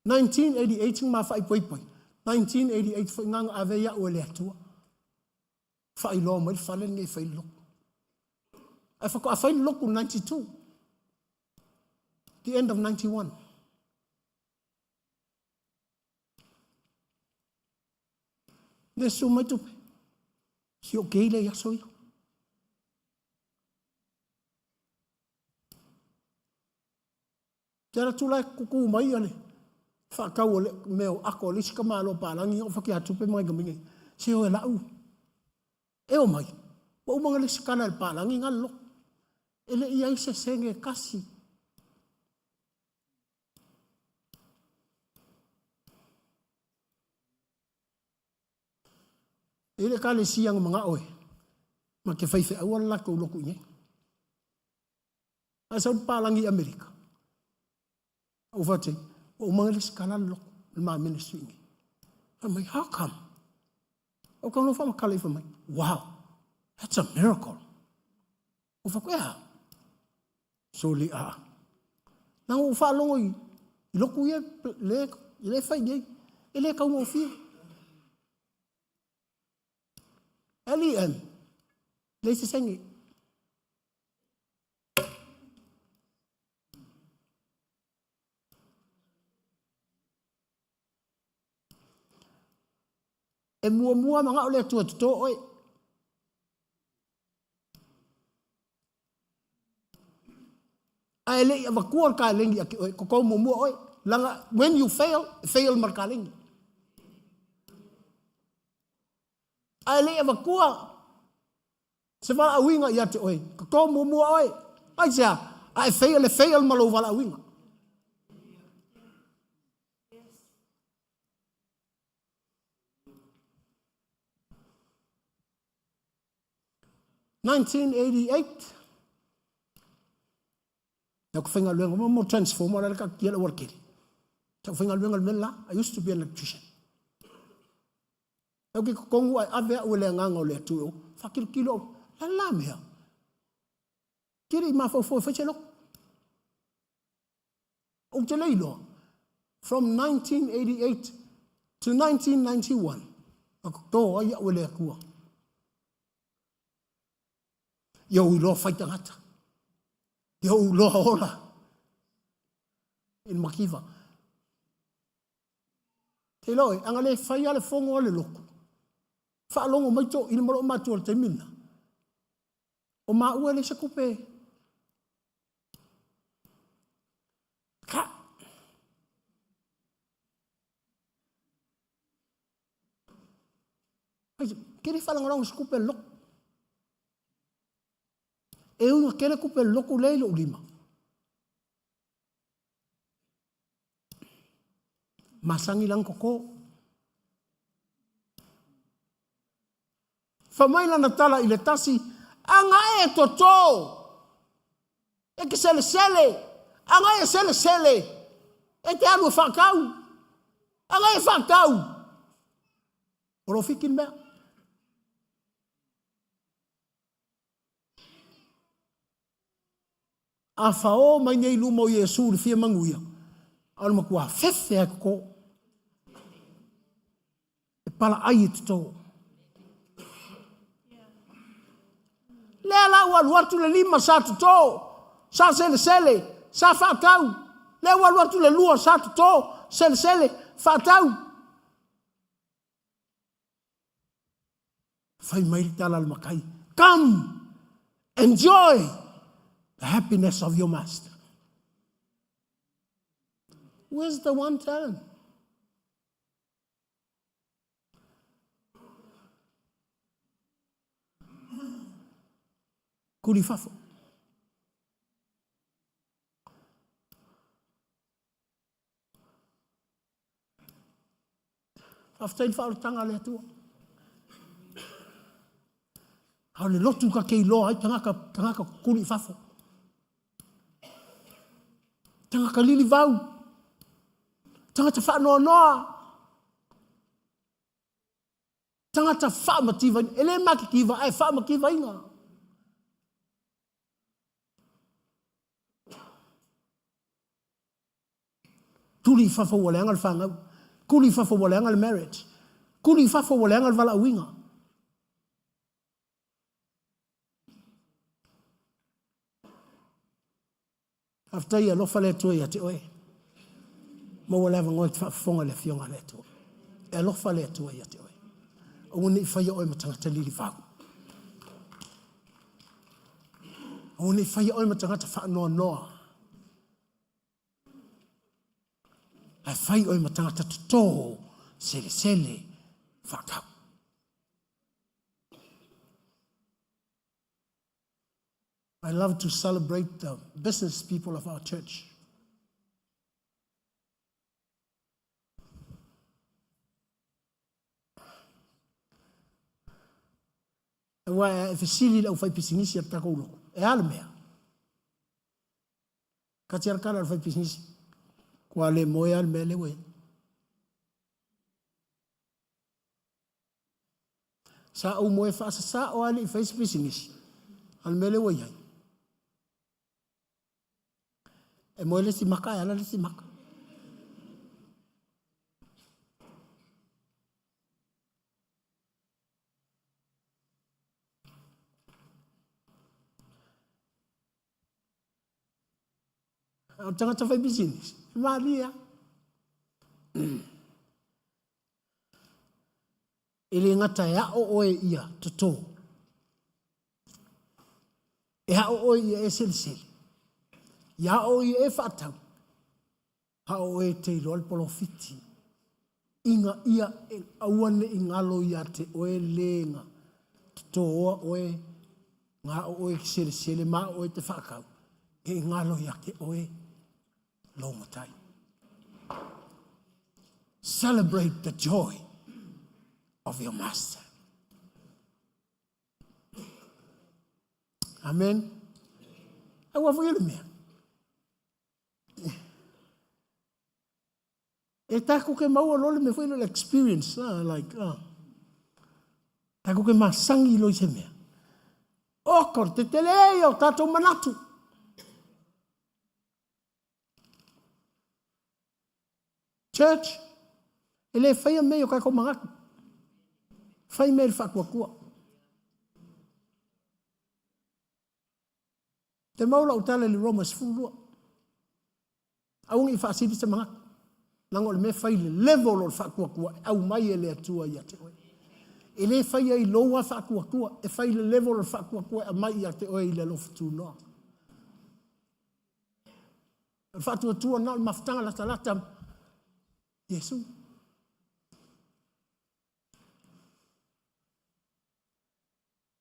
1988 ma whai poi poi. 1988 whai nganga ave a uele atua. Whai loa mai whale nge whaile loko. Ai whako a whaile loko 92. The end of 91. Nesu mai tupe. Si o keile ya soia. Tera tula kuku mai ale. Whakau ole meo ako lisi ka malo palangi o whaki atupe mai gamingi. Si o e lau. E o mai. Wa umanga lisi kana le palangi ngalo. Ele ia isa senge kasi. Ele kale siang mga oe. Ma ke fai fai awal lako loko nye. Asa palangi Amerika. O fate. O mga lis kala loko. Ma ministry nye. I'm like, how come? O kano fa makala ifa mai. Wow. That's a miracle. O fa kwea. So li a. Nang o fa longo i. Loko ye. Le fai nye. Ele ka mo fia. Alien. Lees die sengi. E mua mga ole tua tuto oi. Ai le avakuar ka lengi ko mua oi. Langa when you fail markalingi. Ai le avakua. Se wala awinga ia te oi. Ko mua oi. Ai sia, ai fail malo wala awinga. In 1988. Aku whinga luenga mo transformer ala ka kia la workiri. Aku whinga luenga mela. I used to be an electrician. Aku ki kongu ai ave ule nganga ole tu. Fakir kilo la mea. Kiri ma fo fechelo. O te leilo. From 1988 to 1991. Aku to ai ule kua. Yo lo faita ngata. Yo lo hola. In makiva. Te loi, angale fai ale fongo ale loko. Fa longo mai to in mo ma to te mina. O ma ua le se kupe. Ka. Ai, kere fa longo se kupe loko. E una kere kupe loko leilo lima. Masangi lang koko. Famaila na tala ile tasi. Anga e toto. E ke sele. Anga e sele. E te anu whakau. Anga e whakau. Oro fikin mea. A whao mai nei lumo Iesu le fia manguia. Ano makua fefe a ko. E pala ai e tuto. Lea la ua luatu le lima sa tuto. Sa sele. Sa whakau. Lea ua luatu le lua sa tuto. Sele. Whātau. Whai mai tala makai. Come, enjoy the happiness of your master. Where's the 1 talent? Kuri fafo. After whaotanga le atua. Hau le lotu ka kei loa ai tangaka kuri fafo. Tangaka lili vau. Tangata whaanoa noa. Tangata whaamativa. Ele maki kiva ai whaamakiva inga. Kuri fafo wale angal whangau. Kuri fafo wale angal marriage. Kuri fafo wale angal wala winga. After ia lofa le tua ia te oe. Ma wale ava ngoi whafonga le fionga le tua. E lofa le tua ia te oe. O ni whaia oe matangata lili whau. O ni whaia oe matangata whaanoa noa. Ai whai oe matangata tutō, sele, whakau. I love to celebrate the business people of our church. E wai e whesili lau whai pisingisi at tako uloko. E ala mea. Ka tiarakana lau whai pisingisi. Kua le moe ala mea le we. Sa au moe whaasa sa o ale I whai pisingisi. Ala mea le we iai. E moe le si maka, e ala le si maka. O tangata whai business. Maria. Ele ngata e a o oe ia toto. E a o oe ia e seli. Ia o ia e whatau. Ha o e te rol polofiti. Inga ia e awane I ngalo ia te oe lenga. Toto oa oe. Nga o oe ki seli ma oe te whakau. E ngalo ia ke oe. Lo matai. Celebrate the joy of your master. Amen. I want you to me. E tako ke maua lole me foi lo experience like tako ke masangi lo se me. O korte tele o tato manatu. Church, ele fai meio kai ko mangaku. Fai meio fa kua. Te maula utala le Romans fulu. Aungi fa sidi se mangaku. Nangol me fai le level o fa kua au mai ele atua ia te oe. Ele fai ai loa fa kua e fai le level o fa kua a mai ia te oe ile lof tu no. Fa tu na maftanga la talata Yesu.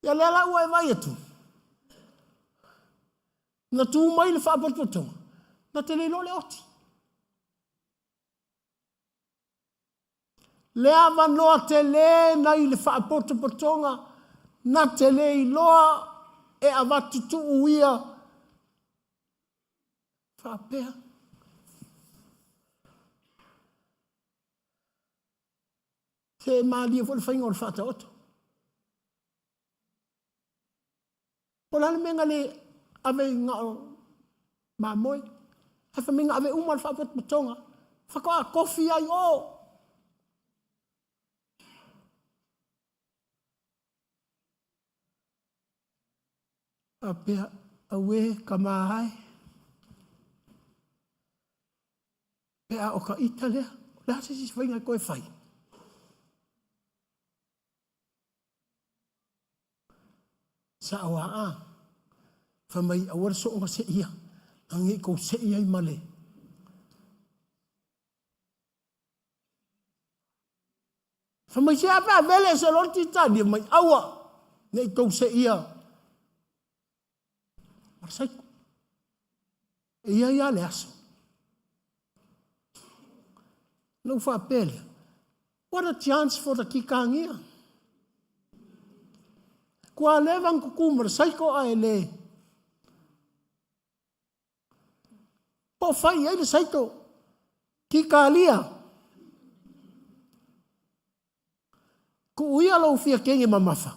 Ya lela ua e vai atu. Na tu mai le whapototonga. Na te leilo le oti. Le ava noa te le na I le whapototonga. Na te le iloa e avatutu uia. Whapea. Te maali fo le fainga o le fata oto. O la menga le ave nga o mamoe. Hafa menga ave uma le fapot matonga. Whakawa kofi ai o. A pea awe kamahai. Pea o ka ita lea. Le ase si whainga koe whai. Sa awa a. Whamai awara so onga se ia. Angi ko se ia i male. Whamai se apa vele se loti tani mai awa. Nei ko se ia. Marsaiko. Ia ia le aso. No wha pele. What a chance for the kikangia. Kua levang kukumar saiko a ele. Po fai ele saiko. Kikalia. Ku uia lau fia kenge mamafa.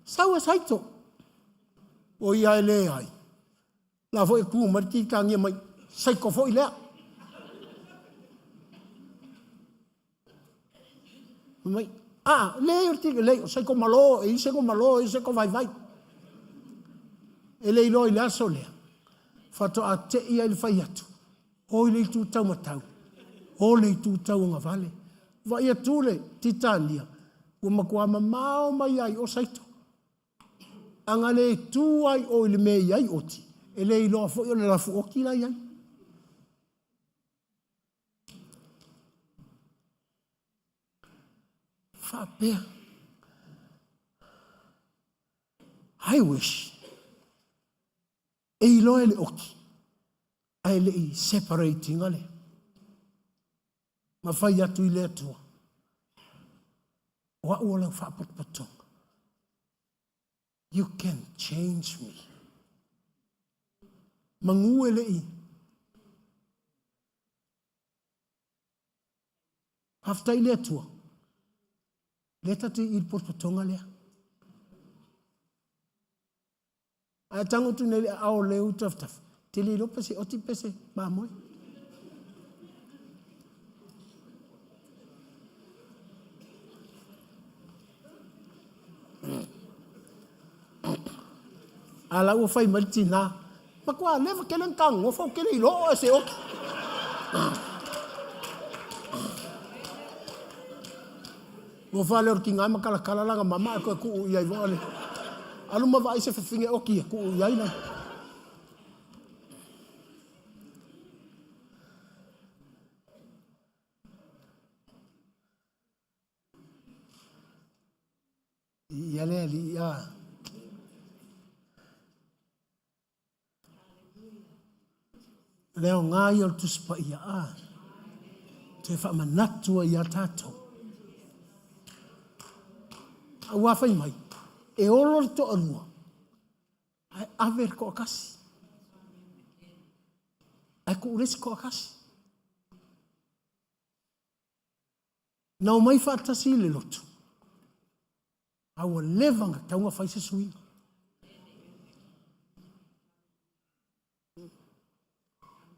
Saua saito. O ia ele ai. La foi kumar kikangia mai. Saiko foi lea. Mai, lei o tige lei, sai ko malo, e se ko malo, e se ko vai vai. E lei loi la solea. Fato a te ia il fai atu. O lei tu tau matau. O lei tu tau nga vale. Vai atu le titania. Ua makua mamao mai ai o saito. Anga le tu ai o le mei ai oti. E lei loa fo o le lafu o kila ai. Fapea. I wish. E iloa le oki. Ai le i separating ale. Ma fai atu i le atua. Wa ua lau whapatpatonga. You can change me. Mangu ele i. Hafta i le atua. Leta te i potpatonga lea. Ai tango tu nele ao leu taftaf. Te le lo pese oti pese ma moi. Ala o fai maltina. Ma kwa never kelen kang o fo kele lo se oki. Mo fale or kinga makala kala langa mama ko ku ia i vole. Alu ma vai se finge oki ku ia ina. Ia le li ia. Leo ngai o tu spa ia a. Te fa manatua ia tato. Awa fai mai. E olo to anua. Ai aver ko kasi. Ai ku res ko kasi. Nau mai fa tasi le lotu. Awa levanga taunga fai se sui.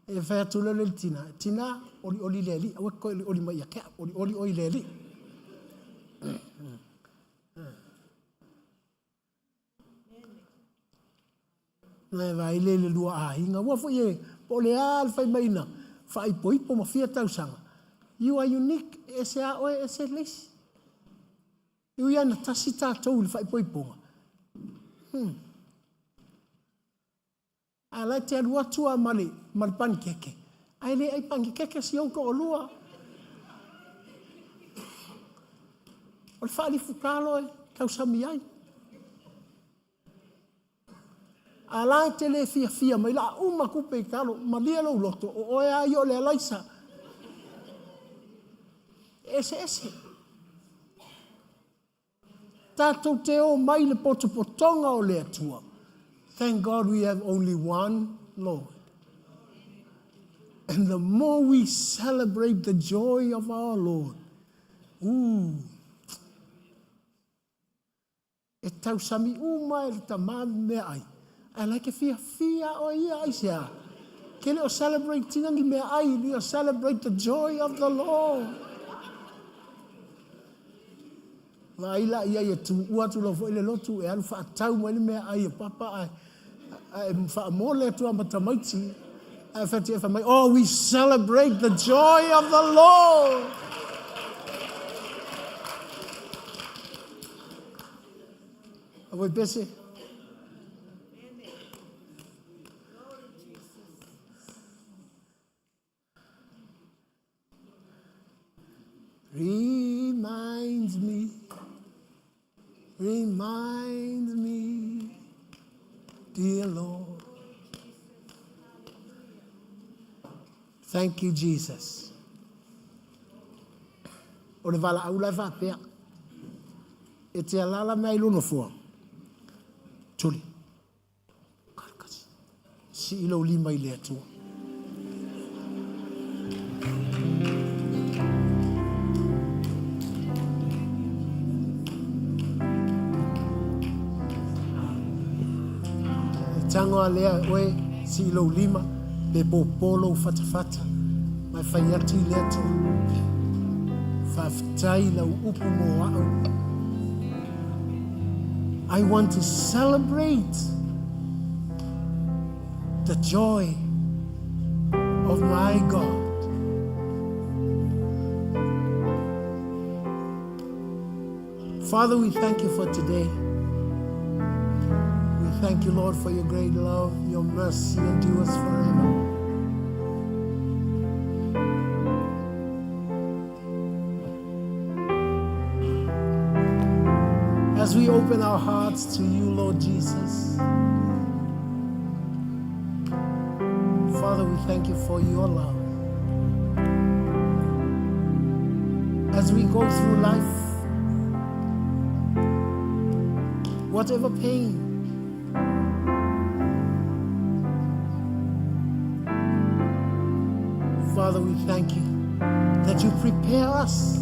E fai atu le tina. Tina oli leli. Awa ko oli mai ya kea. Oli leli. Nai vai le lua a inga. Wa fo ye. Po le al fai maina. Fai poipo ma fia tau sanga. You are unique. Ese a oe ese lesi. You ia na tasi tātou le fai poiponga. Ala te alua tua male pani keke. Ai le ai pangi keke si onko o lua. O le whaali fukalo e, kau sami ai. Ala te le fia mai la uma kupe i kalo, ma lia lau loto, o oe ai o le alaisa. Ese. Tātou te o mai le potopotonga o le atua. Thank God we have only one Lord. And the more we celebrate the joy of our Lord, e tau sami uma e tamami mea ai. I like fia o ia ai sea. Kele o celebrate tingangi mea ai, we o celebrate the joy of the Lord. Ma ila ia ia tu ua tu lo fo ile lotu e alu whaatau mo ile mea ai e papa ai fa mole tu amata maiti Oh, we celebrate the joy of the Lord. Are we busy? Reminds me, dear Lord. Thank you, Jesus. O le vala au lai whapea. E te alala mai lono fua. Tuli. Karkas. Si ilo lima i le atua. Tango alea oe si ilo lima. Pe popolo fatafata. Mai whaiati le atua. Whaftai lau upu mo au. I want to celebrate the joy of my God. Father, we thank you for today. We thank you, Lord, for your great love, your mercy endures forever. As we open our hearts to you, Lord Jesus, Father, we thank you for your love. As we go through life, whatever pain, Father, we thank you that you prepare us.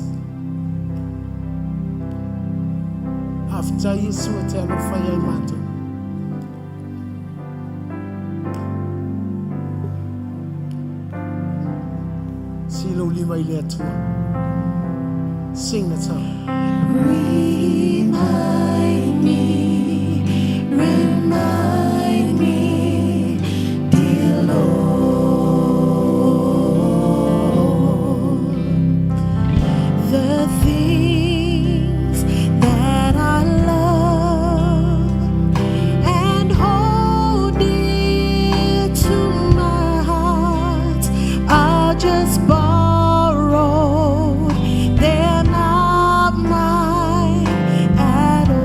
After Yesu etelo faya imato. Silo lima ile atua. Sing the song. Remind me, dear Lord, the things that I love and hold dear to my heart are just borrowed. They're not mine at all.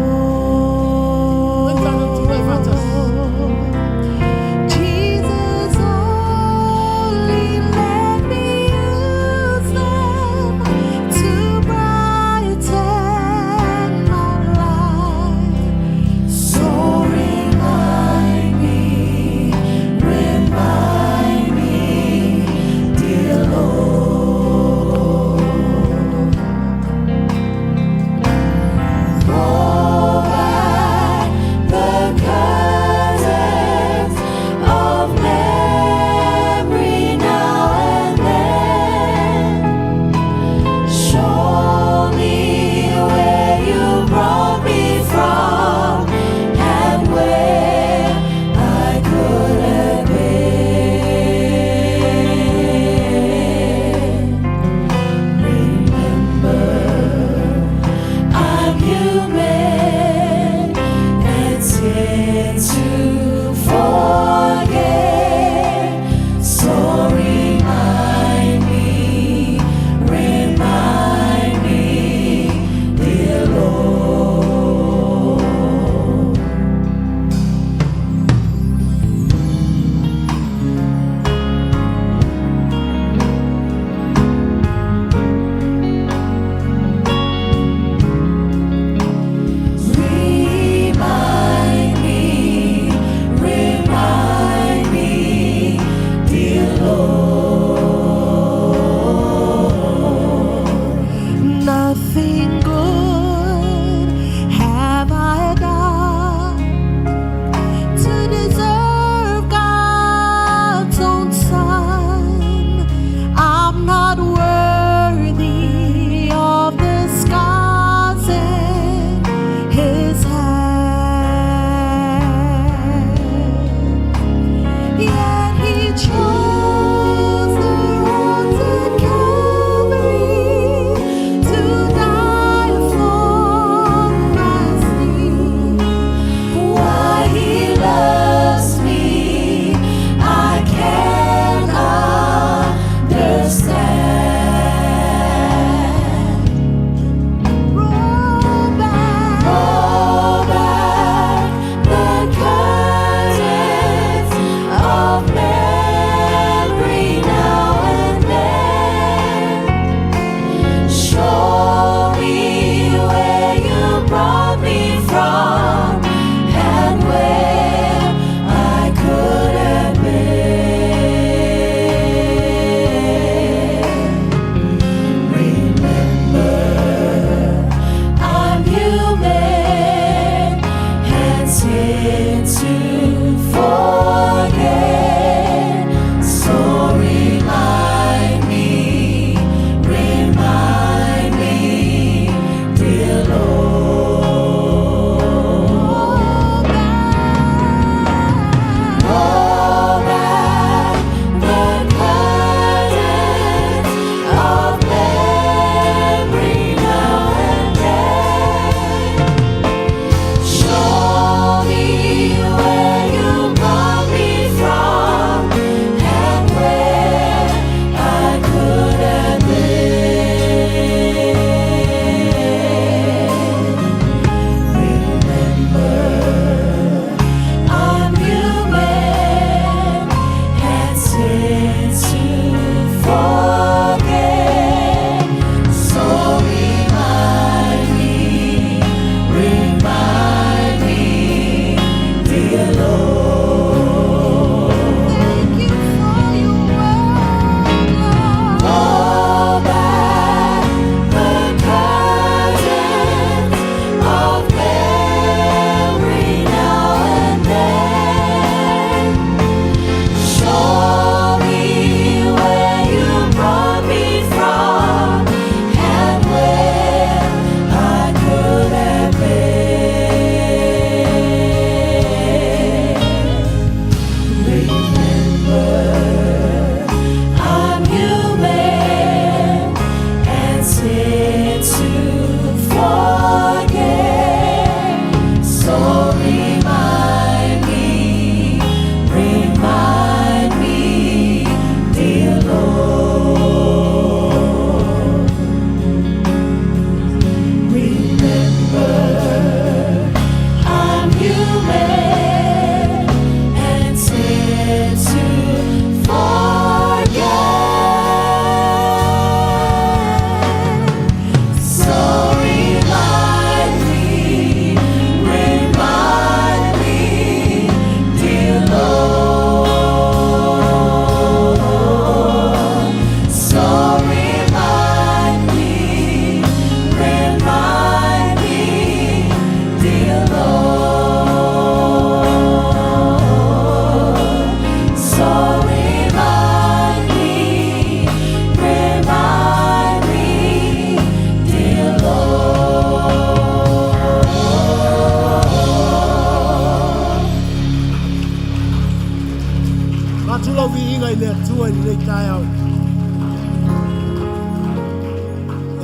inga ile atua ile tai au.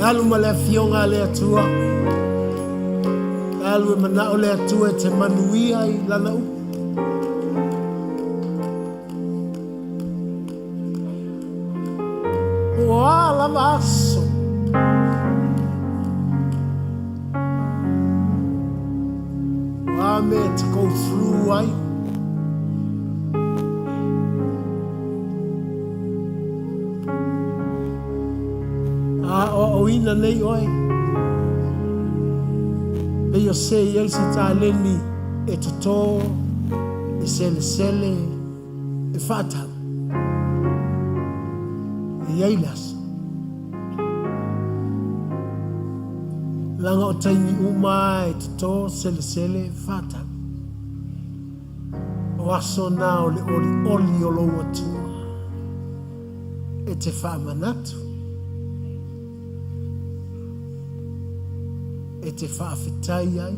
Alu male fionga le atua. Alu mana ole atua te manuia I lana u. Wa lava aso. Wa me to go through ai. O ina nei oi. Pe yo se ye si ta leni e to e sele e fata. E yailas. Langa o taimi uma e to sele fata. O aso na o le oli o lo watu. E te fa manatu. E te whaafitai ai.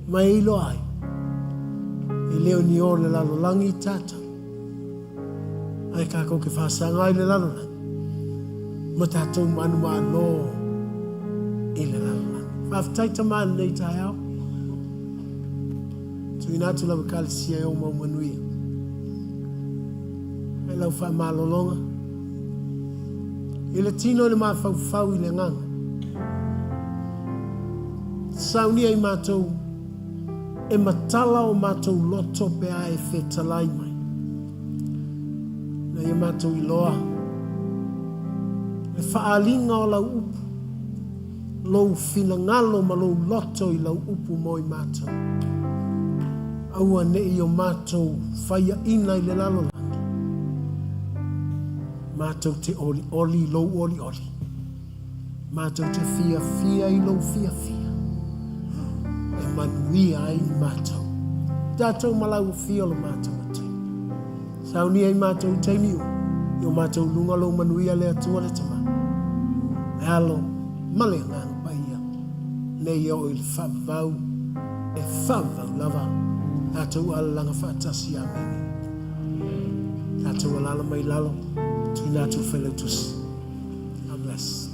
Mai ilo ai. E leo ni o le lalo langi tata. Ai kako ke whaasanga ai le lalo langi. Ma tātou manu no I le lalo langi. Whaafitai tamāna nei tai au. Tui nātu lawa kālisia e o mau manuia. Ai lau wha mālolonga. Ele tino le mafau I le nganga. Saunia I mātou e matala o mātou loto pe a e whetalai mai. Na I mātou I loa. Le whaalinga o lau upu. Lou whina ngalo ma lou loto I lau upu mo I mātou. Aua ne I o mātou whaia ina I le lalo. Mātou te oli, lou oli. Mātou te fia I lou fia. E manuia ai I mātou. Tātou malau fia lo mātou atu. Saunia I mātou teimi o. I o mātou lunga lo manuia le atua le tama. E alo, male ngang paia. Nei o I le whavau. E whavau lava. Tātou alalanga whaatasi a meni. Tātou alala mai lalo. To natural fellows. God bless.